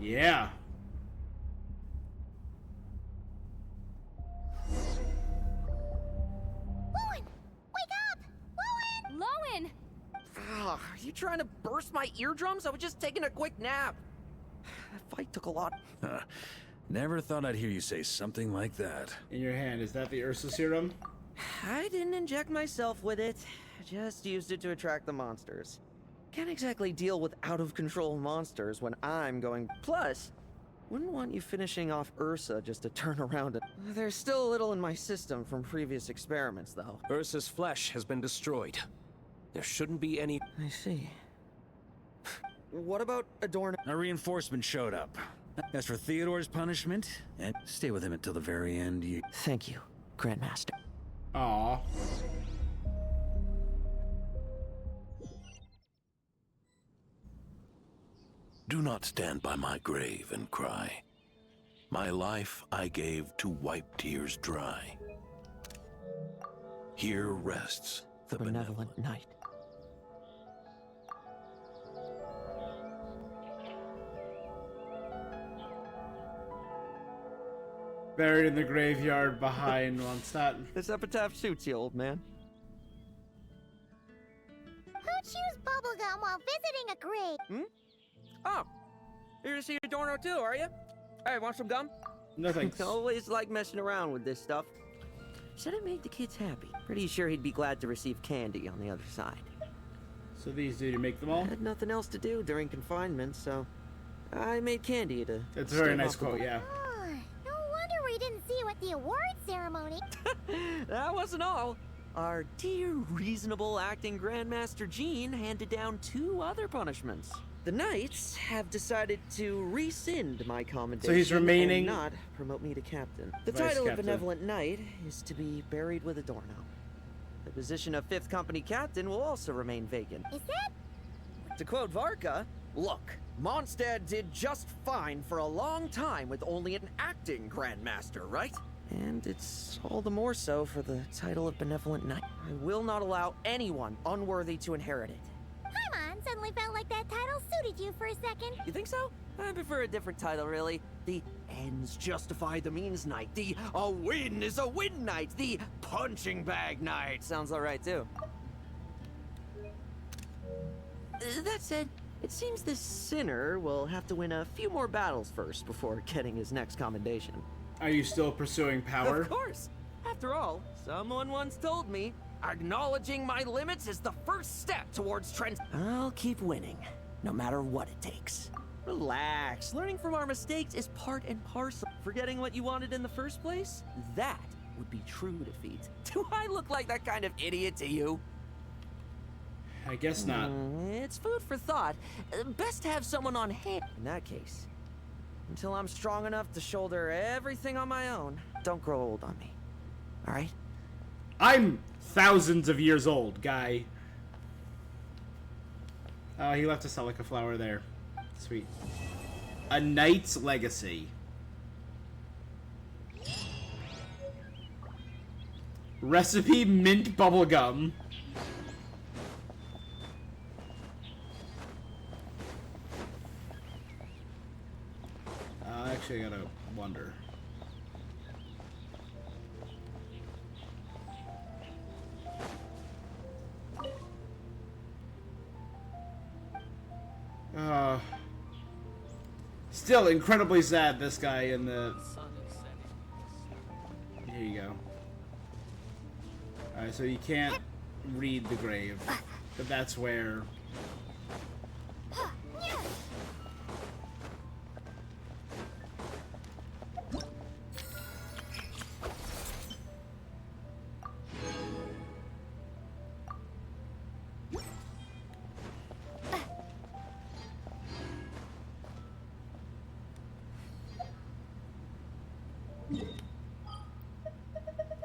Yeah. Lohen! Wake up! Lohen! Lohen! Ugh, are you trying to burst my eardrums? I was just taking a quick nap. That fight took a lot. Never thought I'd hear you say something like that. In your hand, is that the Ursa serum? I didn't inject myself with it. Just used it to attract the monsters. Can't exactly deal with out-of-control monsters when I'm going... Plus, wouldn't want you finishing off Ursa just to turn around and... There's still a little in my system from previous experiments, though. Ursa's flesh has been destroyed. There shouldn't be any... I see. What about Adorno? A reinforcement showed up. As for Theodore's punishment, and stay with him until the very end, you... Thank you, Grandmaster. Aww. Do not stand by my grave and cry. My life I gave to wipe tears dry. Here rests the benevolent knight. Buried in the graveyard behind Mondstadt. This epitaph suits you, old man. Who chews bubblegum while visiting a grave? Hmm? Oh, you're to see Adorno too, are you? Hey, want some gum? No thanks. Always like messing around with this stuff. Said it made the kids happy. Pretty sure he'd be glad to receive candy on the other side. So these do you make them all? I had nothing else to do during confinement, so I made candy to... It's a very nice quote, yeah. Oh, no wonder we didn't see you at the award ceremony. That wasn't all. Our dear, reasonable acting Grandmaster Jean handed down 2 other punishments. The Knights have decided to rescind my commendation So he's remaining... and not promote me to captain. The Vice title captain. of Benevolent Knight is to be buried with Adorno. The position of 5th Company Captain will also remain vacant. Is that? To quote Varka, look, Mondstadt did just fine for a long time with only an acting Grandmaster, right? And it's all the more so for the title of Benevolent Knight. I will not allow anyone unworthy to inherit it. Paimon suddenly felt like that title suited you for a second. You think so? I prefer a different title, really. The ends justify the means knight. The a win is a win knight. The punching bag knight. Sounds alright, too. That said, it seems this sinner will have to win a few more battles first before getting his next commendation. Are you still pursuing power? Of course. After all, someone once told me, acknowledging my limits is the first step towards trends. I'll keep winning, no matter what it takes. Relax. Learning from our mistakes is part and parcel. Forgetting what you wanted in the first place? That would be true defeat. Do I look like that kind of idiot to you? I guess not. It's food for thought. Best to have someone on hand in that case. Until I'm strong enough to shoulder everything on my own, don't grow old on me. All right? I'm thousands of years old, guy. Oh, he left a Celica flower there. Sweet. A Knight's Legacy. Recipe mint bubblegum. Actually, I gotta wonder. Still incredibly sad, this guy in the... Here you go. Alright, so you can't read the grave, but that's where...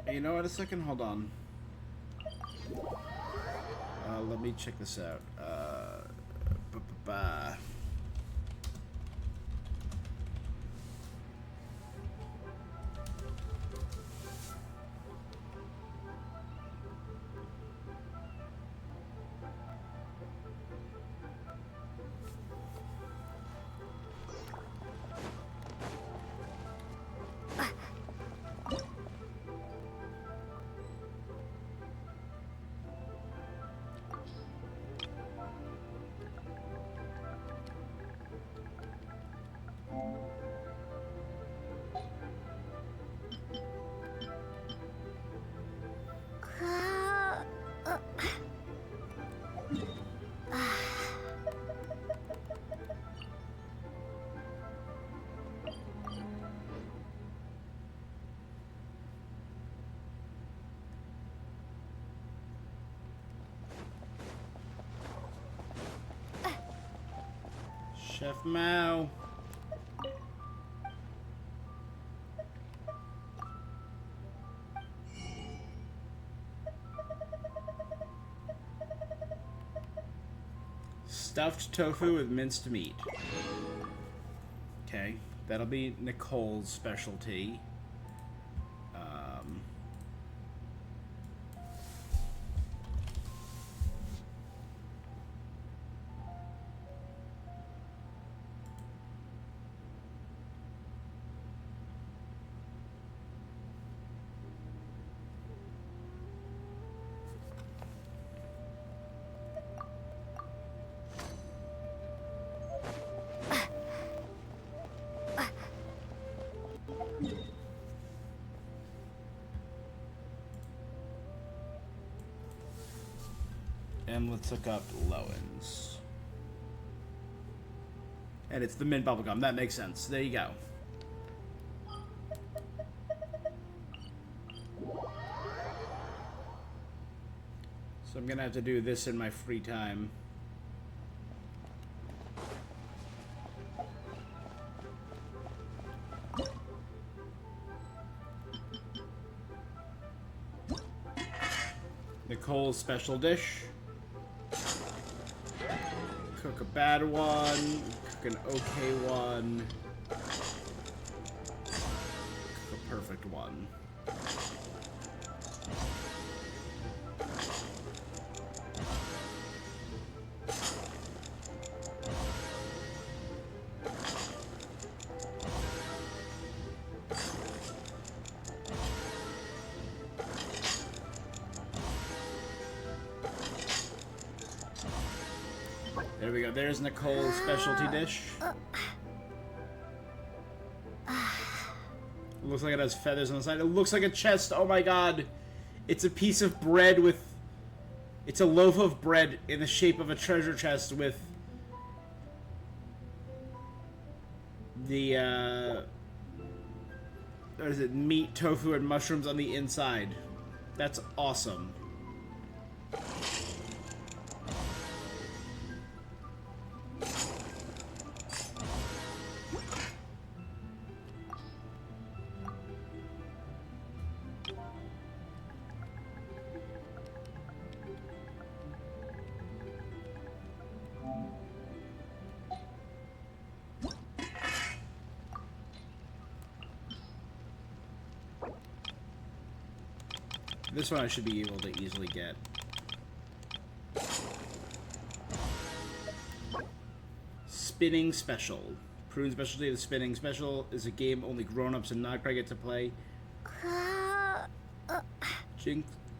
You know what, a second, hold on. Let me check this out. Chef Mao. Stuffed tofu with minced meat. Okay, that'll be Nicole's specialty. And let's look up Lohen's. And it's the mint bubblegum. That makes sense. There you go. So I'm gonna have to do this in my free time. Nicole's special dish. Cook a bad one, cook an okay one, cook a perfect one. There we go. There's Nicole's specialty dish. It looks like it has feathers on the side. It looks like a chest. Oh my god. It's a piece of bread with... It's a loaf of bread in the shape of a treasure chest with... the, what is it? Meat, tofu, and mushrooms on the inside. That's awesome. This one I should be able to easily get. Spinning Special. Proven specialty of the Spinning Special is a game only grown-ups and not get to play.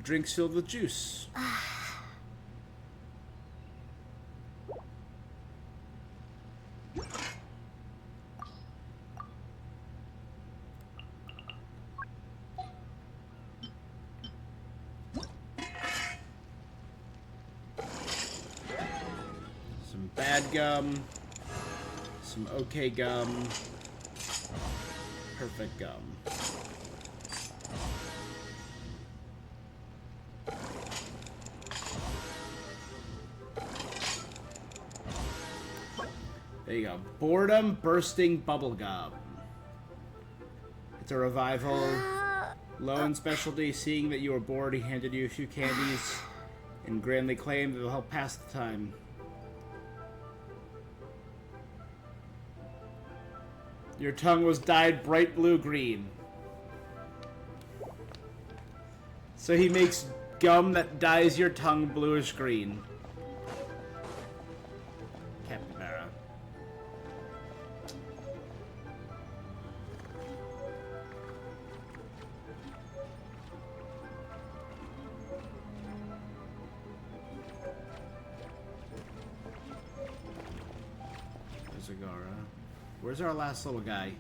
Drinks filled with juice. Some bad gum. Some okay gum. Perfect gum. There you go. Boredom Bursting Bubblegum. It's a revival. Lohen specialty. Seeing that you were bored, he handed you a few candies and grandly claimed that it'll help pass the time. Your tongue was dyed bright blue-green. So he makes gum that dyes your tongue bluish-green. Capybara. Zagara. Where's our last little guy?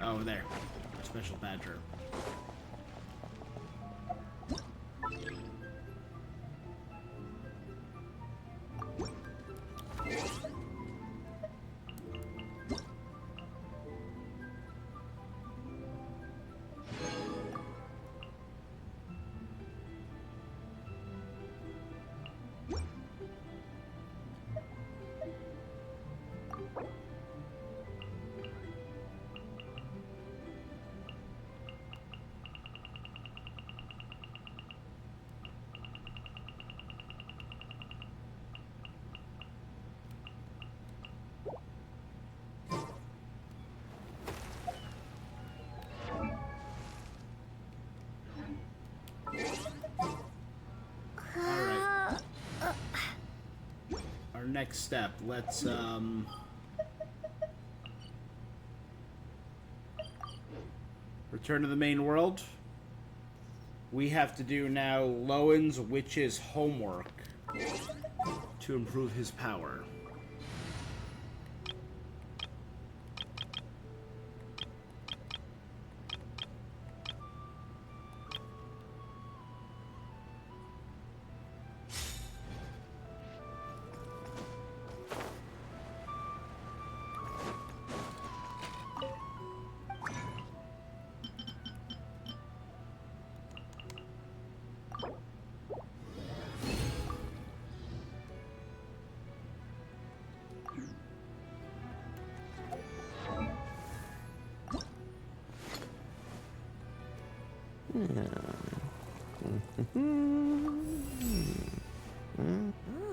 Oh, there. Special badger. Next step, let's return to the main world. We have to do now Lowen's witch's homework to improve his power.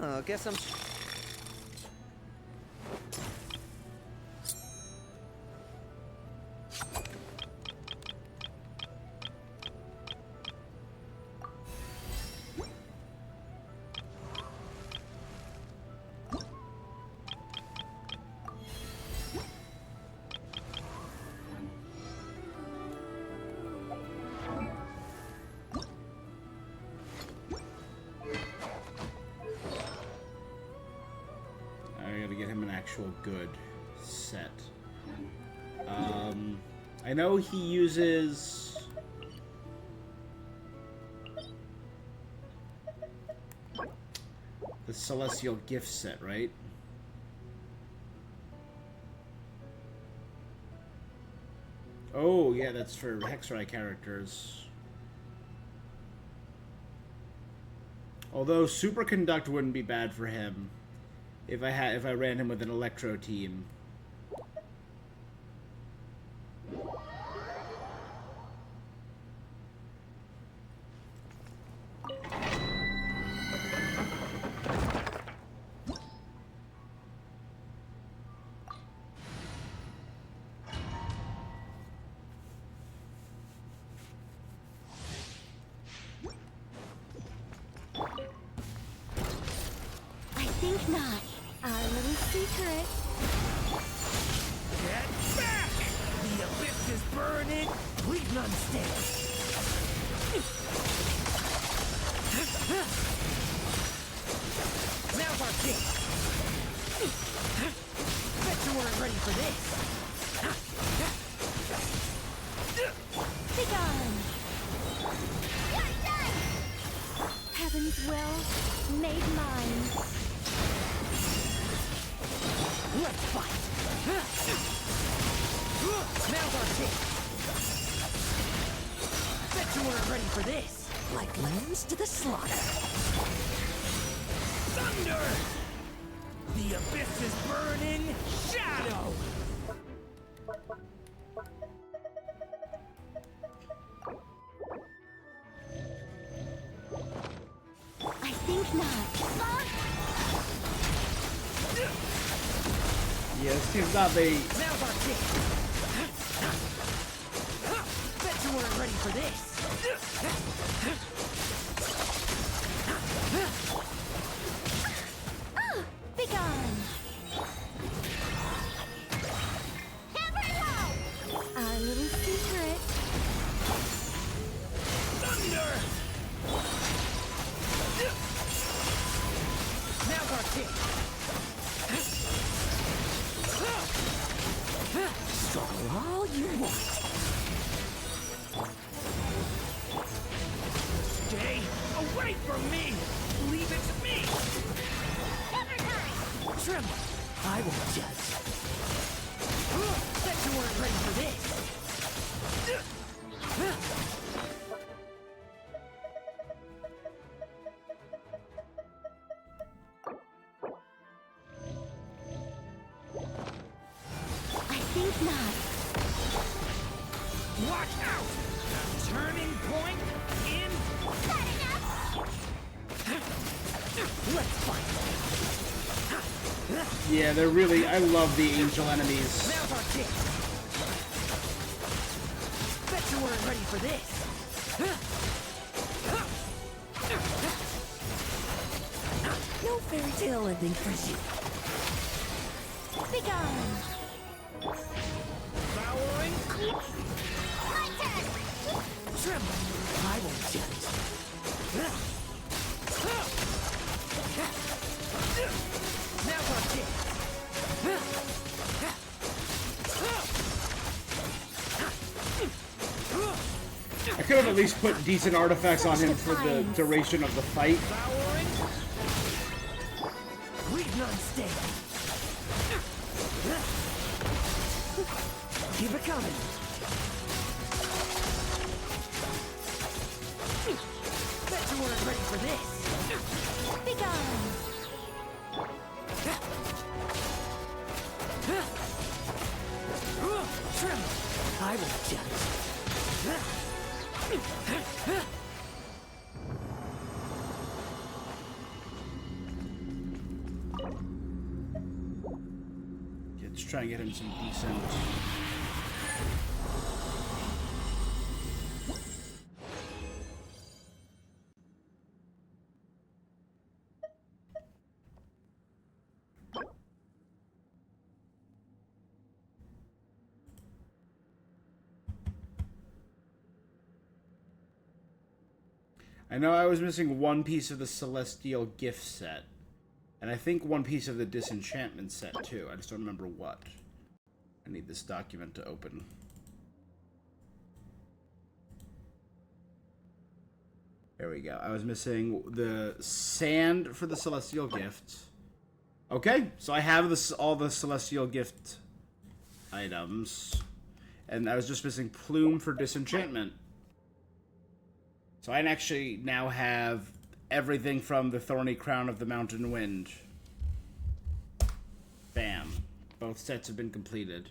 Oh, guess I'm... Good set. I know he uses the Celestial Gift set, right? Oh, yeah, that's for Hexrai characters. Although Superconduct wouldn't be bad for him. If I ran him with an Electro team. think not. Our little secret. Get back! The abyss is burning. Leave none stand. Now's our chance. Bet you weren't ready for this. Be gone. You're done. Heaven's will made mine. Let's fight. Now's our chance. Bet you weren't ready for this. Like lambs to the slaughter. Thunder! The abyss is burning. Shadow! I think not. Yeah, this seems not very... Now's our chance. Bet you weren't ready for this. Be gone. Our little secret. Thunder! Now's our chance. Struggle all you want. Stay away from me! Leave it to me! Tremble. I won't judge. Bet you weren't ready for this! I think not. Watch out! Turning point in... Let's fight! Yeah, they're really... I love the angel enemies. Now's our chance! Bet you weren't ready for this! No fairy tale ending for you. Be gone. Powering... My turn. Tremble. I won't judge. Now's our chance! I could have at least put decent artifacts on him for the duration of the fight. Powering... Leave none stand! Keep it coming. Bet you weren't ready for this! Be gone. Tremble. I won't judge. Let's try and get him some decent... I know I was missing one piece of the Celestial Gift set. And I think one piece of the Disenchantment set, too. I just don't remember what. I need this document to open. There we go. I was missing the sand for the Celestial Gift. Okay, so I have this, all the Celestial Gift items. And I was just missing Plume for Disenchantment. So I actually now have everything from the Thorny Crown of the Mountain Wind. Bam. Both sets have been completed.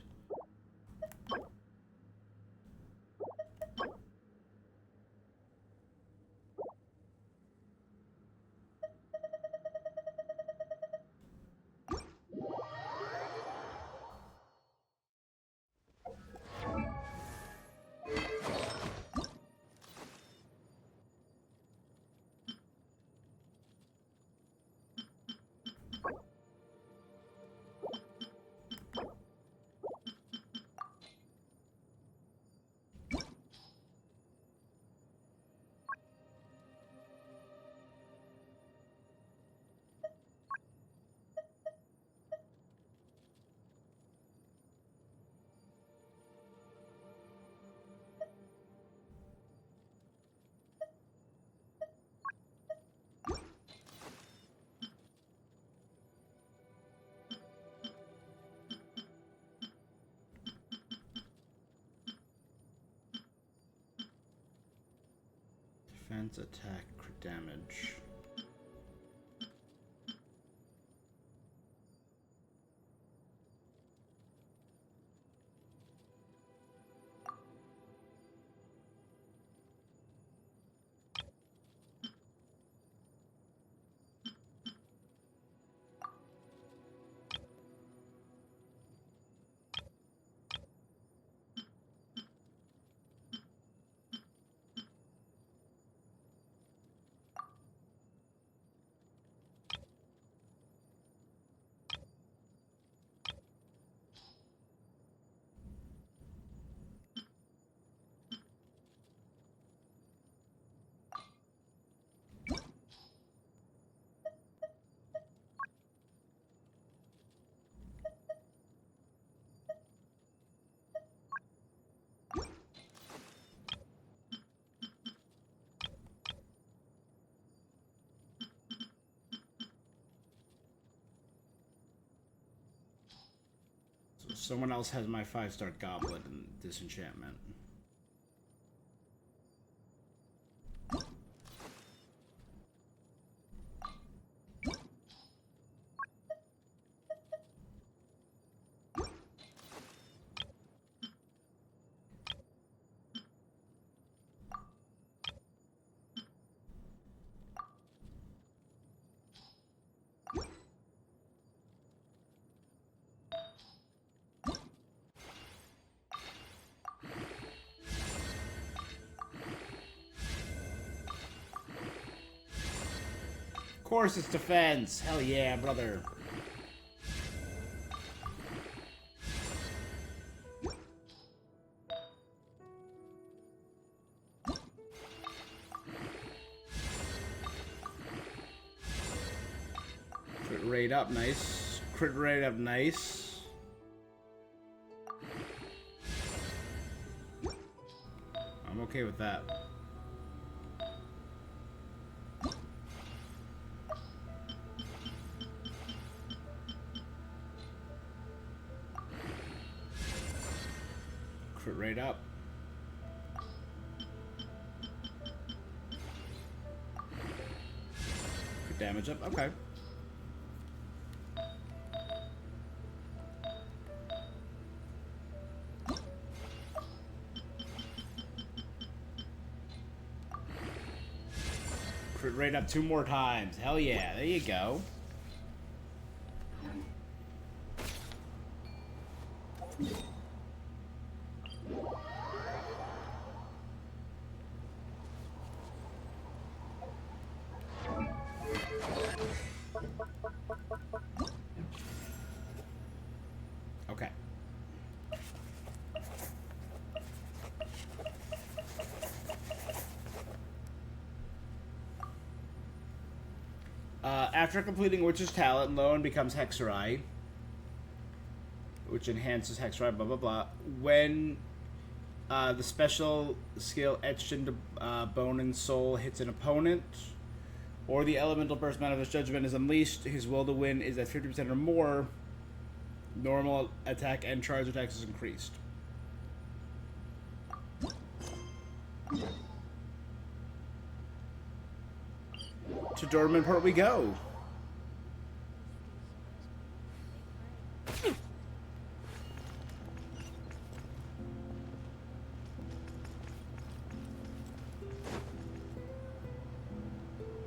Enhance attack crit damage. Someone else has my 5-star goblet and disenchantment. Of course it's defense. Hell yeah, brother. Crit rate up, nice. Crit rate up, nice. I'm okay with that. Crit rate up. Crit damage up, okay. Crit rate up 2 more times. Hell yeah, there you go. Okay. After completing Witch's Talent, Lohen becomes Hexerai, which enhances Hexerai, blah blah blah. When the special skill Etched into Bone and Soul hits an opponent, or the Elemental Burst Manifest Judgment is unleashed, his will to win is at 50% or more. Normal attack and charge attacks is increased. To Dormanport we go.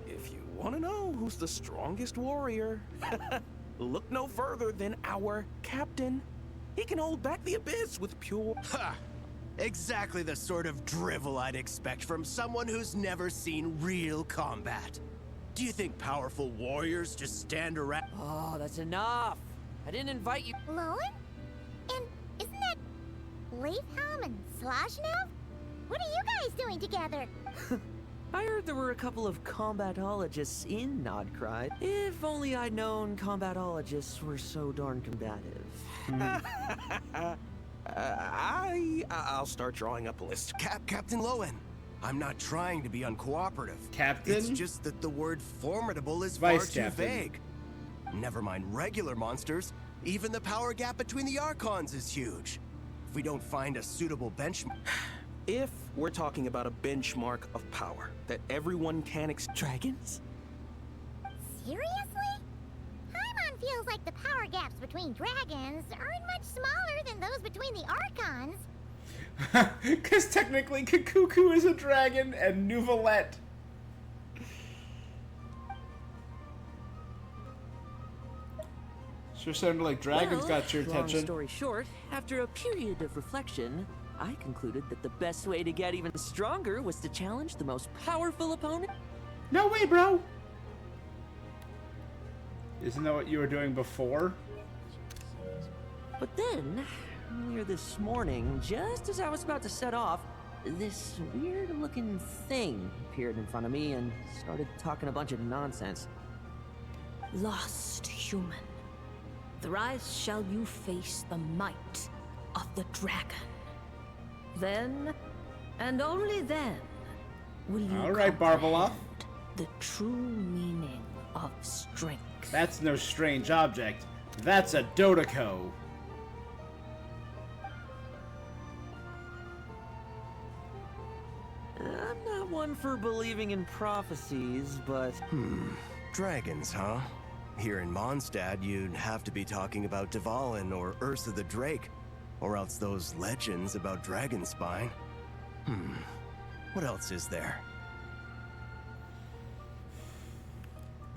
If you want to know who's the strongest warrior, look no further than our captain. He can hold back the abyss with pure... Ha! Exactly the sort of drivel I'd expect from someone who's never seen real combat. Do you think powerful warriors just stand around? Oh, that's enough. I didn't invite you. Lohen? And isn't that Leafhelm and Slashnev? What are you guys doing together? I heard there were a couple of combatologists in Nodcride. If only I'd known combatologists were so darn combative. I'll start drawing up a list. Captain Lohen, I'm not trying to be uncooperative. Captain? It's just that the word formidable is Vice far too Captain. vague. Never mind regular monsters, even the power gap between the Archons is huge. If we don't find a suitable benchmark... If we're talking about a benchmark of power that everyone can Dragons? Seriously? Paimon feels like the power gaps between dragons aren't much smaller than those between the Archons. Because technically Kikuku is a dragon and Nouvelette. Sure sounded like dragons got your attention. Long story short, after a period of reflection, I concluded that the best way to get even stronger was to challenge the most powerful opponent. No way, bro! Isn't that what you were doing before? But then, earlier this morning, just as I was about to set off, this weird-looking thing appeared in front of me and started talking a bunch of nonsense. Lost human, thrice shall you face the might of the dragon. Then, and only then, will you Alright, Barbeloff. the true meaning of strength. That's no strange object. That's a Dodoko. I'm not one for believing in prophecies, but... Dragons, huh? Here in Mondstadt, you'd have to be talking about Dvalin or Ursa the Drake, or else those legends about Dragonspine. What else is there?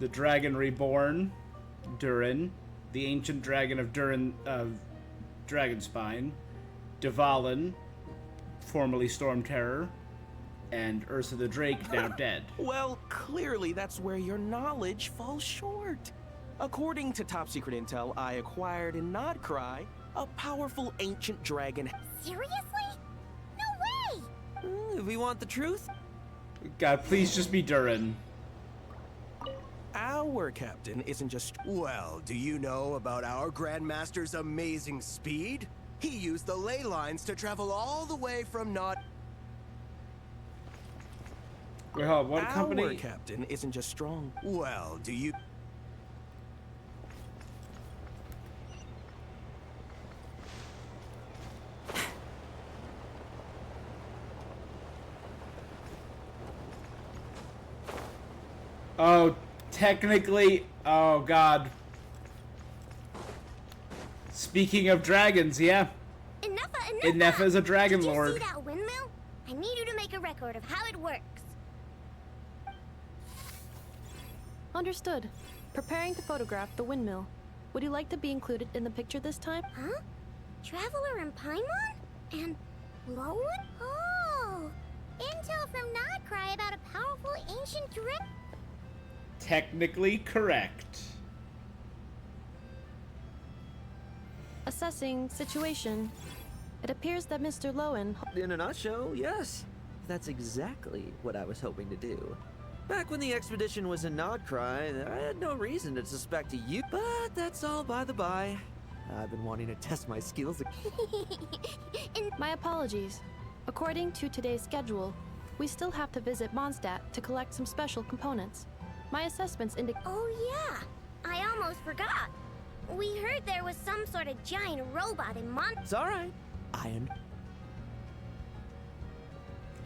The Dragon Reborn, Durin, the ancient dragon of Dragonspine, Dvalin, formerly Storm Terror, and Ursa the Drake, now dead. Well, clearly that's where your knowledge falls short. According to top secret intel I acquired in Nodcry, a powerful ancient dragon. Seriously? No way! If we want the truth? God, please just be Durin. Our captain isn't just... Well, do you know about our Grandmaster's amazing speed? He used the ley lines to travel all the way from Nod... Wait, hold on, what Our company? captain isn't just strong. Well, do you... Oh, technically, oh god. Speaking of dragons, yeah. Enough is a dragon Did you lord. see that windmill? I need you to make a record of how it works. Understood. Preparing to photograph the windmill. Would you like to be included in the picture this time? Huh? Traveler and Paimon? And Lohen? Oh! Intel from Nodcry about a powerful ancient drip. Technically correct. Assessing situation. It appears that Mr. Lohen... In a nutshell, yes. That's exactly what I was hoping to do. Back when the expedition was in Nodcry, I had no reason to suspect you, but that's all by the by. I've been wanting to test my skills. My apologies. According to today's schedule, we still have to visit Mondstadt to collect some special components. My assessments indicate... Oh yeah! I almost forgot. We heard there was some sort of giant robot in It's alright.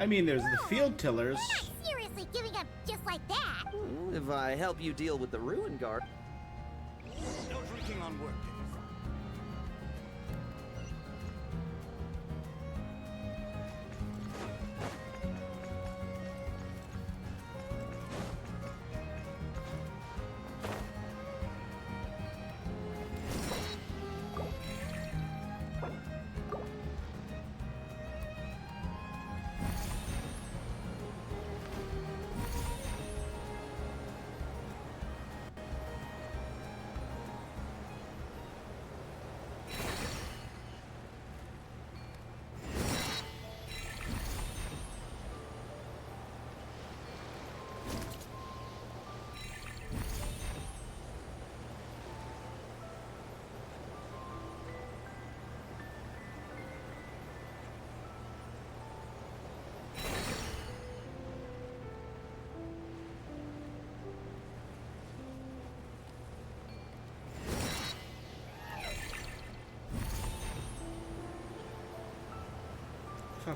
I mean, there's the field tillers. You're not seriously giving up just like that. If I help you deal with the Ruin Guard. No drinking on work.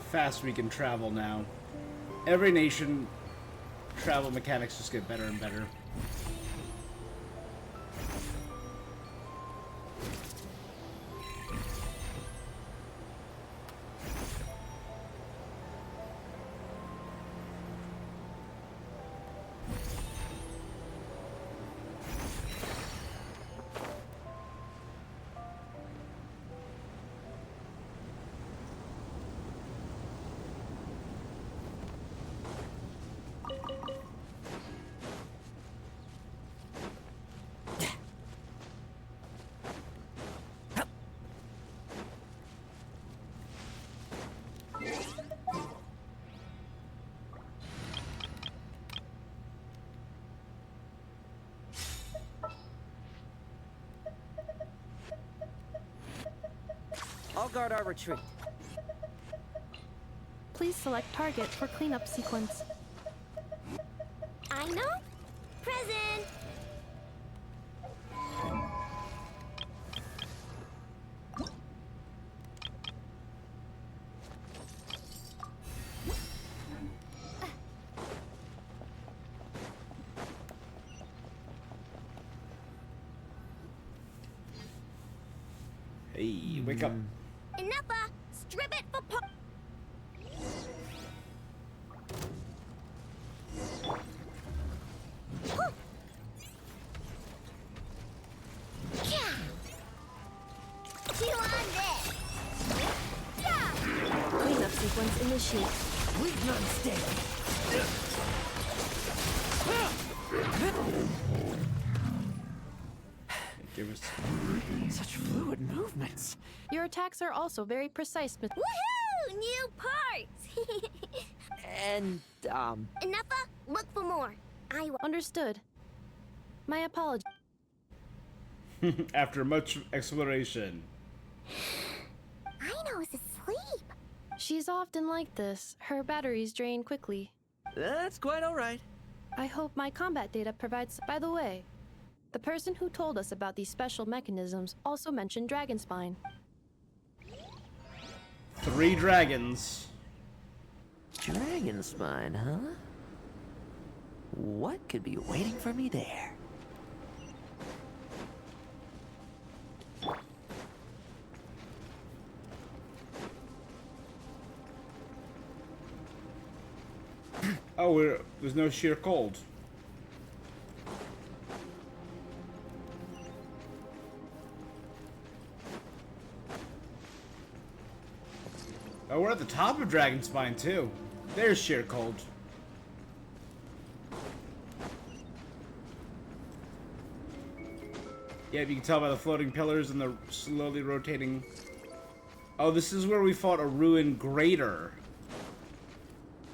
fast we can travel now. Every nation, travel mechanics just get better and better. I'll guard our retreat. Please select target for cleanup sequence. I know. Present. Hey, wake up. Enough, strip it for Cleanup sequence initiate. Leave none standing. Give us such fluid movements. Your attacks are also very precise, Miss. Woohoo! New parts! And, Enough, look for more. Understood. My apologies. After much exploration. Ino's asleep. She's often like this. Her batteries drain quickly. That's quite all right. I hope my combat data provides. By the way, the person who told us about these special mechanisms also mentioned dragon spine. 3 dragons. Dragon spine, huh? What could be waiting for me there? Oh, there's no sheer cold. Oh, we're at the top of Dragon Spine, too. There's sheer cold. Yeah, you can tell by the floating pillars and the slowly rotating... Oh, this is where we fought a Ruin Greater.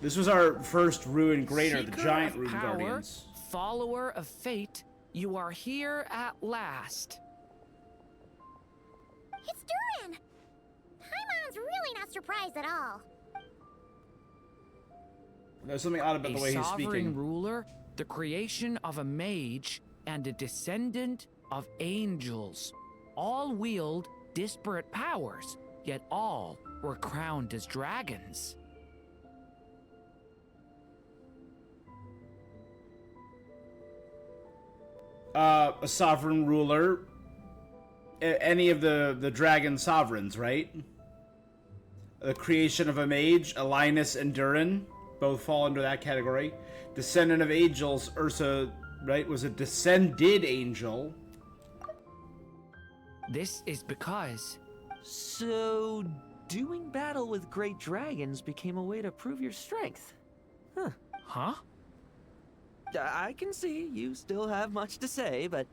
This was our first Ruin Greater, the giant Ruin Guardians. Follower of fate, you are here at last. It's Durin! Paimon's really not surprised at all. There's something odd about the way he's speaking. A sovereign ruler, the creation of a mage, and a descendant of angels. All wield disparate powers, yet all were crowned as dragons. A sovereign ruler. Any of the dragon sovereigns, right? The creation of a mage, Linus and Durin, both fall under that category. Descendant of angels, Ursa, right, was a descended angel. This is because... So, doing battle with great dragons became a way to prove your strength. Huh. Huh? I can see you still have much to say, but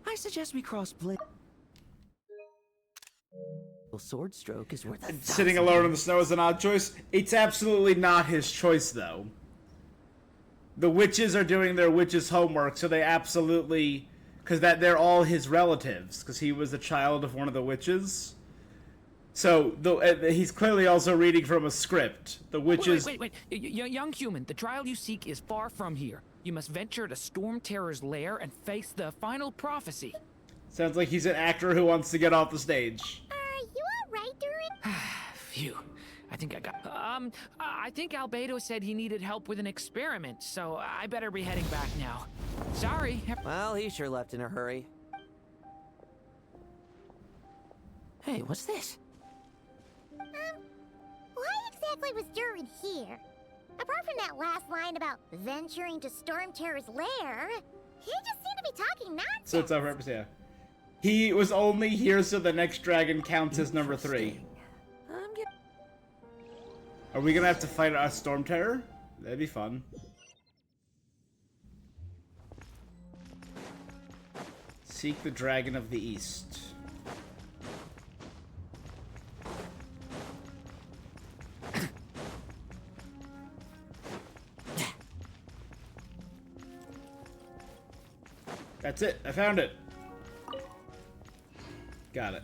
I suggest we cross-play. Sword stroke is worth a Sitting alone in the snow is an odd choice. It's absolutely not his choice, though. The witches are doing their witches' homework, so they absolutely... Because they're all his relatives, because he was the child of one of the witches. So, he's clearly also reading from a script. The witches... Wait. Young human, the trial you seek is far from here. You must venture to Storm Terror's lair and face the final prophecy. Sounds like he's an actor who wants to get off the stage. Are you alright, Durin? Phew. I think I got. I think Albedo said he needed help with an experiment, so I better be heading back now. Sorry. Well, he sure left in a hurry. Hey, what's this? Why exactly was Durin here? Apart from that last line about venturing to Storm Terror's lair, he just seemed to be talking nonsense. So it's our purpose, yeah. He was only here so the next dragon counts as number 3. Are we gonna have to fight a Storm Terror? That'd be fun. Seek the Dragon of the East. That's it. I found it. Got it.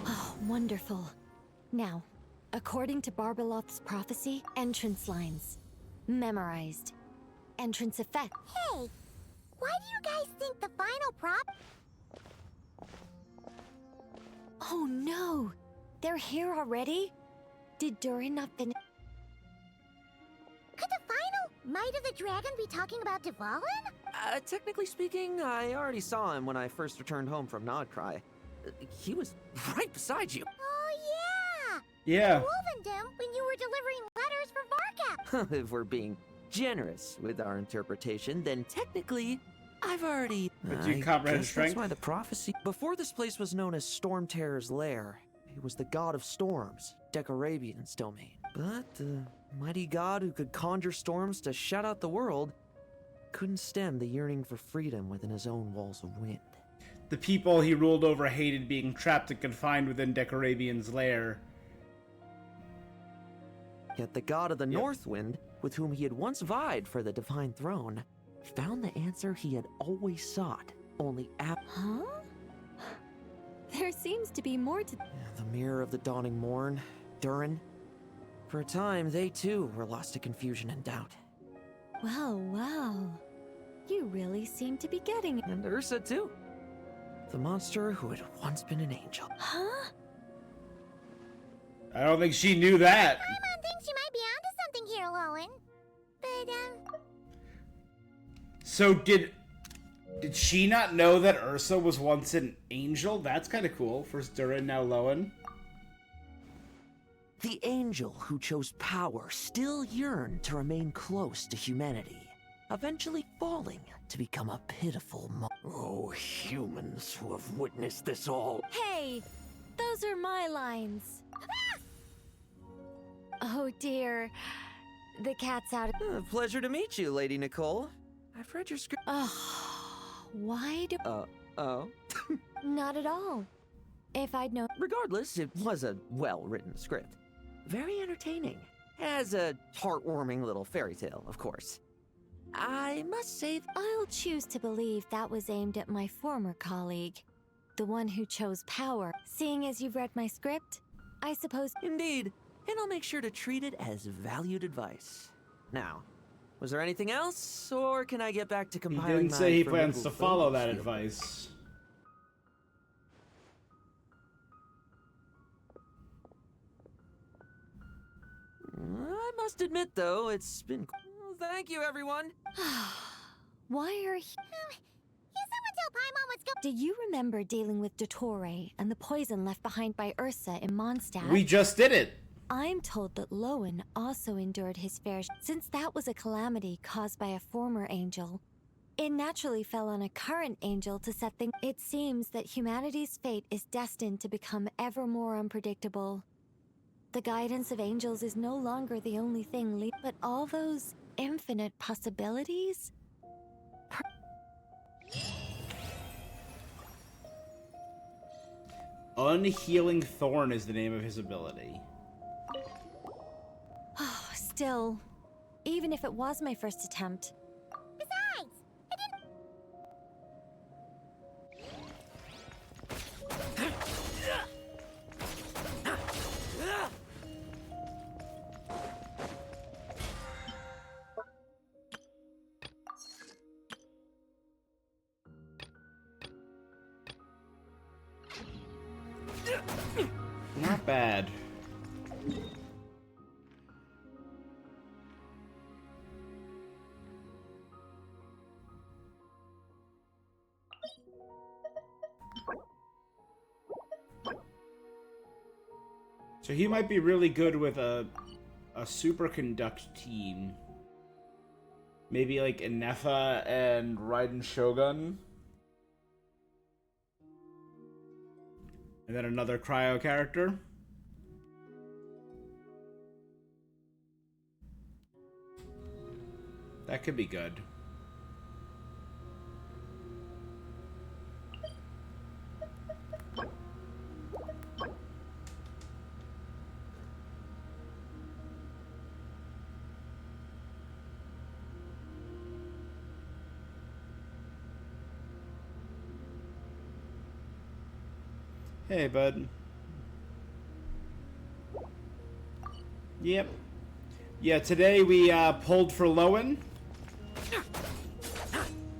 Oh, wonderful. Now, according to Barbeloth's prophecy, entrance lines. Memorized. Entrance effect. Hey, why do you guys think the final prop... Oh no! They're here already? Did Durin not finish? Could the final Might of the Dragon be talking about Dvalin? Technically speaking, I already saw him when I first returned home from Nodcry. He was right beside you. Oh yeah! Yeah. Wolvendom when you were delivering letters for Varkap. If we're being generous with our interpretation, then technically, I've already... But do you comprehend strength? That's why the prophecy... Before this place was known as Storm Terror's lair, it was the god of storms, Decorabian's domain. But the mighty god who could conjure storms to shut out the world couldn't stem the yearning for freedom within his own walls of wind. The people he ruled over hated being trapped and confined within Decorabian's lair. Yet the god of the North Wind, with whom he had once vied for the divine throne, found the answer he had always sought, only Huh? There seems to be more to... The mirror of the dawning morn, Durin. For a time, they too were lost to confusion and doubt. Wow. You really seem to be getting it. And Ursa too. The monster who had once been an angel. Huh? I don't think she knew that. Paimon thinks you might be onto something here, Lohen. But, So did she not know that Ursa was once an angel? That's kind of cool. First Durin, now Lohen. The angel who chose power still yearned to remain close to humanity, eventually falling to become a pitiful Oh, humans who have witnessed this all. Hey, those are my lines. Oh dear, the cat's out of... Pleasure to meet you, Lady Nicole. I've read your script. Why do... Oh? Not at all. If I'd known... Regardless, it was a well-written script. Very entertaining. As a heartwarming little fairy tale, of course. I must say... I'll choose to believe that was aimed at my former colleague. The one who chose power. Seeing as you've read my script, I suppose... Indeed. And I'll make sure to treat it as valued advice. Now, was there anything else, or can I get back to compiling He didn't say he plans to follow that advice. I must admit, though, it's been... Thank you, everyone. Why are you... someone tell Paimon what's going... Do you remember dealing with Dottore and the poison left behind by Ursa in Mondstadt? We just did it. I'm told that Lohen also endured his fair... Since that was a calamity caused by a former angel, it naturally fell on a current angel to set things... It seems that humanity's fate is destined to become ever more unpredictable. The guidance of angels is no longer the only thing but all those infinite possibilities? Unhealing Thorn is the name of his ability. Still, even if it was my first attempt... Besides, I didn't... bad. So he might be really good with a superconduct team. Maybe like Inefa and Raiden Shogun. And then another cryo character. That could be good. Hey, bud. Yep. Yeah, today we pulled for Lohen.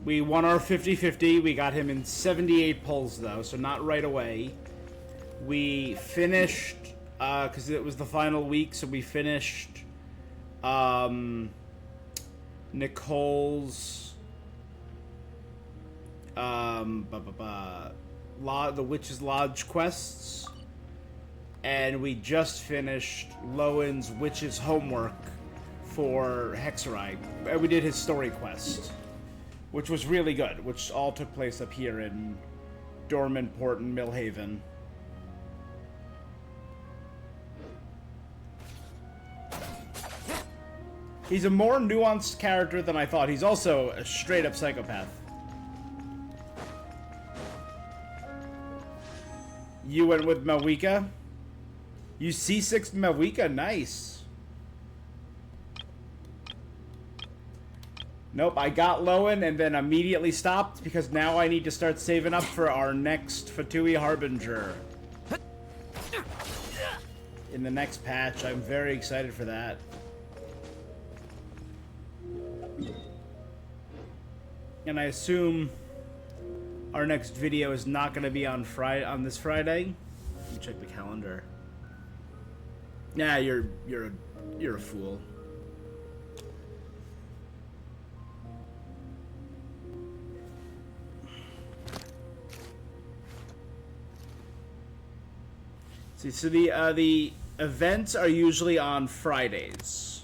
We won our 50-50. We got him in 78 pulls, though, so not right away. We finished, because it was the final week, so we finished Nicole's the Witch's Lodge quests, and we just finished Lowen's Witch's homework for Hexerai. We did his story quest, which was really good, which all took place up here in Dormanport and Millhaven. He's a more nuanced character than I thought. He's also a straight-up psychopath. You went with Malwika? You C6'd Malwika? Nice. Nope, I got Lohen and then immediately stopped because now I need to start saving up for our next Fatui Harbinger. In the next patch, I'm very excited for that. And I assume our next video is not going to be on this Friday. Let me check the calendar. Nah, you're a fool. See, so the events are usually on Fridays,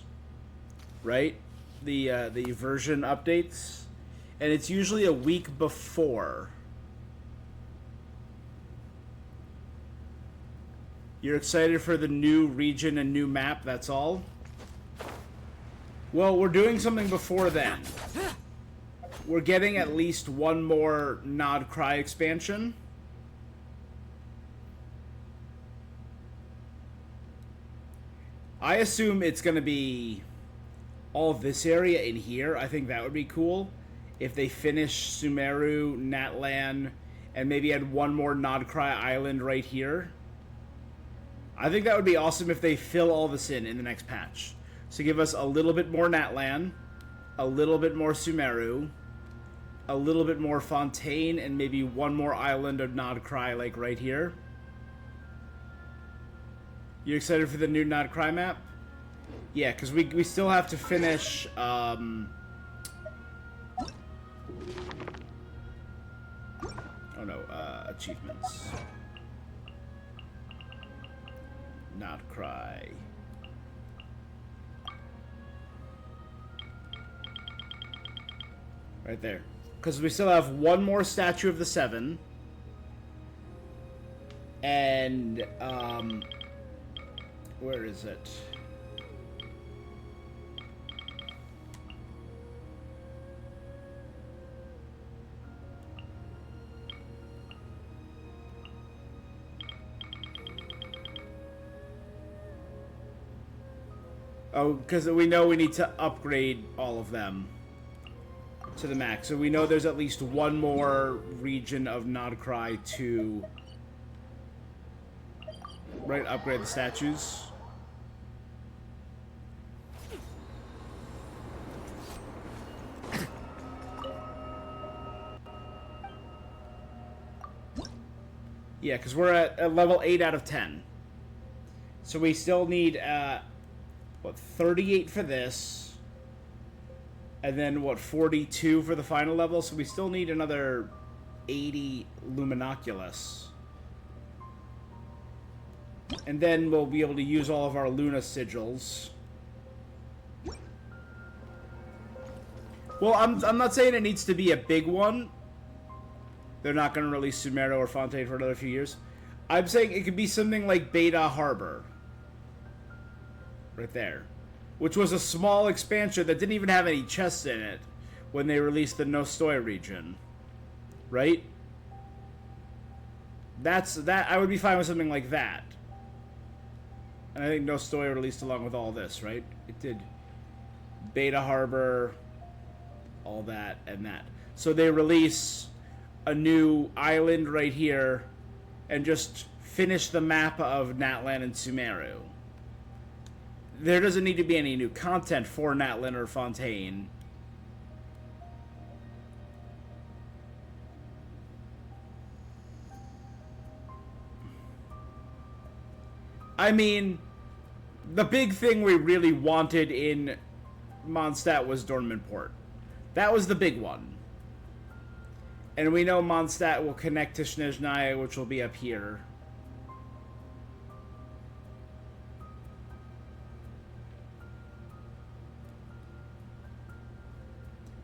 right? The version updates, and it's usually a week before. You're excited for the new region and new map, that's all? Well, we're doing something before then. We're getting at least one more Nod Cry expansion. I assume it's going to be all this area in here. I think that would be cool. If they finish Sumeru, Natlan, and maybe add one more Nod Cry island right here. I think that would be awesome if they fill all this in the next patch. So give us a little bit more Natlan, a little bit more Sumeru, a little bit more Fontaine, and maybe one more island of Nod Cry, like right here. You excited for the new Nod Cry map? Yeah, because we still have to finish, oh no, achievements. Nod Cry. Right there. Because we still have one more Statue of the Seven. And, where is it? Oh, because we know we need to upgrade all of them to the max. So we know there's at least one more region of Nod Cry to upgrade the statues. Yeah, because we're at level 8 out of 10. So we still need, what, 38 for this. And then, what, 42 for the final level? So we still need another 80 Luminoculus. And then we'll be able to use all of our Luna sigils. Well, I'm not saying it needs to be a big one. They're not going to release Sumeru or Fontaine for another few years. I'm saying it could be something like Beta Harbor. Right there. Which was a small expansion that didn't even have any chests in it when they released the Nostoi region. Right? I would be fine with something like that. And I think Nostoi released along with all this, right? It did Beta Harbor, all that, and that. So they release a new island right here and just finish the map of Natlan and Sumeru. There doesn't need to be any new content for Natlan or Fontaine. I mean, the big thing we really wanted in Mondstadt was Dornman Port. That was the big one. And we know Mondstadt will connect to Snezhnaya, which will be up here.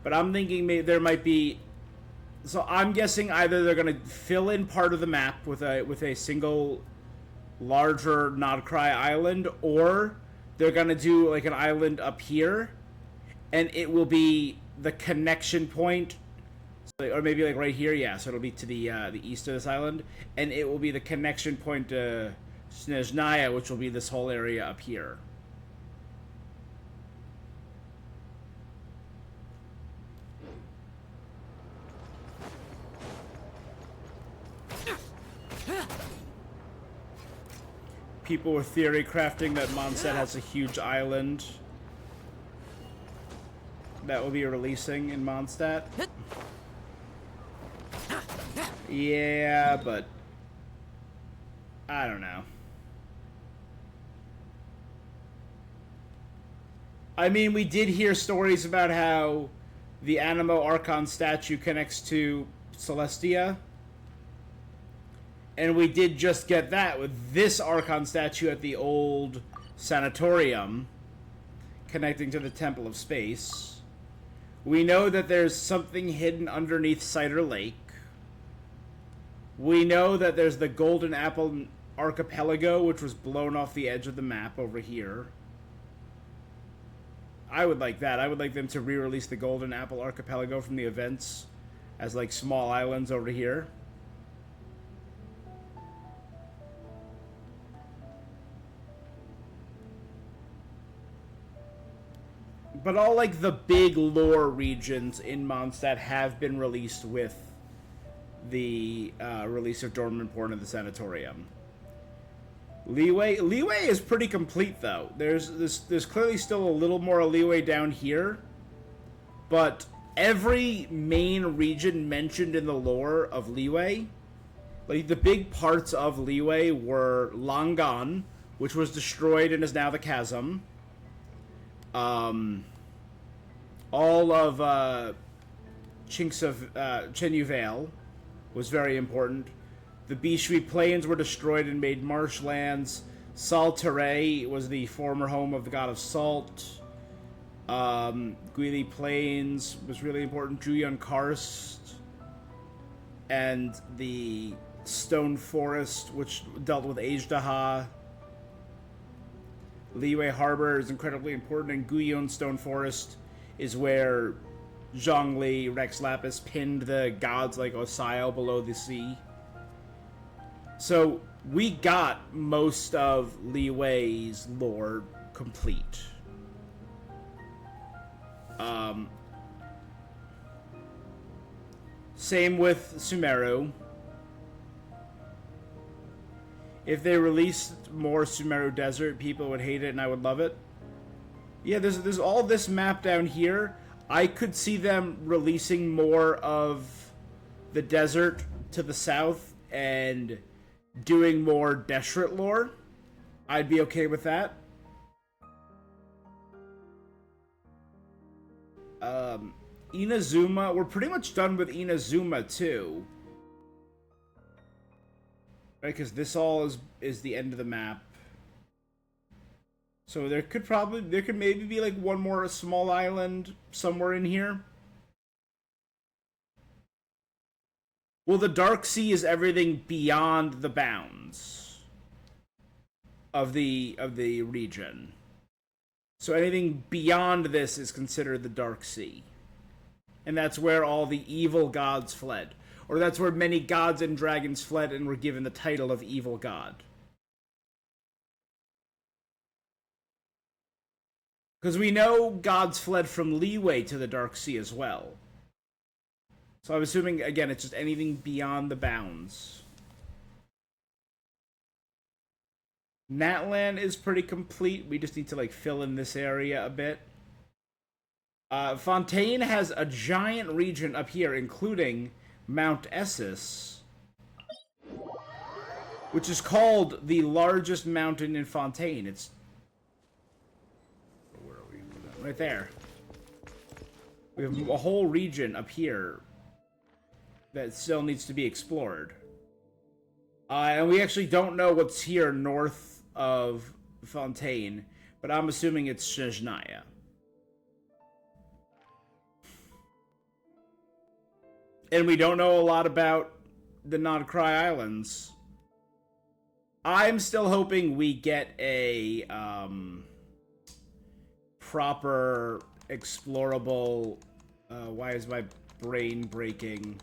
But I'm thinking maybe there might be... So I'm guessing either they're going to fill in part of the map with a single larger Nodcry island, or they're going to do like an island up here, and it will be the connection point, or maybe like right here, yeah, so it'll be to the east of this island, and it will be the connection point to Snezhnaya, which will be this whole area up here. People were theory crafting that Mondstadt has a huge island that will be releasing in Mondstadt. Yeah, but I don't know. I mean, we did hear stories about how the Animo Archon statue connects to Celestia. And we did just get that with this Archon statue at the old sanatorium connecting to the Temple of Space. We know that there's something hidden underneath Cider Lake. We know that there's the Golden Apple Archipelago, which was blown off the edge of the map over here. I would like that. I would like them to re-release the Golden Apple Archipelago from the events as like small islands over here. But all, like, the big lore regions in Mondstadt have been released with the release of Dornman Port and the Sanatorium. Leeway is pretty complete, though. There's clearly still a little more leeway down here. But every main region mentioned in the lore of Leeway, like, the big parts of Leeway were Langan, which was destroyed and is now the Chasm. All of Chinks of Chenyu Vale was very important. The Bishui Plains were destroyed and made marshlands. Sal Teray was the former home of the god of salt. Guili Plains was really important. Juyon Karst and the Stone Forest, which dealt with Ajdaha. Liyue Harbor is incredibly important, and Guyon Stone Forest is where Zhongli, Rex Lapis pinned the gods like Osaio below the sea. So we got most of Liyue's lore complete. Same with Sumeru. If they released more Sumeru Desert, people would hate it and I would love it. Yeah, there's all this map down here. I could see them releasing more of the desert to the south and doing more Deshret lore. I'd be okay with that. Inazuma, we're pretty much done with Inazuma too. Right, because this all is the end of the map. So there could maybe be like one more small island somewhere in here. Well, the Dark Sea is everything beyond the bounds of the region. So anything beyond this is considered the Dark Sea. And that's where all the evil gods fled. Or that's where many gods and dragons fled and were given the title of evil god. Because we know gods fled from Leeway to the Dark Sea as well. So I'm assuming, again, it's just anything beyond the bounds. Natlan is pretty complete. We just need to, like, fill in this area a bit. Fontaine has a giant region up here, including Mount Essus, which is called the largest mountain in Fontaine. It's... where are we? Right there. We have a whole region up here that still needs to be explored. And we actually don't know what's here north of Fontaine, but I'm assuming it's Snezhnaya. And we don't know a lot about the Nodcry Islands. I'm still hoping we get a proper explorable... why is my brain breaking?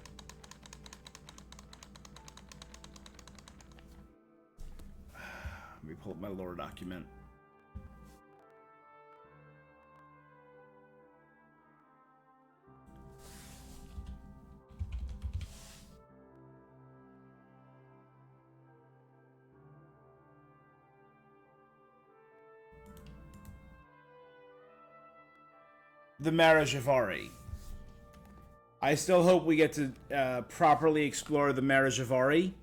Let me pull up my lore document. The Marajavari. I still hope we get to properly explore the Marajavari,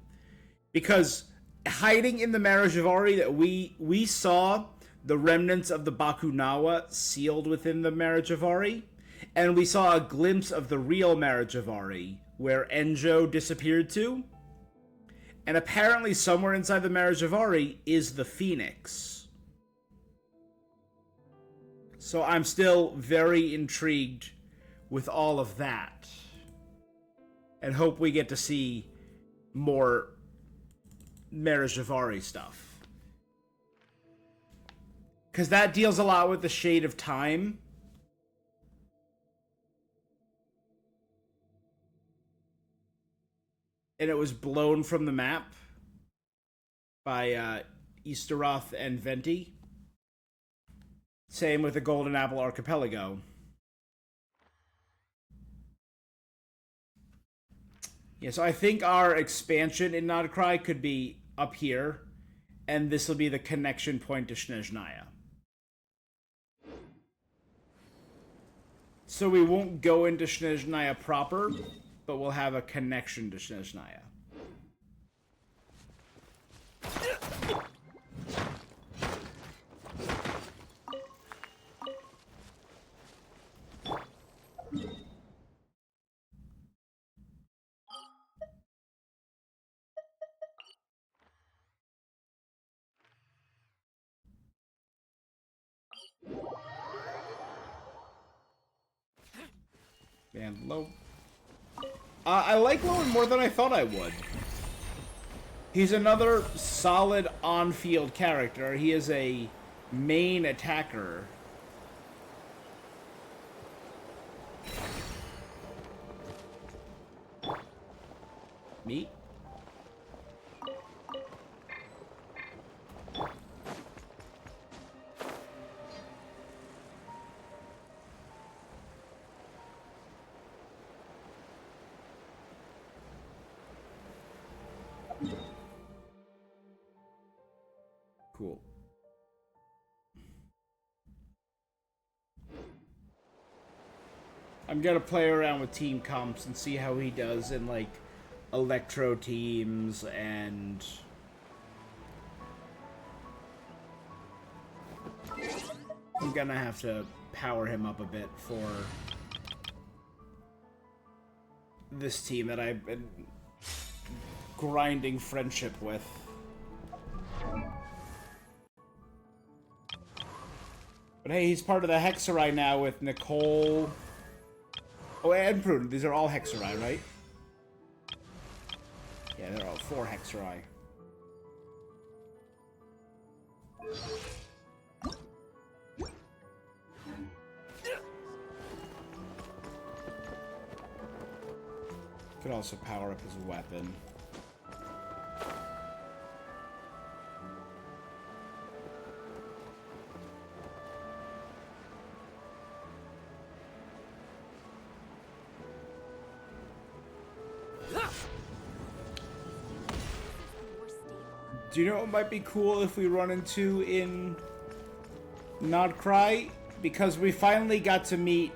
because hiding in the Marajavari, that we saw the remnants of the Bakunawa sealed within the Marajavari, and we saw a glimpse of the real Marajavari, where Enjo disappeared to, and apparently somewhere inside the Marajavari is the Phoenix. So I'm still very intrigued with all of that, and hope we get to see more Marajavari stuff. Because that deals a lot with the Shade of Time. And it was blown from the map by Easteroth and Venti. Same with the Golden Apple Archipelago. Yeah, so I think our expansion in Nodcry could be up here, and this will be the connection point to Snezhnaya. So we won't go into Snezhnaya proper, but we'll have a connection to Snezhnaya. And Low. I like Lohen more than I thought I would. He's another solid on-field character. He is a main attacker. Meat? Cool. I'm gonna play around with team comps and see how he does in, like, electro teams and I'm gonna have to power him up a bit for this team that I've been grinding friendship with. But hey, he's part of the Hexerai now with Nicole. Oh, and Pruden. These are all Hexerai, right? Yeah, they're all 4 Hexerai. Could also power up his weapon. Do you know what might be cool if we run into in Not Cry? Because we finally got to meet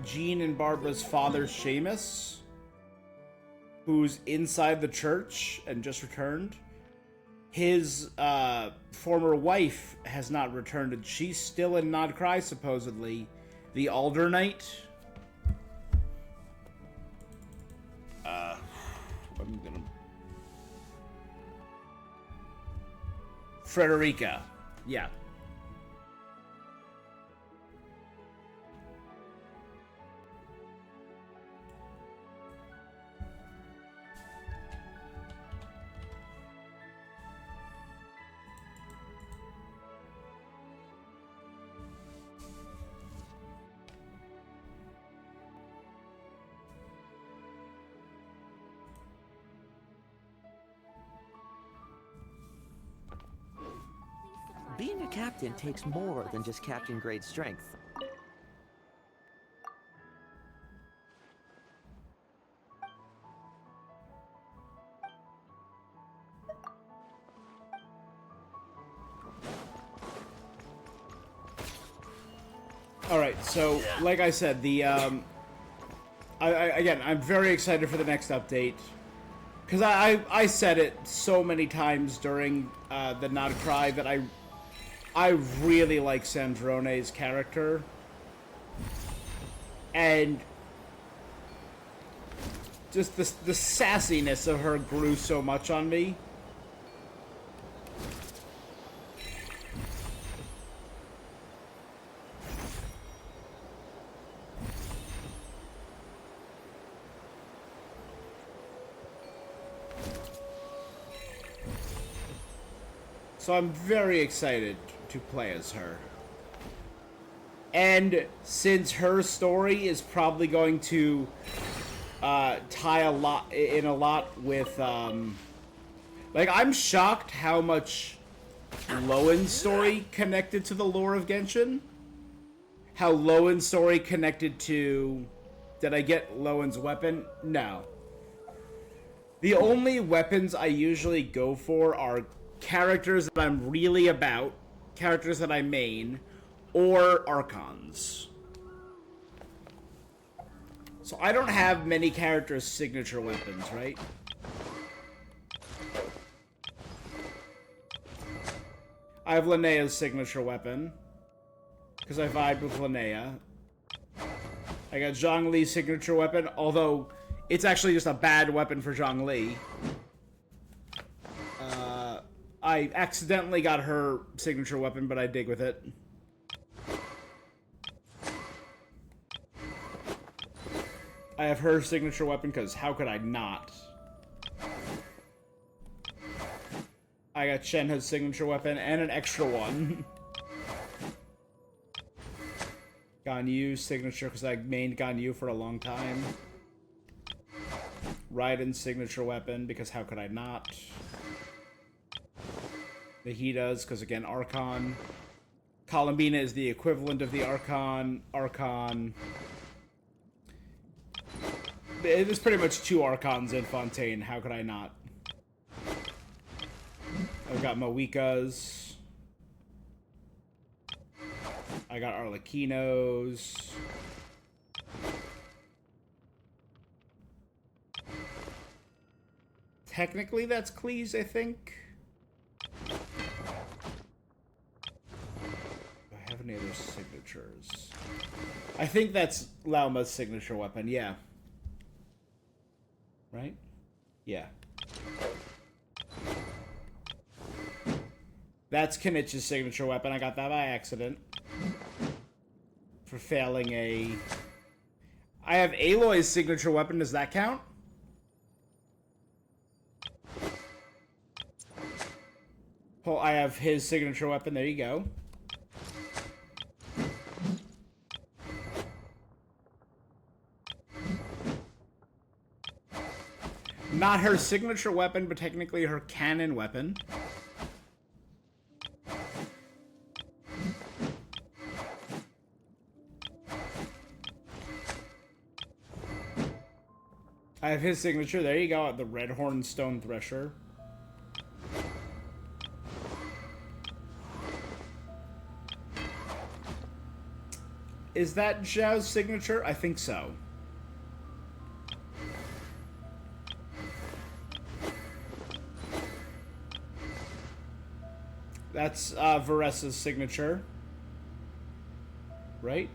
Jean and Barbara's father, Seamus, who's inside the church and just returned. His former wife has not returned, and she's still in Not Cry, supposedly. The Alder Knight. I'm gonna... Frederica. Yeah. Being a captain takes more than just captain-grade strength. Alright, so, like I said, the, again, I'm very excited for the next update. Because I said it so many times during the Not Cry that I really like Sandrone's character. And just the sassiness of her grew so much on me. So I'm very excited to play as her. And since her story is probably going to tie a lot with like, I'm shocked how much Lohen's story connected to the lore of Genshin. How Lohen's story connected to... Did I get Lohen's weapon? No. The only weapons I usually go for are characters that I'm really about, characters that I main, or Archons. So I don't have many characters' signature weapons, right? I have Linnea's signature weapon, because I vibe with Linnea. I got Zhongli's signature weapon, although it's actually just a bad weapon for Zhongli. I accidentally got her signature weapon, but I dig with it. I have her signature weapon, because how could I not? I got Shenhe's signature weapon, and an extra one. Ganyu's signature, because I mained Ganyu for a long time. Raiden's signature weapon, because how could I not? Nahida's, because again, Archon. Columbina is the equivalent of the Archon. There's pretty much 2 Archons in Fontaine, how could I not? I've got Moika's. I got Arlecchino's. Technically that's Cleese, I think. Do I have Any other signatures? I think that's Lauma's signature weapon, yeah. Right? Yeah. That's Kenich's signature weapon. I got that by accident. For failing a... I have Aloy's signature weapon. Does that count? Oh, I have his signature weapon. There you go. Not her signature weapon, but technically her canon weapon. I have his signature. There you go, the Redhorn Stone Thresher. Is that Zhao's signature? I think so. That's Varessa's signature. Right?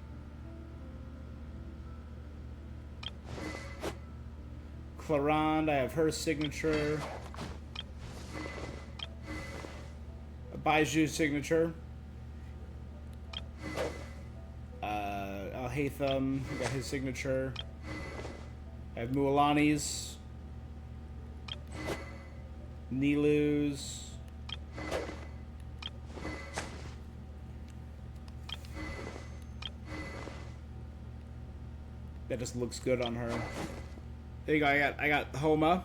Clarande, I have her signature. Baiju's signature. Al-Haytham, I got his signature. I have Mualani's. Nilu's. That just looks good on her. There you go. I got Homa.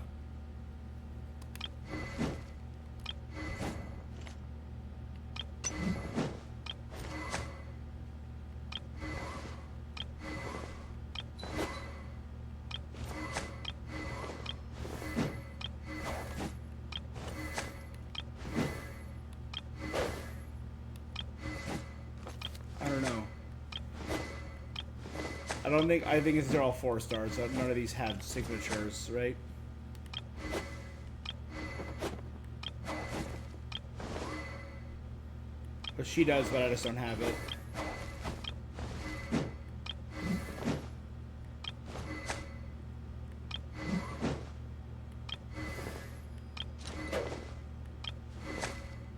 I think they're all 4 stars. None of these have signatures, right? But she does, but I just don't have it.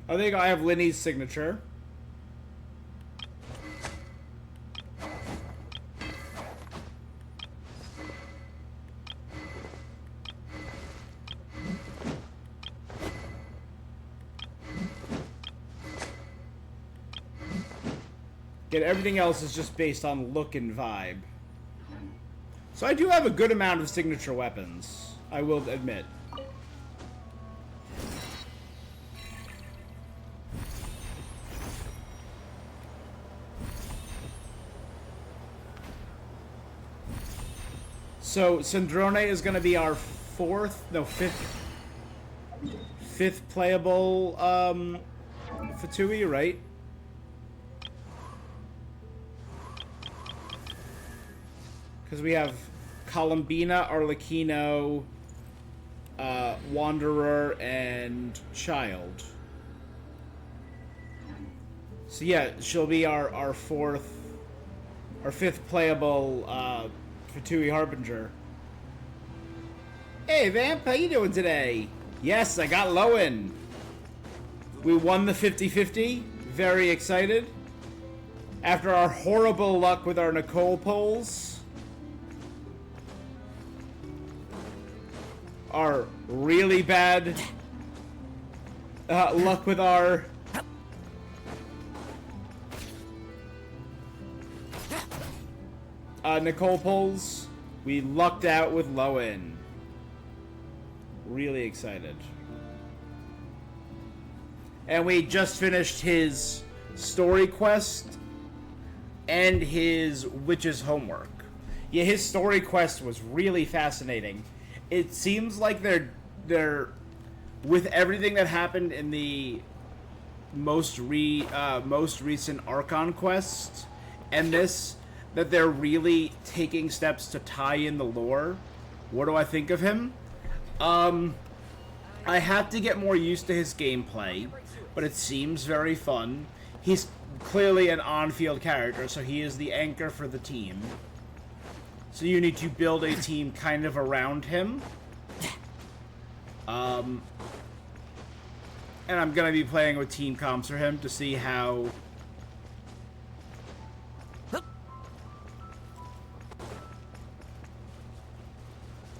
I think I have Linny's signature. Everything else is just based on look and vibe. So I do have a good amount of signature weapons, I will admit. So Sandrone is going to be our fifth playable Fatui, right? Because we have Columbina, Arlecchino, Wanderer, and Child. So yeah, she'll be our fifth playable Fatui Harbinger. Hey Vamp, how you doing today? Yes, I got Lohen. We won the 50-50. Very excited. After our horrible luck with our Nicole polls. Our really bad luck with our Nicole polls, we lucked out with Lohen. Really excited. And we just finished his story quest and his witch's homework. Yeah, his story quest was really fascinating. It seems like they're with everything that happened in the most recent Archon quest and this, that they're really taking steps to tie in the lore. What do I think of him? I have to get more used to his gameplay, but it seems very fun. clearly an on-field character, so he is the anchor for the team. So you need to build a team kind of around him. And I'm gonna be playing with team comps for him to see how...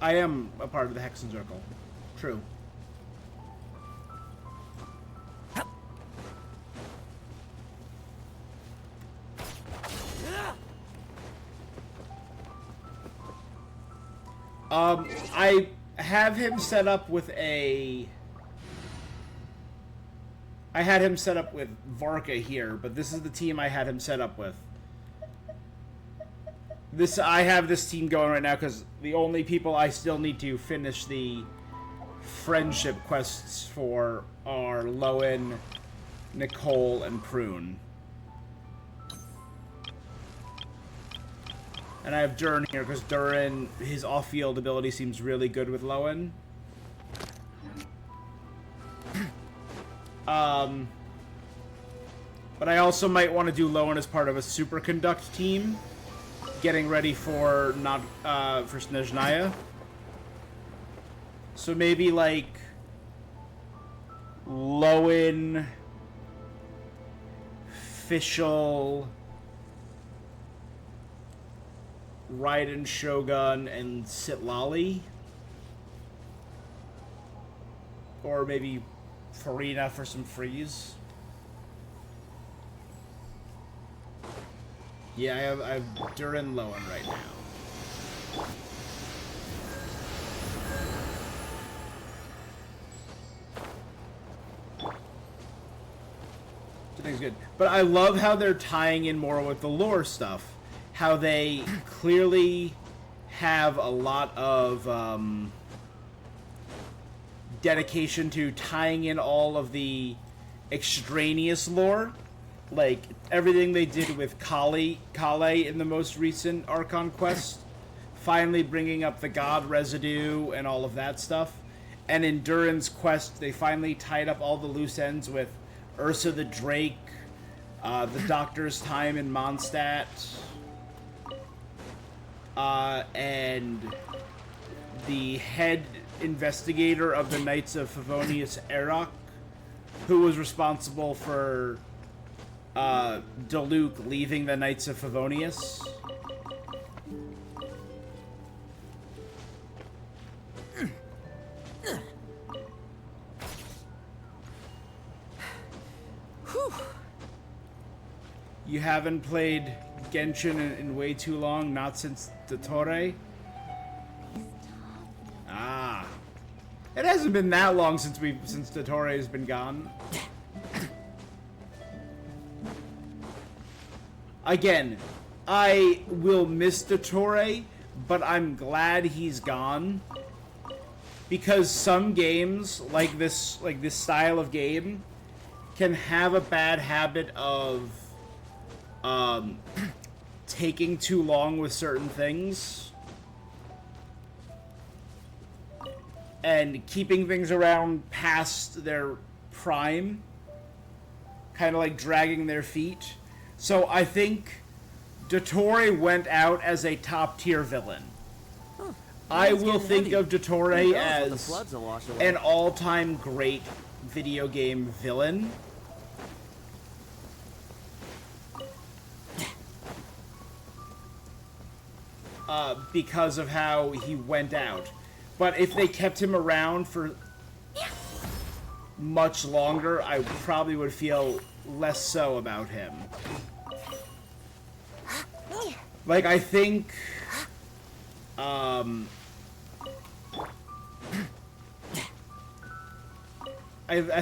I am a part of the Hexen Circle. True. I have him set up with a... I had him set up with Varka here, but this is the team I had him set up with. I have this team going right now because the only people I still need to finish the friendship quests for are Lohen, Nicole, and Prune. And I have Durin here because Durin, his off-field ability seems really good with Lohen. But I also might want to do Lohen as part of a superconduct team, getting ready for for Snezhnaya. So maybe like Lohen, Fischl, Raiden Shogun, and Sitlali. Or maybe Farina for some freeze. Yeah, I have Durin Lohen right now. I think it's good. But I love how they're tying in more with the lore stuff. How they clearly have a lot of dedication to tying in all of the extraneous lore. Like, everything they did with Kale in the most recent Archon quest. Finally bringing up the god residue and all of that stuff. And in Durin's quest, they finally tied up all the loose ends with Ursa the Drake, the Doctor's time in Mondstadt, and the head investigator of the Knights of Favonius Erok, who was responsible for Diluc leaving the Knights of Favonius. You haven't played Genshin in way too long, not since Dottore? Ah. It hasn't been that long since Dottore has been gone. Again, I will miss Dottore, but I'm glad he's gone. Because some games, like this style of game, can have a bad habit of taking too long with certain things and keeping things around past their prime, kind of like dragging their feet. So I think Dottore went out as a top tier villain. I will think of Dottore as an all-time great video game villain. Because of how he went out. But if they kept him around for much longer, I probably would feel less so about him. Like, I think... I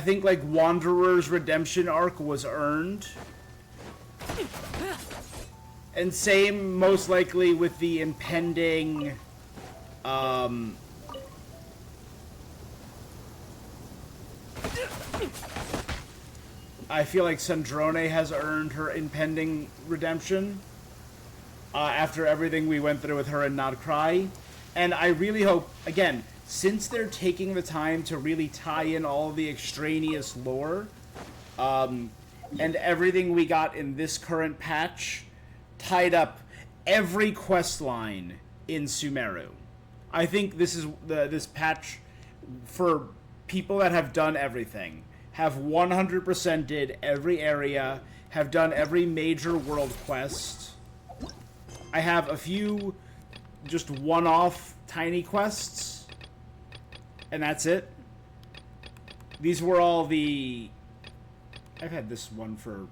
think, like, Wanderer's redemption arc was earned. And same, most likely, with the impending, I feel like Sandrone has earned her impending redemption, after everything we went through with her and Not Cry. And I really hope, again, since they're taking the time to really tie in all the extraneous lore, and everything we got in this current patch tied up every quest line in Sumeru. I think this is this patch for people that have done everything, have 100% did every area, have done every major world quest. I have a few just one-off tiny quests, and that's it. These were all the... I've had this one for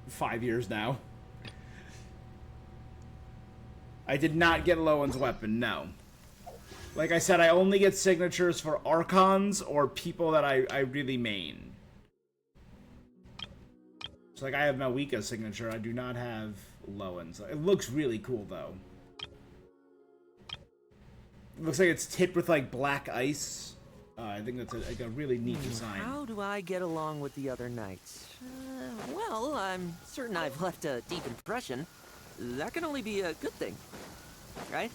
5 years now. I did not get Lowen's weapon, no. Like I said, I only get signatures for Archons or people that I really main. So like I have Malwika's signature, I do not have Lowen's. It looks really cool though. It looks like it's tipped with like black ice. I think that's like a really neat design. How do I get along with the other knights? Well, I'm certain I've left a deep impression. That can only be a good thing, right?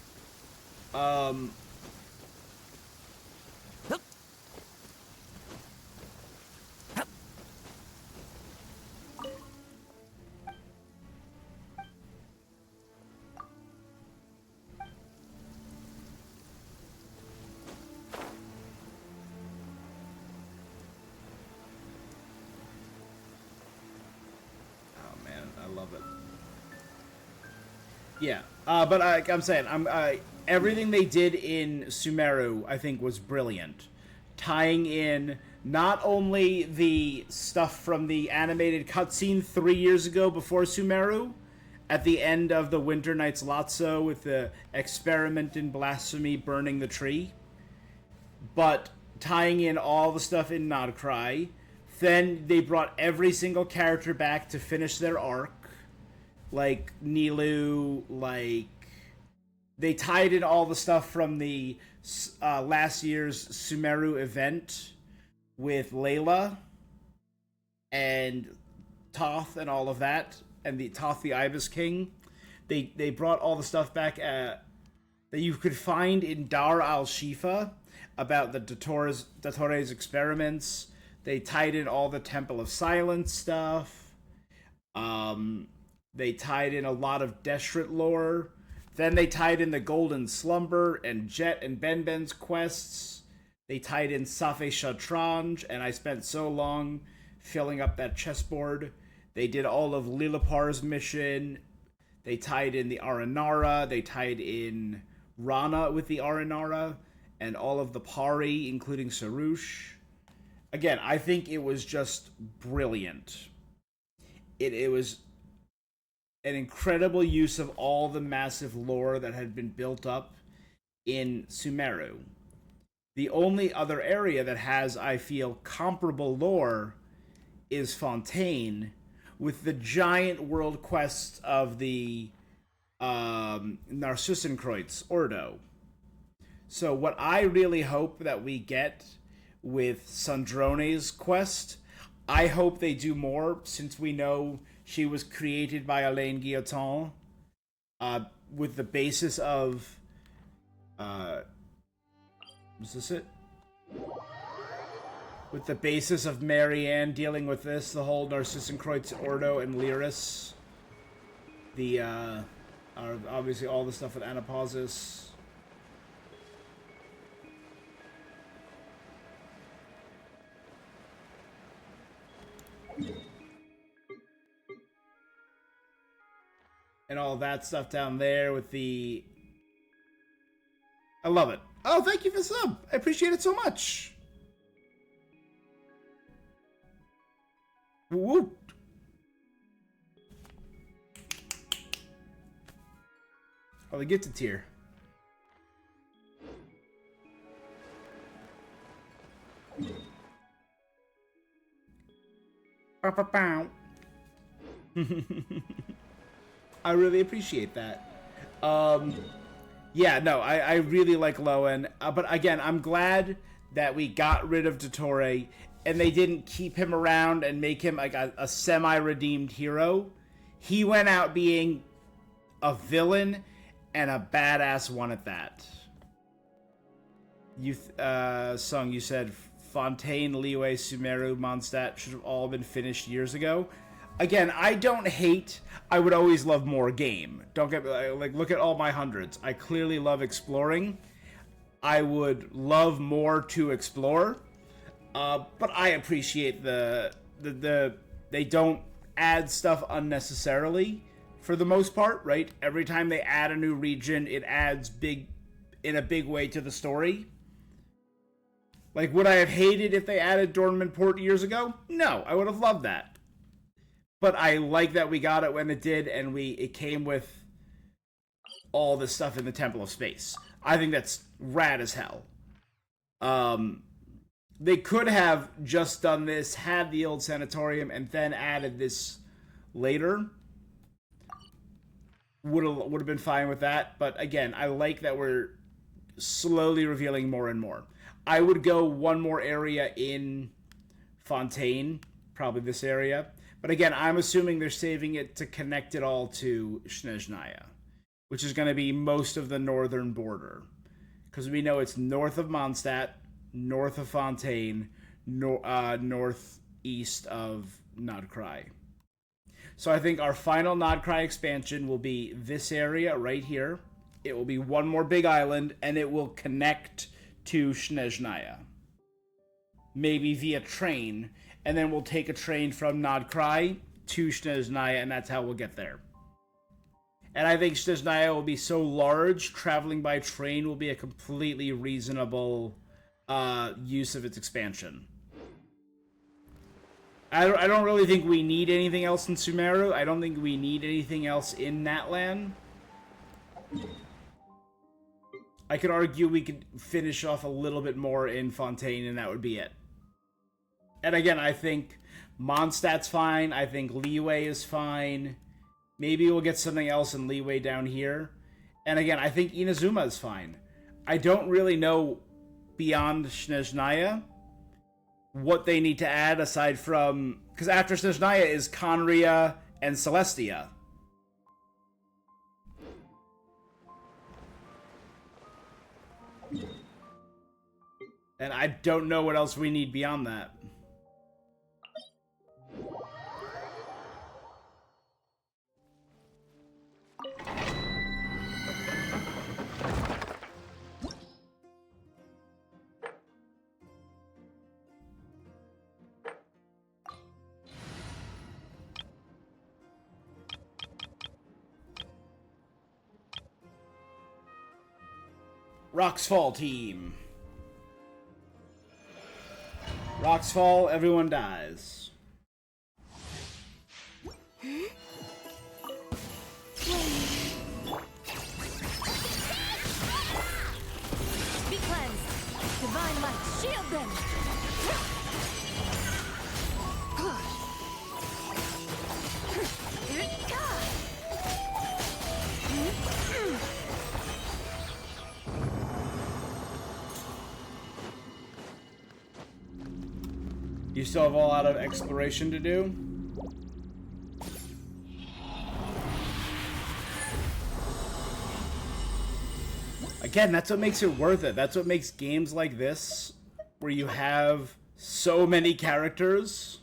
Yeah, but I'm saying, everything they did in Sumeru, I think, was brilliant. Tying in not only the stuff from the animated cutscene 3 years ago before Sumeru, at the end of the Winter Night's Lotso with the experiment in blasphemy burning the tree, but tying in all the stuff in Nodcry. Then they brought every single character back to finish their arc. Like Nilu, like they tied in all the stuff from the last year's Sumeru event with Layla and Toth and all of that, and the Toth the Ibis King. They brought all the stuff back that you could find in Dar al-Shifa about the Dottores experiments. They tied in all the Temple of Silence stuff. They tied in a lot of Deshret lore. Then they tied in the Golden Slumber and Jet and Ben's quests. They tied in Safe Shatranj, and I spent so long filling up that chessboard. They did all of Lilapar's mission. They tied in the Aranara. They tied in Rana with the Aranara, and all of the Pari, including Sarush. Again, I think it was just brilliant. It was an incredible use of all the massive lore that had been built up in Sumeru. The only other area that has, I feel, comparable lore is Fontaine, with the giant world quests of the Narcissenkreuz Ordo. So what I really hope that we get with Sandrone's quest, I hope they do more, since we know she was created by Alain Guillotin, with the basis of... was this it? With the basis of Marianne dealing with this, the whole Narcissenkreuz Ordo and Lyris. The, obviously all the stuff with Anapausis. And all that stuff down there with the... I love it. Oh, thank you for the sub. I appreciate it so much. Woo. Oh, the gifted tier. I really appreciate that. Yeah, no, I really like Lohen. But again, I'm glad that we got rid of Dottore and they didn't keep him around and make him like a semi-redeemed hero. He went out being a villain and a badass one at that. You, Sung, you said Fontaine, Liyue, Sumeru, Mondstadt should have all been finished years ago. Again, I don't hate. I would always love more game. Don't get like look at all my hundreds. I clearly love exploring. I would love more to explore, but I appreciate the they don't add stuff unnecessarily for the most part, right? Every time they add a new region, it adds in a big way to the story. Like, would I have hated if they added Dornman Port years ago? No, I would have loved that. But I like that we got it when it did, and it came with all the stuff in the Temple of Space. I think that's rad as hell. They could have just done this, had the old sanatorium, and then added this later. Would have been fine with that. But again, I like that we're slowly revealing more and more. I would go one more area in Fontaine, probably this area. But again, I'm assuming they're saving it to connect it all to Snezhnaya, which is going to be most of the northern border. Because we know it's north of Mondstadt, north of Fontaine, northeast of Nodcry. So I think our final Nodcry expansion will be this area right here. It will be one more big island, and it will connect to Snezhnaya. Maybe via train, and then we'll take a train from Nodcry to Snezhnaya, and that's how we'll get there. And I think Snezhnaya will be so large, traveling by train will be a completely reasonable use of its expansion. I don't really think we need anything else in Sumeru. I don't think we need anything else in Natlan. I could argue we could finish off a little bit more in Fontaine, and that would be it. And again, I think Mondstadt's fine. I think Liyue is fine. Maybe we'll get something else in Liyue down here. And again, I think Inazuma is fine. I don't really know beyond Snezhnaya what they need to add aside from... Because after Snezhnaya is Conria and Celestia. And I don't know what else we need beyond that. Rocks Fall team. Rocks fall, everyone dies. Be cleansed. Divine light, shield them. You still have a lot of exploration to do? Again, that's what makes it worth it. That's what makes games like this, where you have so many characters.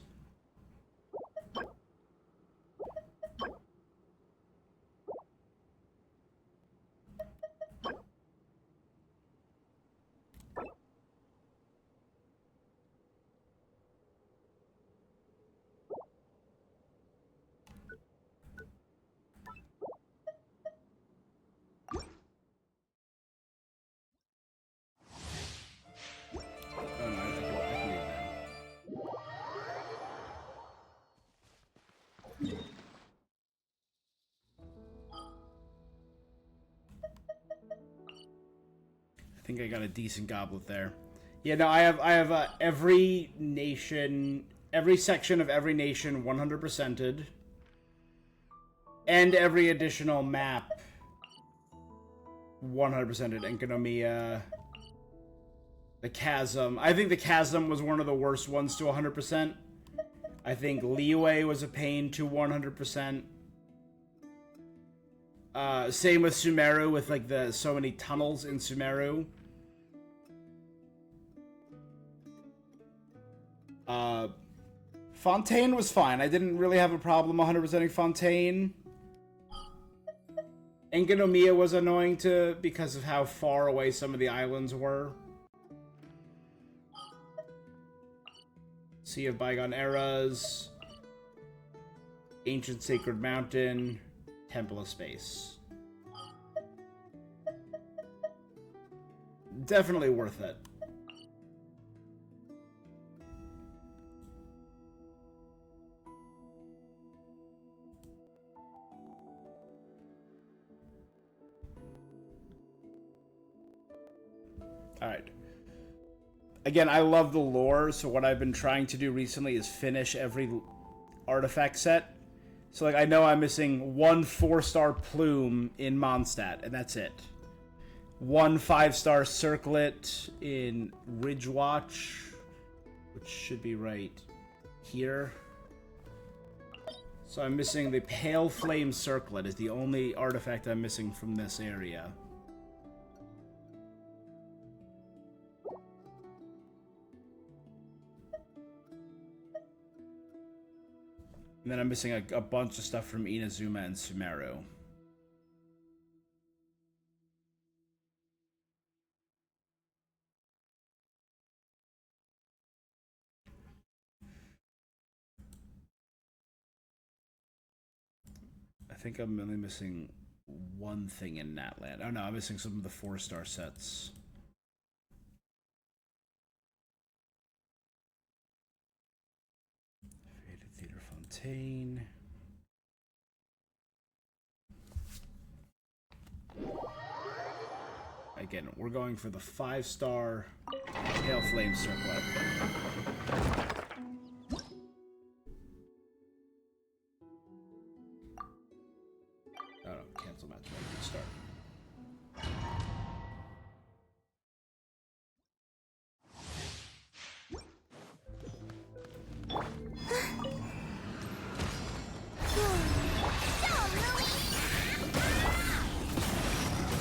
I think I got a decent goblet there. Yeah, no, I have every nation, every section of every nation 100%ed. And every additional map 100%ed. Enkonomia, the Chasm. I think the Chasm was one of the worst ones to 100%. I think Liyue was a pain to 100%. Same with Sumeru, with like so many tunnels in Sumeru. Fontaine was fine. I didn't really have a problem 100%ing Fontaine. Enganomiya was annoying because of how far away some of the islands were. Sea of Bygone Eras, Ancient Sacred Mountain, Temple of Space. Definitely worth it. Alright. Again, I love the lore, so what I've been trying to do recently is finish every artifact set. So, like, I know I'm missing one 4-star plume in Mondstadt, and that's it. One 5-star circlet in Ridgewatch, which should be right here. So I'm missing the Pale Flame Circlet is the only artifact I'm missing from this area. And then I'm missing a bunch of stuff from Inazuma and Sumeru. I think I'm only missing one thing in Natland. Oh no, I'm missing some of the 4-star sets. Faded Theater Fontaine. Again, we're going for the 5-star Pale Flame Circlet. Oh no, cancel match. Restart.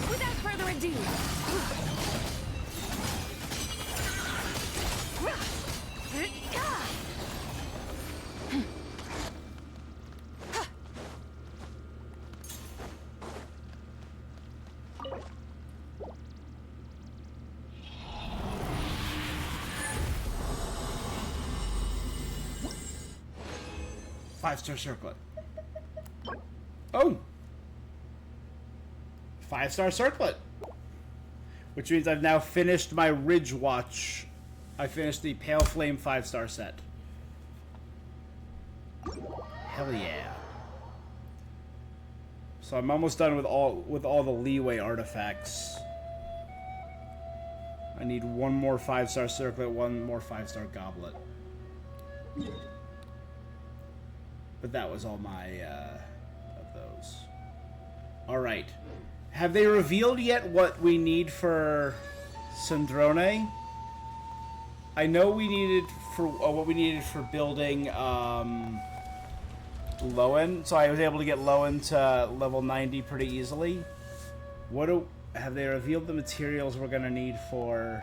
Without further ado. 5-star circlet. Oh! 5-star circlet! Which means I've now finished my Ridgewatch. I finished the Pale Flame 5-star set. Hell yeah. So I'm almost done with all the leeway artifacts. I need one more 5-star circlet, one more 5-star goblet. But that was all my, of those. Alright. Have they revealed yet what we need for Sandrone? I know we needed for, what we needed for building, Lohen. So I was able to get Lohen to level 90 pretty easily. Have they revealed the materials we're gonna need for...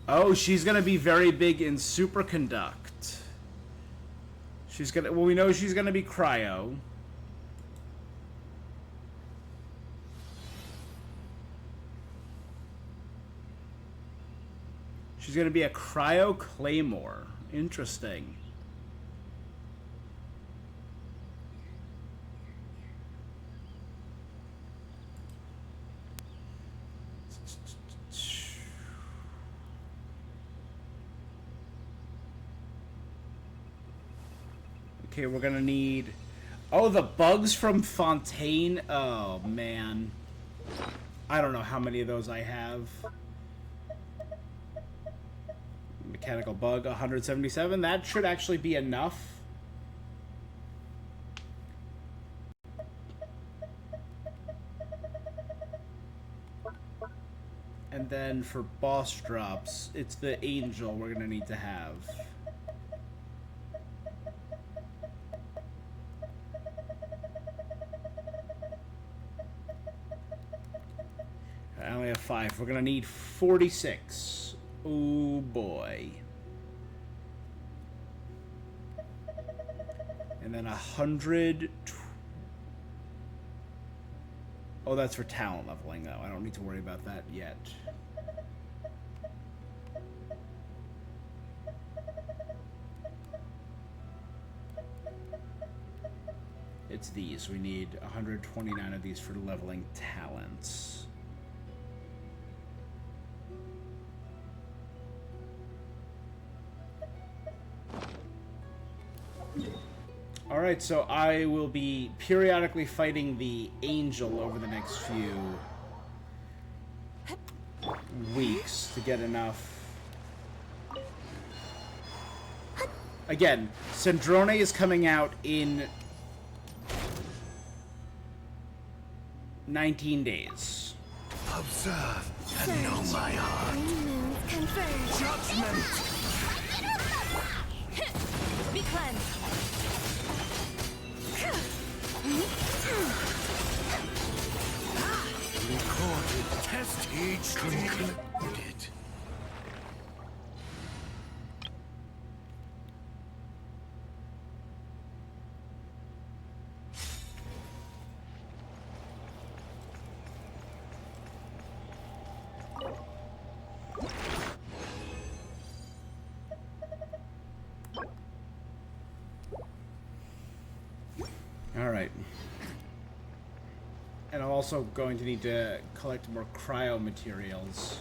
Oh, she's gonna be very big in superconduct. She's gonna... Well, we know she's gonna be cryo. She's gonna be a cryo claymore. Interesting. Okay, we're gonna need... Oh, the bugs from Fontaine? Oh, man. I don't know how many of those I have. Mechanical bug, 177. That should actually be enough. And then for boss drops, it's the angel we're gonna need to have. I only have 5. We're gonna need 46. Oh boy. And then 100. Oh, that's for talent leveling, though. I don't need to worry about that yet. It's these. We need 129 of these for leveling talents. Alright, so I will be periodically fighting the angel over the next few weeks to get enough. Again, Sandrone is coming out in 19 days. Observe and know my heart. Judgment! Be cleansed. Recorded. Test each concluded. Alright. And I'm also going to need to collect more cryo materials.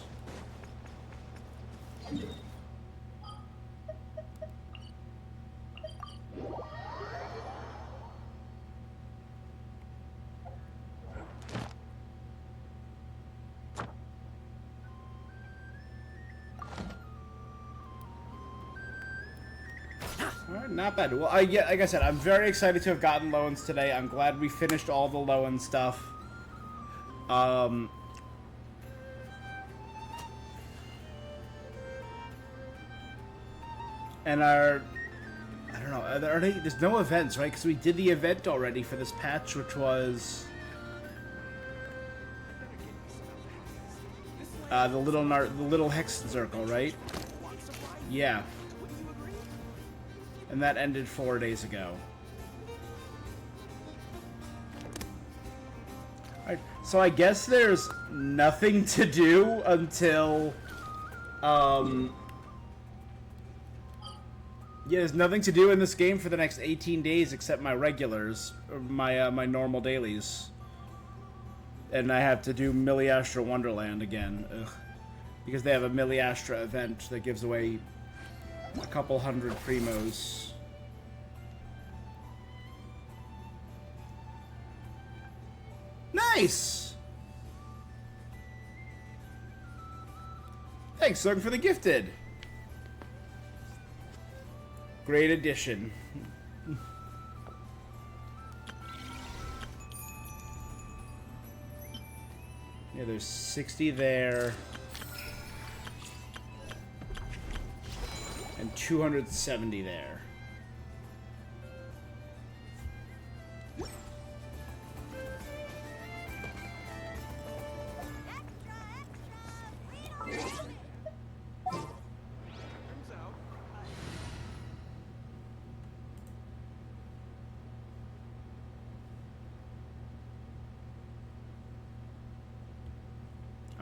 Alright, not bad. Well, yeah, like I said, I'm very excited to have gotten Lohen's today. I'm glad we finished all the Lohen stuff. And I don't know, there's no events, right? Because we did the event already for this patch, which was the little Hexen Circle, right? Yeah. And that ended 4 days ago. Alright, so I guess there's nothing to do until, yeah, there's nothing to do in this game for the next 18 days except my regulars, or my normal dailies. And I have to do Miliastra Wonderland again. Ugh. Because they have a Miliastra event that gives away a couple hundred primos. Nice! Thanks, Lurk, for the gifted. Great addition. Yeah, there's 60 there. And 270 there.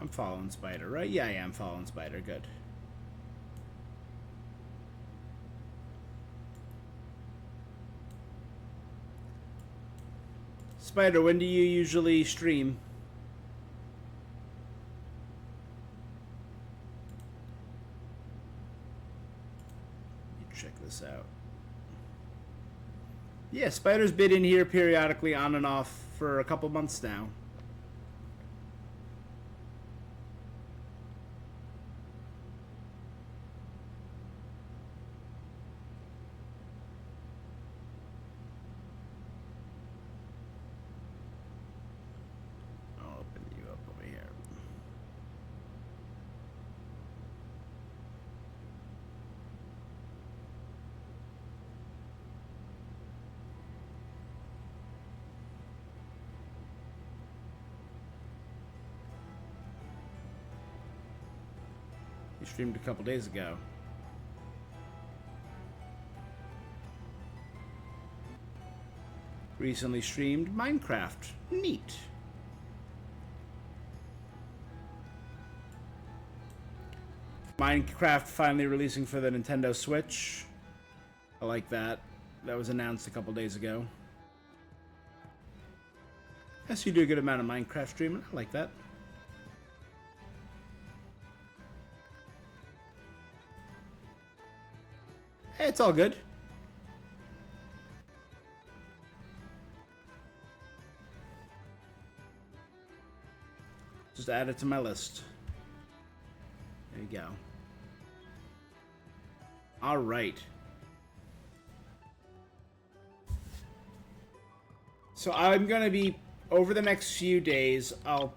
I'm following Spider, right? Yeah, I am following Spider. Good. Spider, when do you usually stream? Let me check this out. Yeah, Spider's been in here periodically on and off for a couple months now. He streamed a couple days ago. Recently streamed Minecraft. Neat. Minecraft finally releasing for the Nintendo Switch. I like that. That was announced a couple days ago. Yes, you do a good amount of Minecraft streaming. I like that. Hey, it's all good. Just add it to my list. There you go. All right. So I'm gonna be, over the next few days, I'll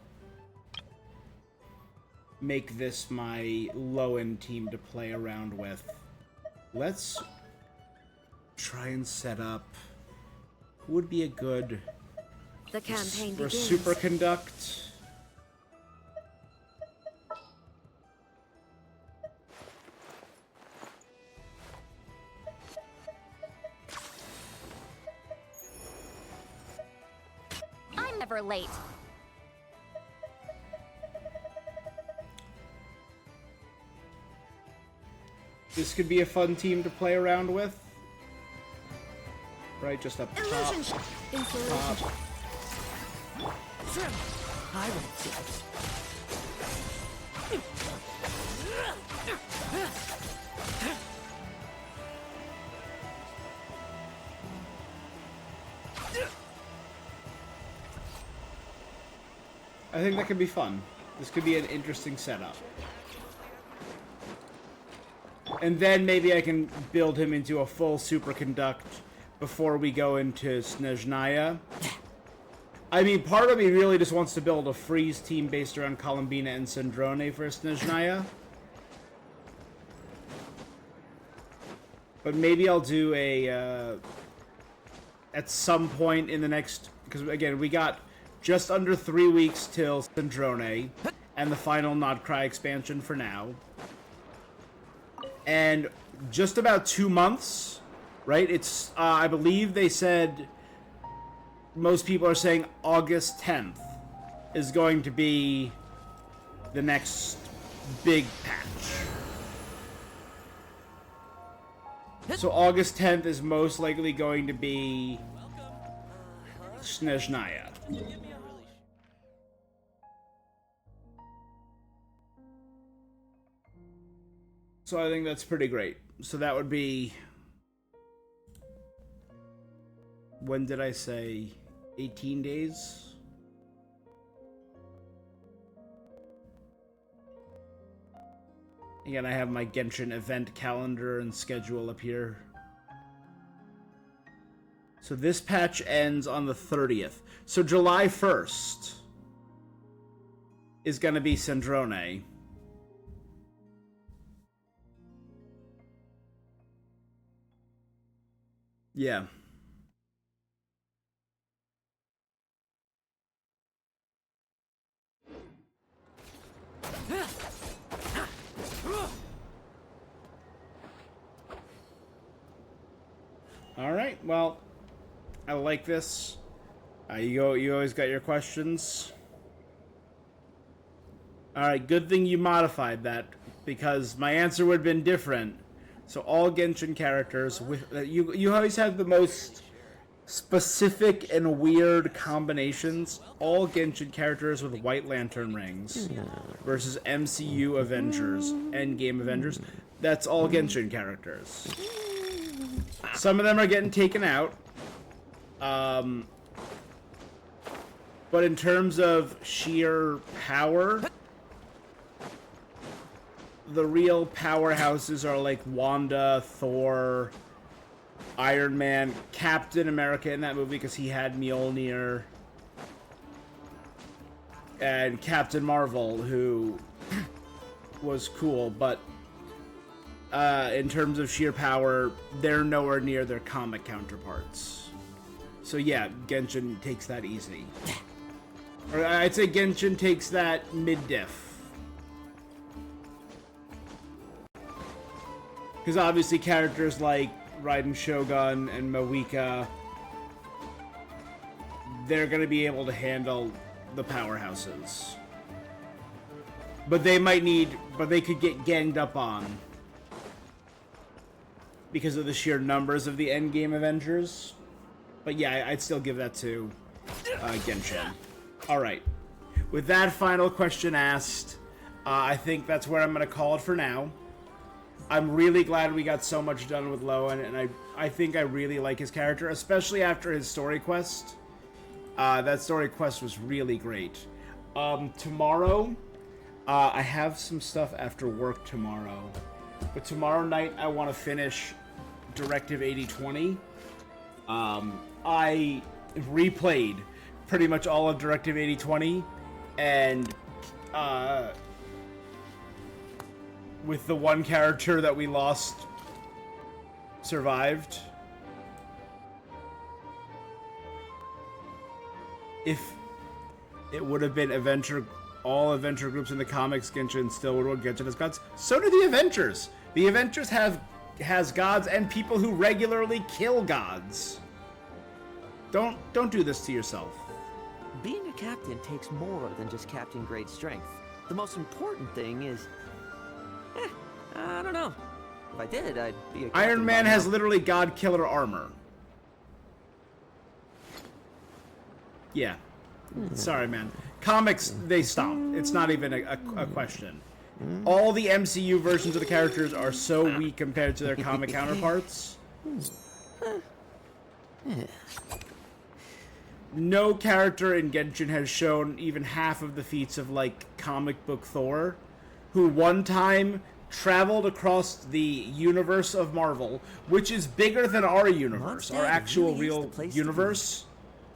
make this my Lohen team to play around with. Let's try and set up who would be a good The campaign for begins. Superconduct. I'm never late. This could be a fun team to play around with. Right, just up top. Illusion. Top. I won't see. I think that could be fun. This could be an interesting setup. And then maybe I can build him into a full Superconduct before we go into Snezhnaya. I mean, part of me really just wants to build a freeze team based around Columbina and Sandrone for Snezhnaya. But maybe I'll do a, at some point in the next, because again, we got just under 3 weeks till Sandrone, and the final Not Cry expansion for now. And just about 2 months, right? It's, I believe they said, most people are saying August 10th is going to be the next big patch. So August 10th is most likely going to be Snezhnaya. So I think that's pretty great. So that would be... When did I say 18 days? Again, I have my Genshin event calendar and schedule up here. So this patch ends on the 30th. So July 1st is going to be Sandrone. Yeah. All right. Well, I like this. You always got your questions. All right. Good thing you modified that, because my answer would have been different. So all Genshin characters with you always have the most specific and weird combinations. All Genshin characters with White Lantern rings versus MCU Avengers, Endgame Avengers. That's all Genshin characters. Some of them are getting taken out. But in terms of sheer power, the real powerhouses are like Wanda, Thor, Iron Man, Captain America in that movie because he had Mjolnir, and Captain Marvel, who was cool, but in terms of sheer power, they're nowhere near their comic counterparts. So yeah, Genshin takes that easy. Or I'd say Genshin takes that mid-diff. Because obviously characters like Raiden Shogun and Moika, they're going to be able to handle the powerhouses. But they could get ganged up on because of the sheer numbers of the endgame Avengers. But yeah, I'd still give that to Genshin. Alright. With that final question asked, I think that's where I'm going to call it for now. I'm really glad we got so much done with Lohen, and I think I really like his character, especially after his story quest. That story quest was really great. Tomorrow, I have some stuff after work tomorrow. But tomorrow night, I want to finish Directive 8020. I replayed pretty much all of Directive 8020, and with the one character that we lost survived. If it would have been all adventure groups in the comics, Genshin still would have Genshin as gods. So do the Avengers. The Avengers has gods and people who regularly kill gods. Don't do this to yourself. Being a captain takes more than just captain grade strength. The most important thing is, I don't know. If I did, I'd be a captain. Iron Man has literally god killer armor. Yeah. Sorry, man. Comics, they stop. It's not even a question. All the MCU versions of the characters are so weak compared to their comic counterparts. No character in Genshin has shown even half of the feats of, like, comic book Thor, who one time traveled across the universe of Marvel, which is bigger than our universe, our actual real universe.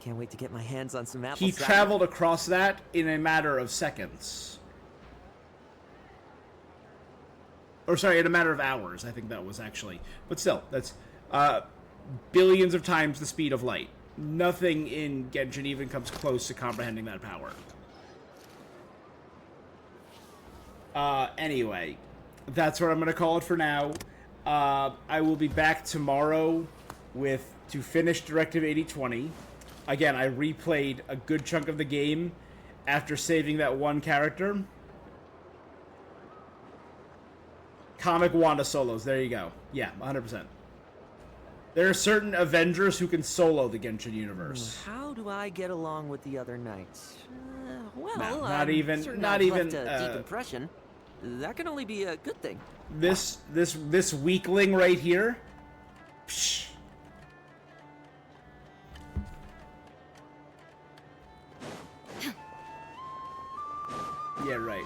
Can't wait to get my hands on some apple He cider. traveled across that in a matter of seconds. Or sorry, in a matter of hours, I think that was actually. But still, that's billions of times the speed of light. Nothing in Genshin even comes close to comprehending that power. Anyway, that's what I'm going to call it for now. I will be back tomorrow to finish Directive 8020. Again, I replayed a good chunk of the game after saving that one character. Comic Wanda solos, there you go. Yeah, 100%. There are certain Avengers who can solo the Genshin universe. How do I get along with the other knights? Well, not I'm even, certain not I've even. left a deep impression. That can only be a good thing. This weakling right here. Psh. Yeah, right.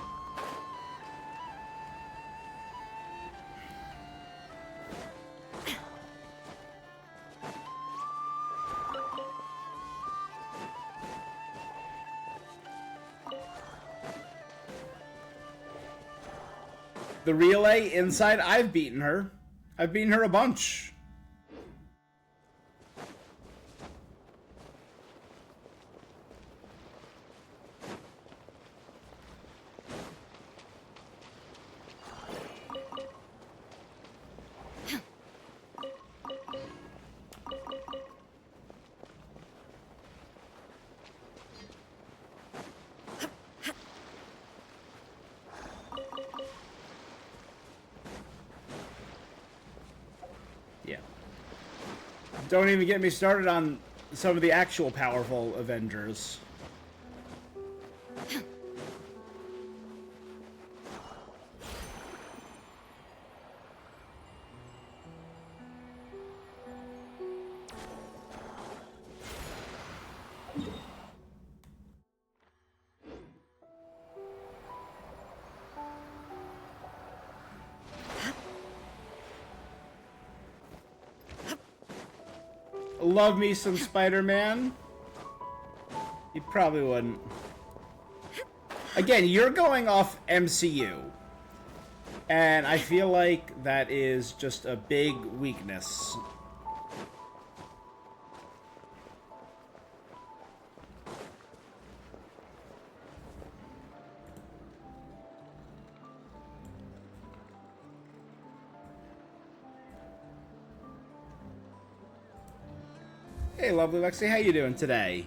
The relay inside, I've beaten her. I've beaten her a bunch. Yeah. Don't even get me started on some of the actual powerful Avengers. Love me some Spider-Man. He probably wouldn't. Again, you're going off MCU. And I feel like that is just a big weakness. Hey, lovely Lexi, how you doing today?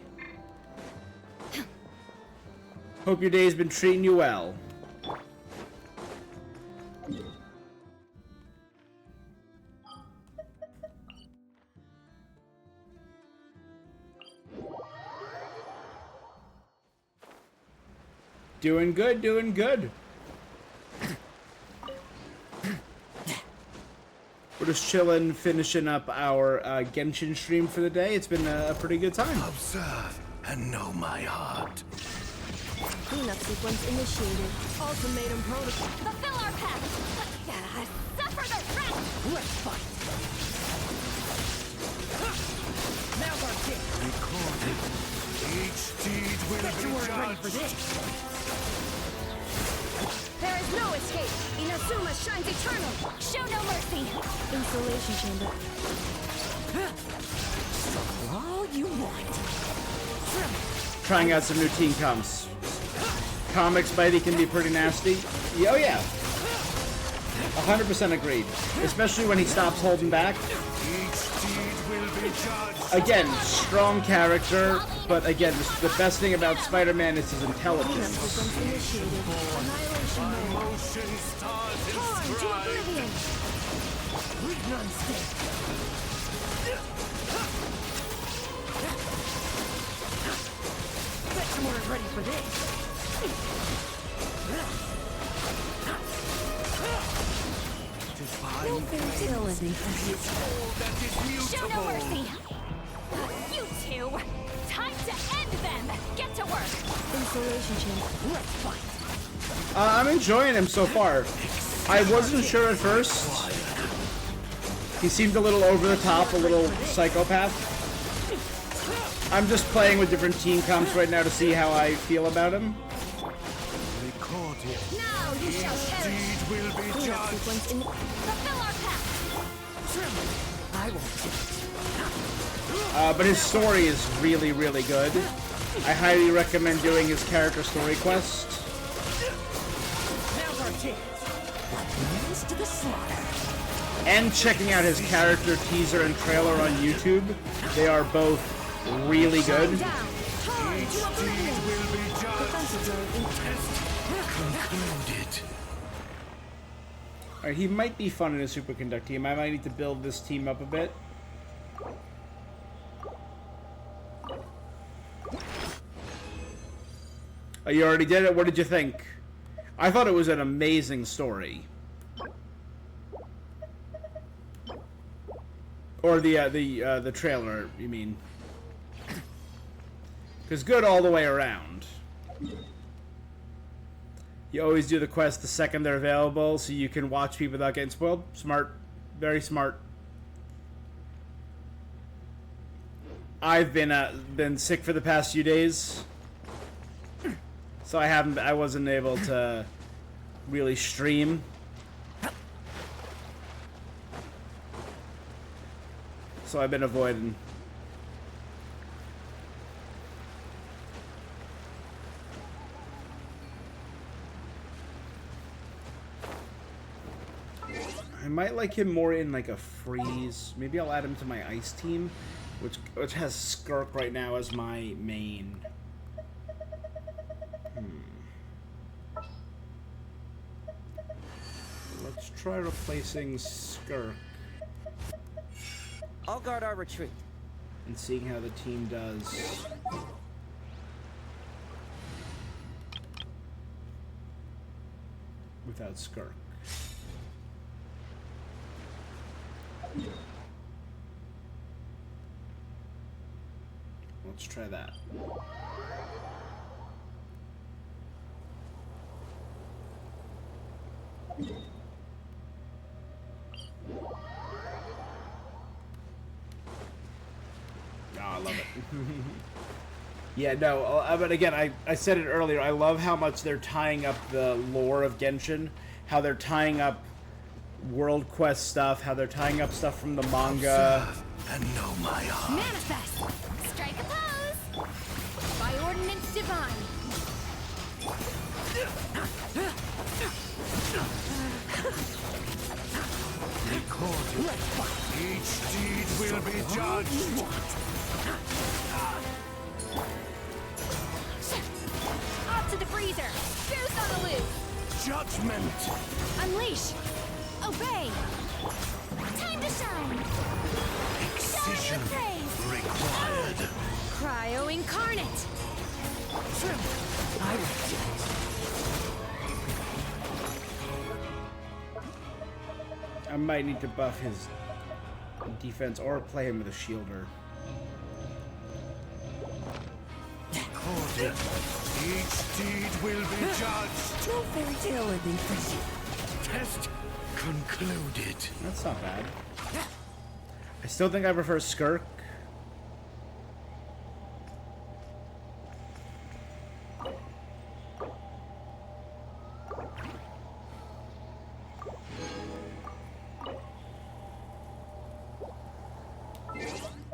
Hope your day's been treating you well. Doing good, doing good. We're just chilling, finishing up our Genshin stream for the day. It's been a pretty good time. Observe and know my heart. Cleanup sequence initiated. Ultimatum protocol. Fulfill our pact! Suffer the wrath! Let's fight. Now's our chance. Recorded. Each deed will Bet you be weren't ready for judged. this. There is no escape. Inazuma shines eternal. Show no mercy! Installation chamber. All you want. Trying out some new team comps. Comics Spidey can be pretty nasty. Oh yeah. 100% agreed. Especially when he stops holding back. Again, strong character, but again, the best thing about Spider-Man is his intelligence. Bet you weren't ready for this. Show no mercy! You two! Time to end them! Get to work! Installation chamber. Let's fight. I'm enjoying him so far. I wasn't sure at first. He seemed a little over the top, a little psychopath. I'm just playing with different team comps right now to see how I feel about him. Recorded. Now you shall perish. Deed will be judged. Fulfill our pact! I won't. But his story is really, really good. I highly recommend doing his character story quest. Now's our chance. Hands to the slaughter. And checking out his character teaser and trailer on YouTube. They are both really good. Each deed will be judged. Concluded. Alright, he might be fun in a superconduct team. I might need to build this team up a bit. Oh, you already did it? What did you think? I thought it was an amazing story. Or the trailer, you mean? Because good all the way around. You always do the quest the second they're available, so you can watch people without getting spoiled. Smart, very smart. I've been sick for the past few days, so I wasn't able to really stream. So I've been avoiding. I might like him more in like a freeze. Maybe I'll add him to my ice team, which has Skirk right now as my main. Let's try replacing Skirk I'll guard our retreat. and seeing how the team does. Without Skirk. Let's try that. Oh, I love it. Yeah, no, but again, I said it earlier, I love how much they're tying up the lore of Genshin, how they're tying up World Quest stuff, how they're tying up stuff from the manga. Observe and know my heart. Manifest! Strike a pose! By ordinance divine! Recorded. Each deed will be judged. Judgment! Unleash! Obey! Time to shine! Excision required. Cryo incarnate! I reject. I might need to buff his defense or play him with a shielder. Recorded. Each deed will be judged. No fairy tale ending for you. Test concluded. That's not bad. I still think I prefer Skirk.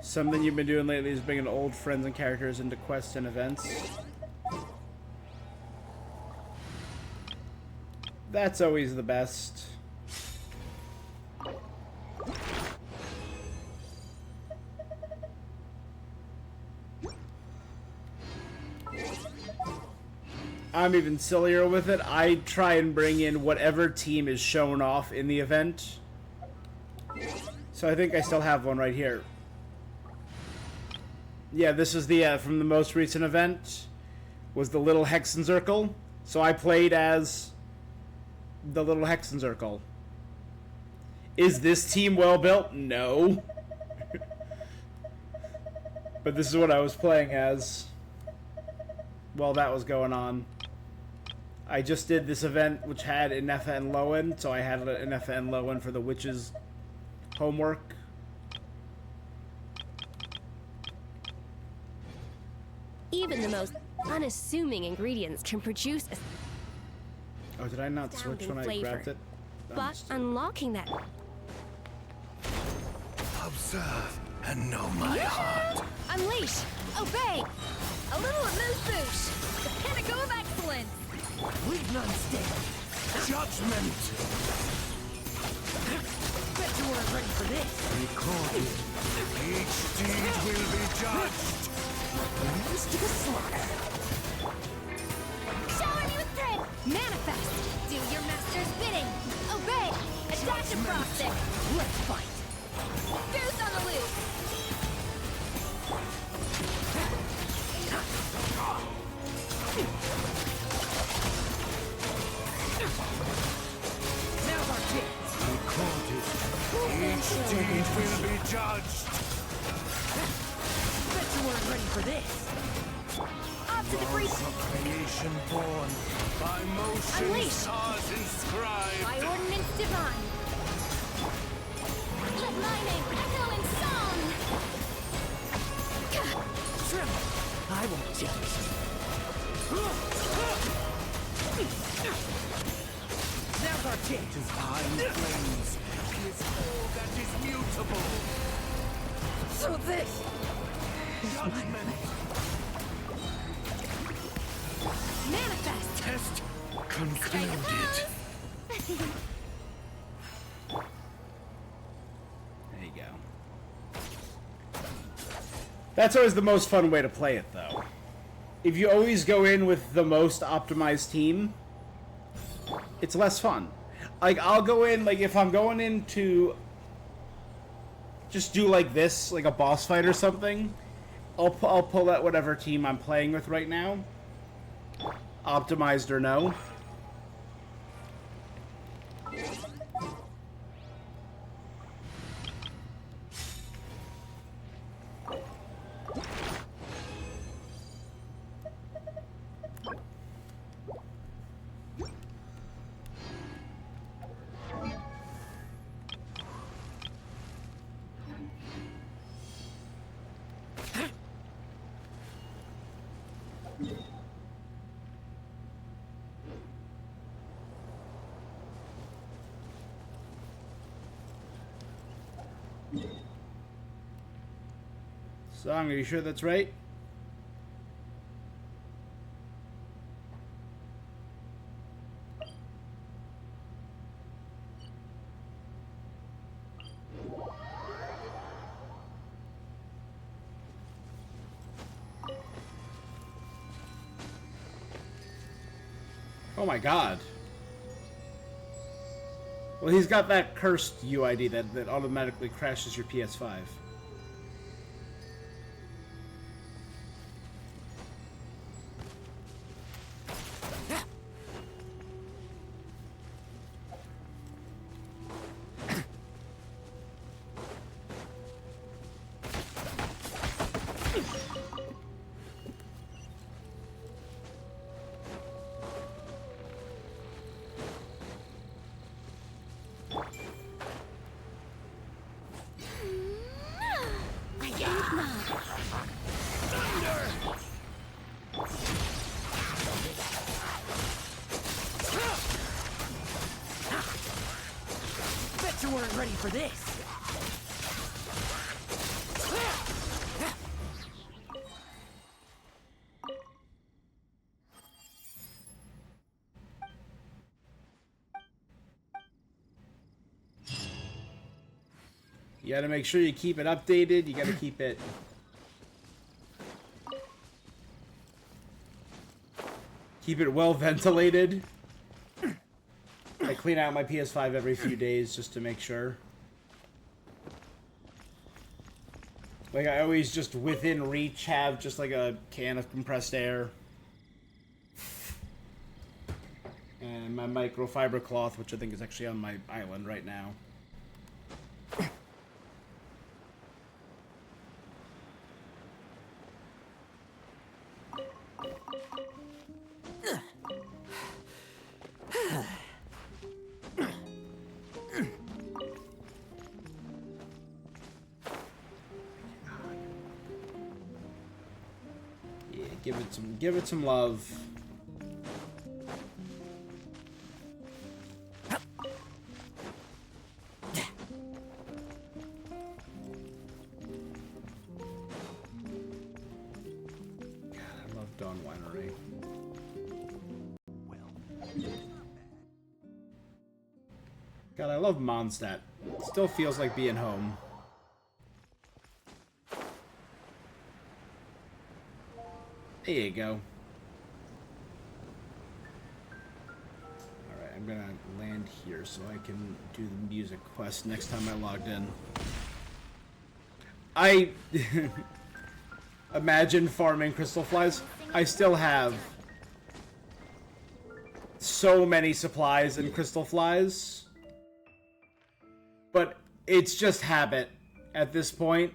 Something you've been doing lately is bringing old friends and characters into quests and events. That's always the best. I'm even sillier with it. I try and bring in whatever team is shown off in the event. So I think I still have one right here. Yeah, this is the from the most recent event. Was the little Hexenzirkel. So I played as the little Hexenzirkel. Is this team well built? No. But this is what I was playing as while that was going on. I just did this event which had Inetha and Lohen, so I had Inetha and Lohen for the witches' homework. Even the most unassuming ingredients can produce a Oh, did I not switch when I grabbed it? but unlocking that Observe and know my heart. Unleash! Obey! A little amuse-bouche! The pinnacle of excellence! Leave none stand. Judgment! Bet you weren't ready for this. Recorded. Each deed will be judged. Let's do the slaughter. Shower me with grit! Manifest! Do your master's bidding! Obey! Attack the frosting! Let's fight! Goose on the loose! Now's our chance. Recorded. Each deed will be judged. Bet you weren't ready for this. Up to the breach! Creation born. By motion Unleash. stars inscribed. By ordinance divine! Let my name echo in song! Tremble. I won't judge. Now's our chance. Divine flames is all that is mutable. So this. Judgment. Manifest! Test concluded. There you go. That's always the most fun way to play it, though. If you always go in with the most optimized team, it's less fun. Like, I'll go in, like, if I'm going in to just do like this, like a boss fight or something, I'll pull out whatever team I'm playing with right now, optimized or no. Song, are you sure that's right? Oh my god. Well, he's got that cursed UID that automatically crashes your PS5. Bet you weren't ready for this. You gotta make sure you keep it updated. You gotta keep it... keep it well ventilated. I clean out my PS5 every few days just to make sure. Like, I always just within reach have just like a can of compressed air. And my microfiber cloth, which I think is actually on my island right now. Give it some love. God, I love Dawn Winery. God, I love Mondstadt. It still feels like being home. There you go. Alright, I'm gonna land here so I can do the music quest next time I logged in. I imagine farming crystal flies. I still have so many supplies and crystal flies. But it's just habit at this point.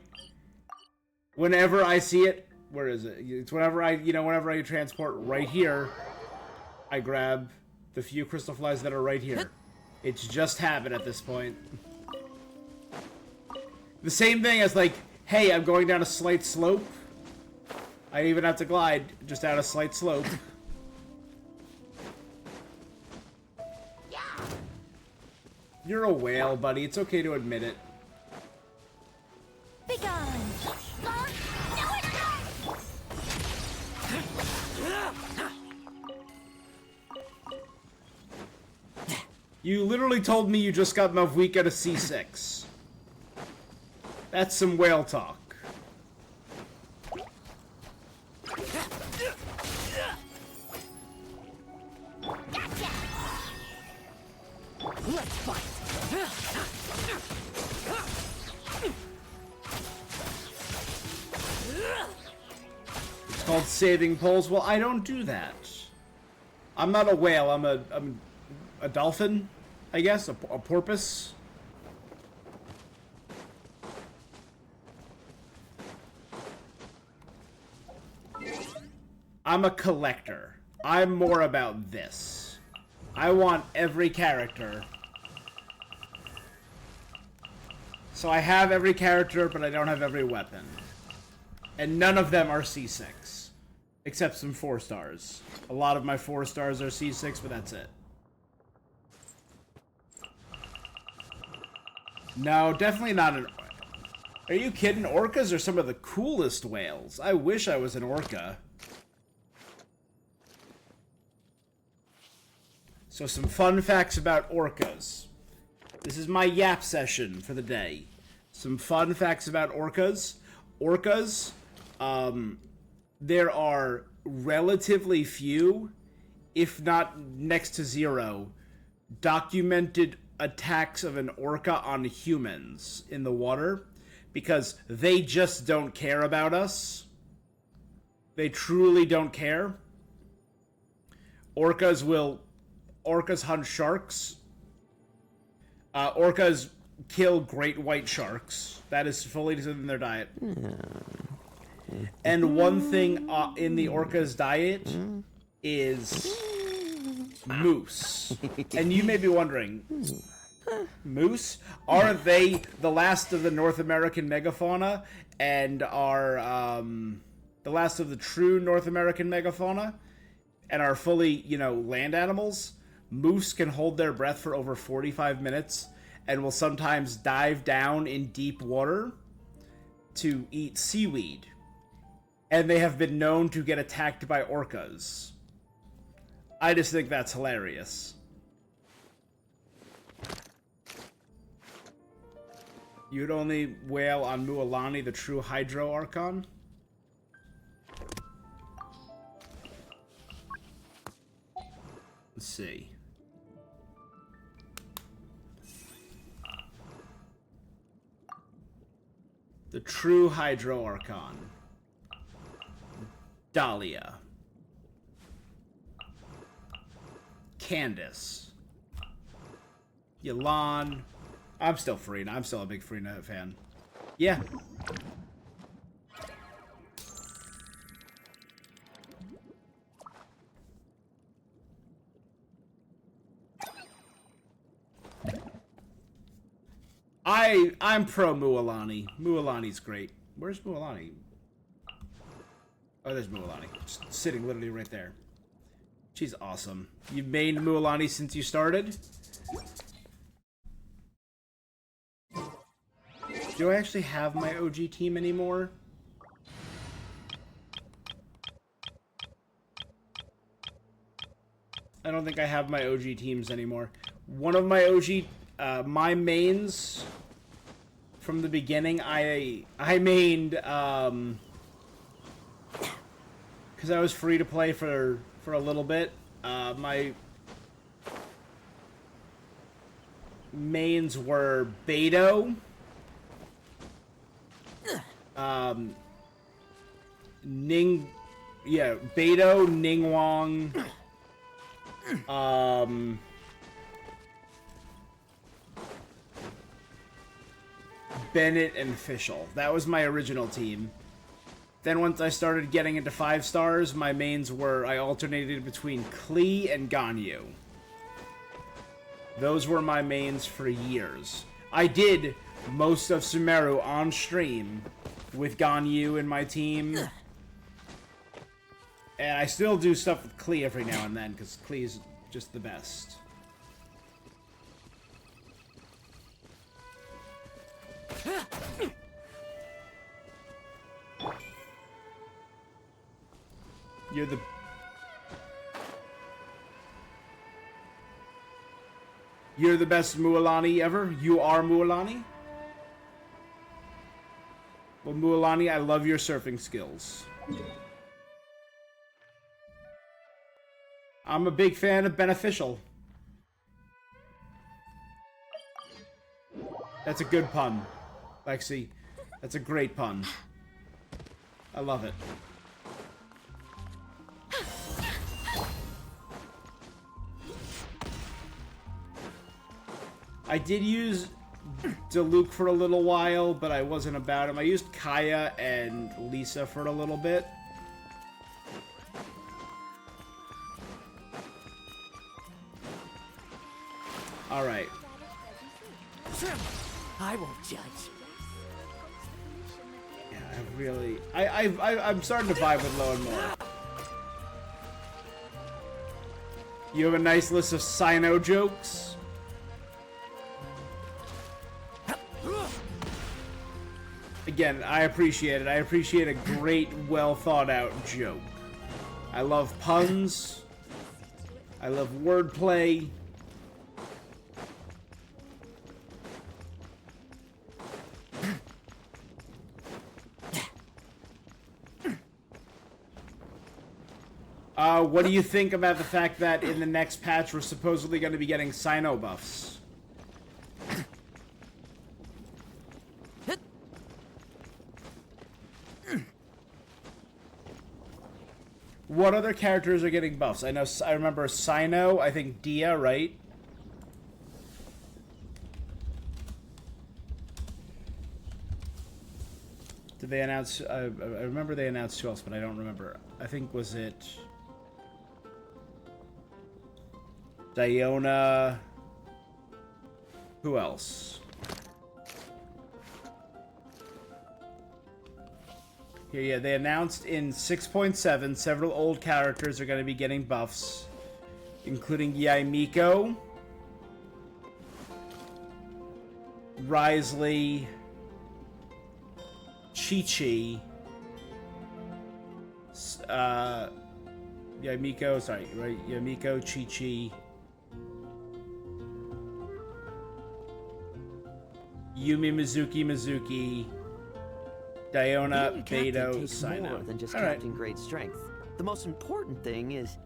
Whenever I see it, where is it? It's whenever whenever I transport right here, I grab the few crystal flies that are right here. It's just habit at this point. The same thing as like, hey, I'm going down a slight slope. I even have to glide just down a slight slope. You're a whale, buddy. It's okay to admit it. Be gone. You literally told me you just got Mavwika to C6. That's some whale talk. Gotcha. Let's fight. It's called saving poles. Well, I don't do that. I'm not a whale. I'm a dolphin, I guess, a porpoise. I'm a collector. I'm more about this. I want every character. So I have every character, but I don't have every weapon. And none of them are C6. Except some 4 stars. A lot of my 4 stars are C6, but that's it. No, definitely not an... Are you kidding? Orcas are some of the coolest whales. I wish I was an orca. So some fun facts about orcas. This is my yap session for the day. Some fun facts about orcas. Orcas, there are relatively few, if not next to zero, documented attacks of an orca on humans in the water because they just don't care about us. They truly don't care. Orcas hunt sharks. Orcas kill great white sharks. That is fully in their diet. And one thing in the orca's diet is moose. And you may be wondering, moose? Aren't they the last of the North American megafauna and are the last of the true North American megafauna and are fully, land animals? Moose can hold their breath for over 45 minutes and will sometimes dive down in deep water to eat seaweed. And they have been known to get attacked by orcas. I just think that's hilarious. You'd only wail on Mualani, the true Hydro Archon? Let's see. The true Hydro Archon. Dahlia. Candace. Yalan. I'm still Farina. I'm still a big Farina fan. Yeah. I'm pro Mualani. Mualani's great. Where's Mualani? Oh, there's Mualani. Just sitting literally right there. She's awesome. You've mained Mualani since you started? Do I actually have my OG team anymore? I don't think I have my OG teams anymore. One of my OG, my mains from the beginning, I mained, because I was free to play for a little bit. My mains were Beto, Beto, Ningguang, Bennett, and Fischl. That was my original team. Then once I started getting into 5 stars, my mains were, I alternated between Klee and Ganyu. Those were my mains for years. I did most of Sumeru on stream with Ganyu in my team. And I still do stuff with Klee every now and then, because Klee is just the best. You're the best Mualani ever? You are Mualani? Well, Mualani, I love your surfing skills. I'm a big fan of Beneficial. That's a good pun, Lexi. That's a great pun. I love it. I did use Diluc for a little while, but I wasn't about him. I used Kaya and Lisa for a little bit. Alright. I won't judge. Yeah, I'm starting to vibe with Lohen more. You have a nice list of Sino jokes. Again, I appreciate it. I appreciate a great, well thought out joke. I love puns. I love wordplay. What do you think about the fact that in the next patch we're supposedly going to be getting Sino buffs? What other characters are getting buffs? I remember Sino, I think Dia, right? Did they announce... I remember they announced who else, but I don't remember. I think, was it... Diona... Who else? Here, yeah, they announced in 6.7 several old characters are going to be getting buffs, including Yaimiko, Risley, Chi-Chi, Yaimiko, sorry, right? Yaimiko, Chi-Chi, Yumi Mizuki, Diona, Beidou, Sino. More than just All right. captain grade strength. The most important thing is,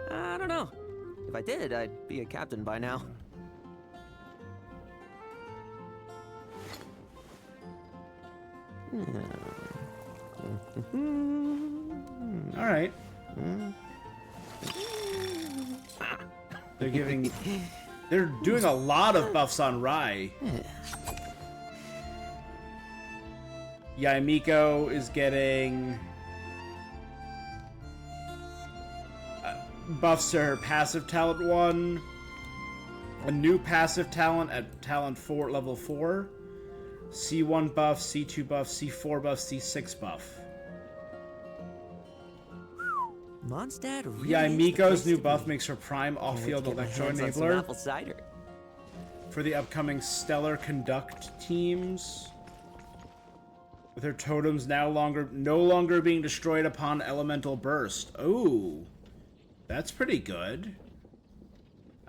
I don't know. If I did, I'd be a captain by now. All right. They're doing a lot of buffs on Rai. Yaimiko is getting buffs to her passive talent 1, a new passive talent at talent 4, level 4, C1 buff, C2 buff, C4 buff, C6 buff. Mondstadt really Yaimiko's new buff makes her prime off-field electro enabler apple cider. for the upcoming Stellar Conduct teams. With her totems no longer being destroyed upon elemental burst. Oh, that's pretty good.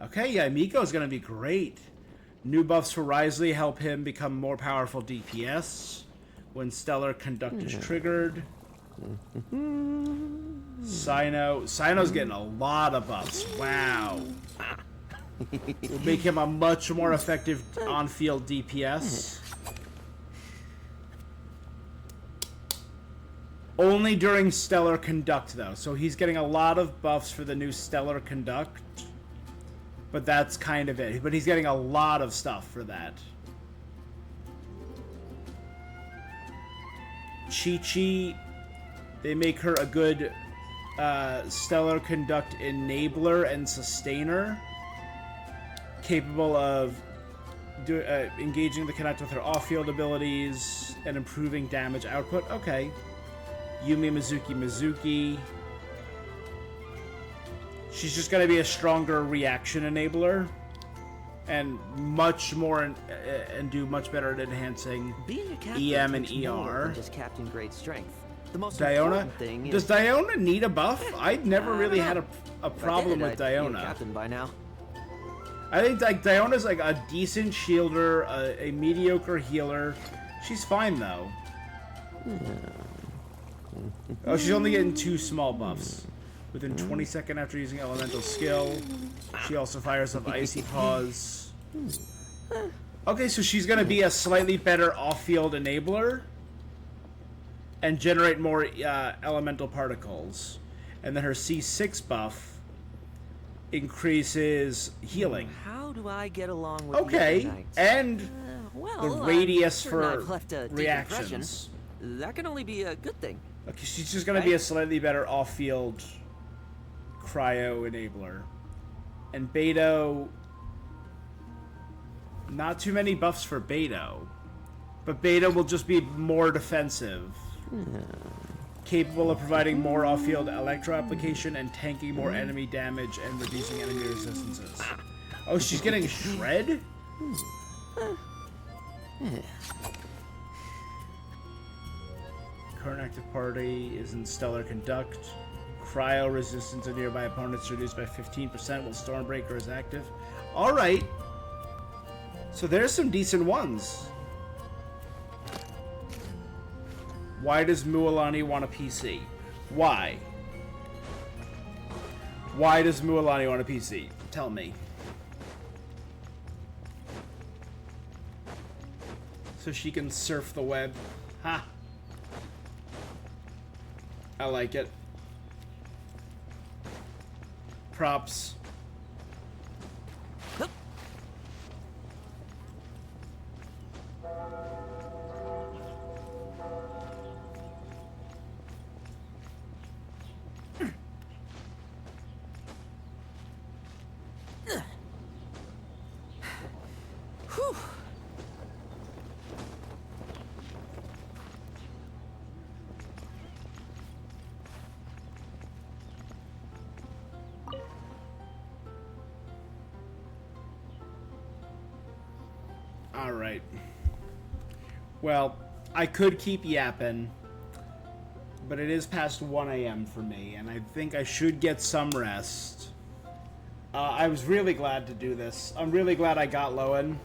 Okay, yeah, Miko's gonna be great. New buffs for Risley help him become more powerful DPS when Stellar Conduct is triggered. Sino's getting a lot of buffs. Wow. Will make him a much more effective on-field DPS. Only during Stellar Conduct, though. So he's getting a lot of buffs for the new Stellar Conduct. But that's kind of it. But he's getting a lot of stuff for that. Chi-Chi, they make her a good Stellar Conduct enabler and sustainer. Capable of engaging the Connect with her off-field abilities and improving damage output. Okay. Yumi Mizuki. She's just going to be a stronger reaction enabler and much more and do much better at enhancing EM and ER. Just captain grade strength. The most Diona, important thing does is Diona need a buff? I'd never really had a problem with I'd be a Diona. captain by now. I think like Diona's like a decent shielder, a mediocre healer. She's fine though. Oh, she's only getting 2 small buffs. Within 20 seconds after using elemental skill, she also fires up Icy Paws. Okay, so she's gonna be a slightly better off-field enabler and generate more elemental particles. And then her C6 buff increases healing. How do I get along with Okay, the other knights? and well, the radius I'm for certain I've left a deep reactions. impression. That can only be a good thing. Okay, she's just gonna be a slightly better off-field cryo enabler. And Beidou, not too many buffs for Beidou, but Beidou will just be more defensive. Capable of providing more off-field electro application and tanking more enemy damage and reducing enemy resistances. Oh, she's getting Shred? Current active party is in Stellar Conduct. Cryo resistance to nearby opponents reduced by 15% while Stormbreaker is active. Alright. So there's some decent ones. Why does Mualani want a PC? Why? Why does Mualani want a PC? Tell me. So she can surf the web. Ha! I like it. Props. Alright. Well, I could keep yapping, but it is past 1 a.m. for me, and I think I should get some rest. I was really glad to do this. I'm really glad I got Lohen.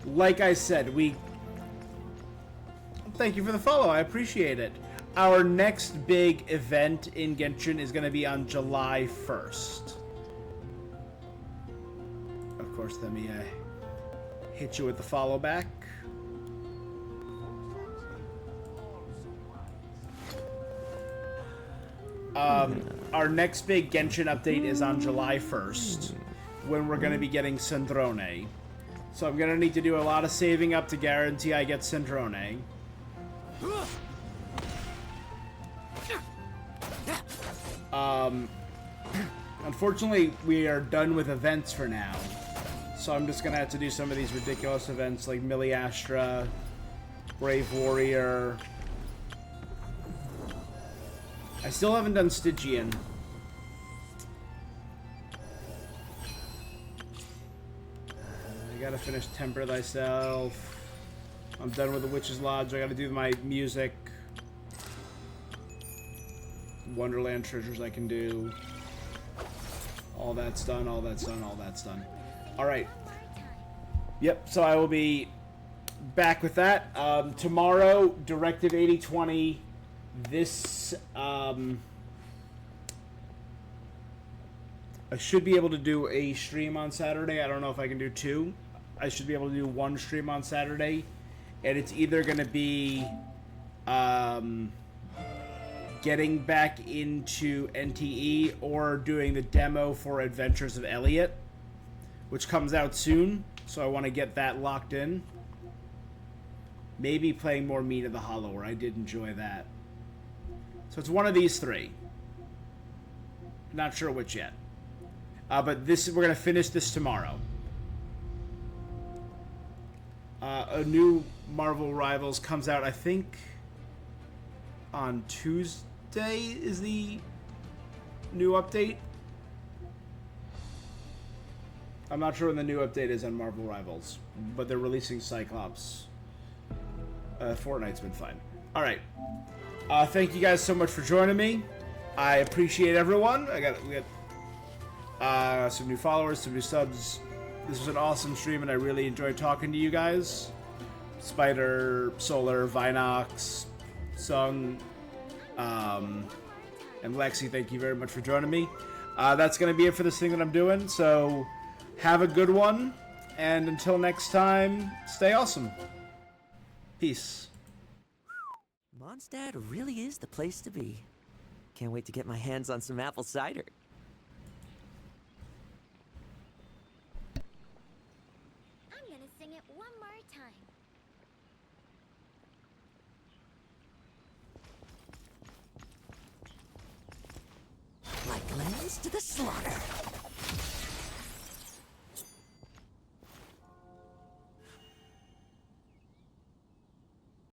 Like I said, Thank you for the follow, I appreciate it. Our next big event in Genshin is going to be on July 1st. Of course, let me hit you with the follow back. Our next big Genshin update is on July 1st, when we're going to be getting Cendrone. So I'm going to need to do a lot of saving up to guarantee I get Cendrone. Unfortunately, we are done with events for now. So I'm just going to have to do some of these ridiculous events like Miliastra, Brave Warrior. I still haven't done Stygian. I gotta finish Temper Thyself. I'm done with the Witch's Lodge. I gotta do my music. Wonderland treasures I can do. All that's done, all that's done, all that's done. Alright. Yep, so I will be back with that. Tomorrow, Directive 8020. This, I should be able to do a stream on Saturday. I don't know if I can do two. I should be able to do one stream on Saturday. And it's either going to be, getting back into NTE or doing the demo for Adventures of Elliot, which comes out soon. So I want to get that locked in. Maybe playing more Meat of the Hollower. I did enjoy that. So it's one of these three. Not sure which yet. But this, we're going to finish this tomorrow. A new Marvel Rivals comes out, I think, on Tuesday is the new update. I'm not sure when the new update is on Marvel Rivals, but they're releasing Cyclops. Fortnite's been fine. Alright. Thank you guys so much for joining me. I appreciate everyone. We got some new followers, some new subs. This was an awesome stream, and I really enjoyed talking to you guys. Spider, Solar, Vinox, Sung, and Lexi, thank you very much for joining me. That's going to be it for this thing that I'm doing, so have a good one, and until next time, stay awesome. Peace. Mondstadt really is the place to be. Can't wait to get my hands on some apple cider. I'm gonna sing it one more time. Like lambs to the slaughter.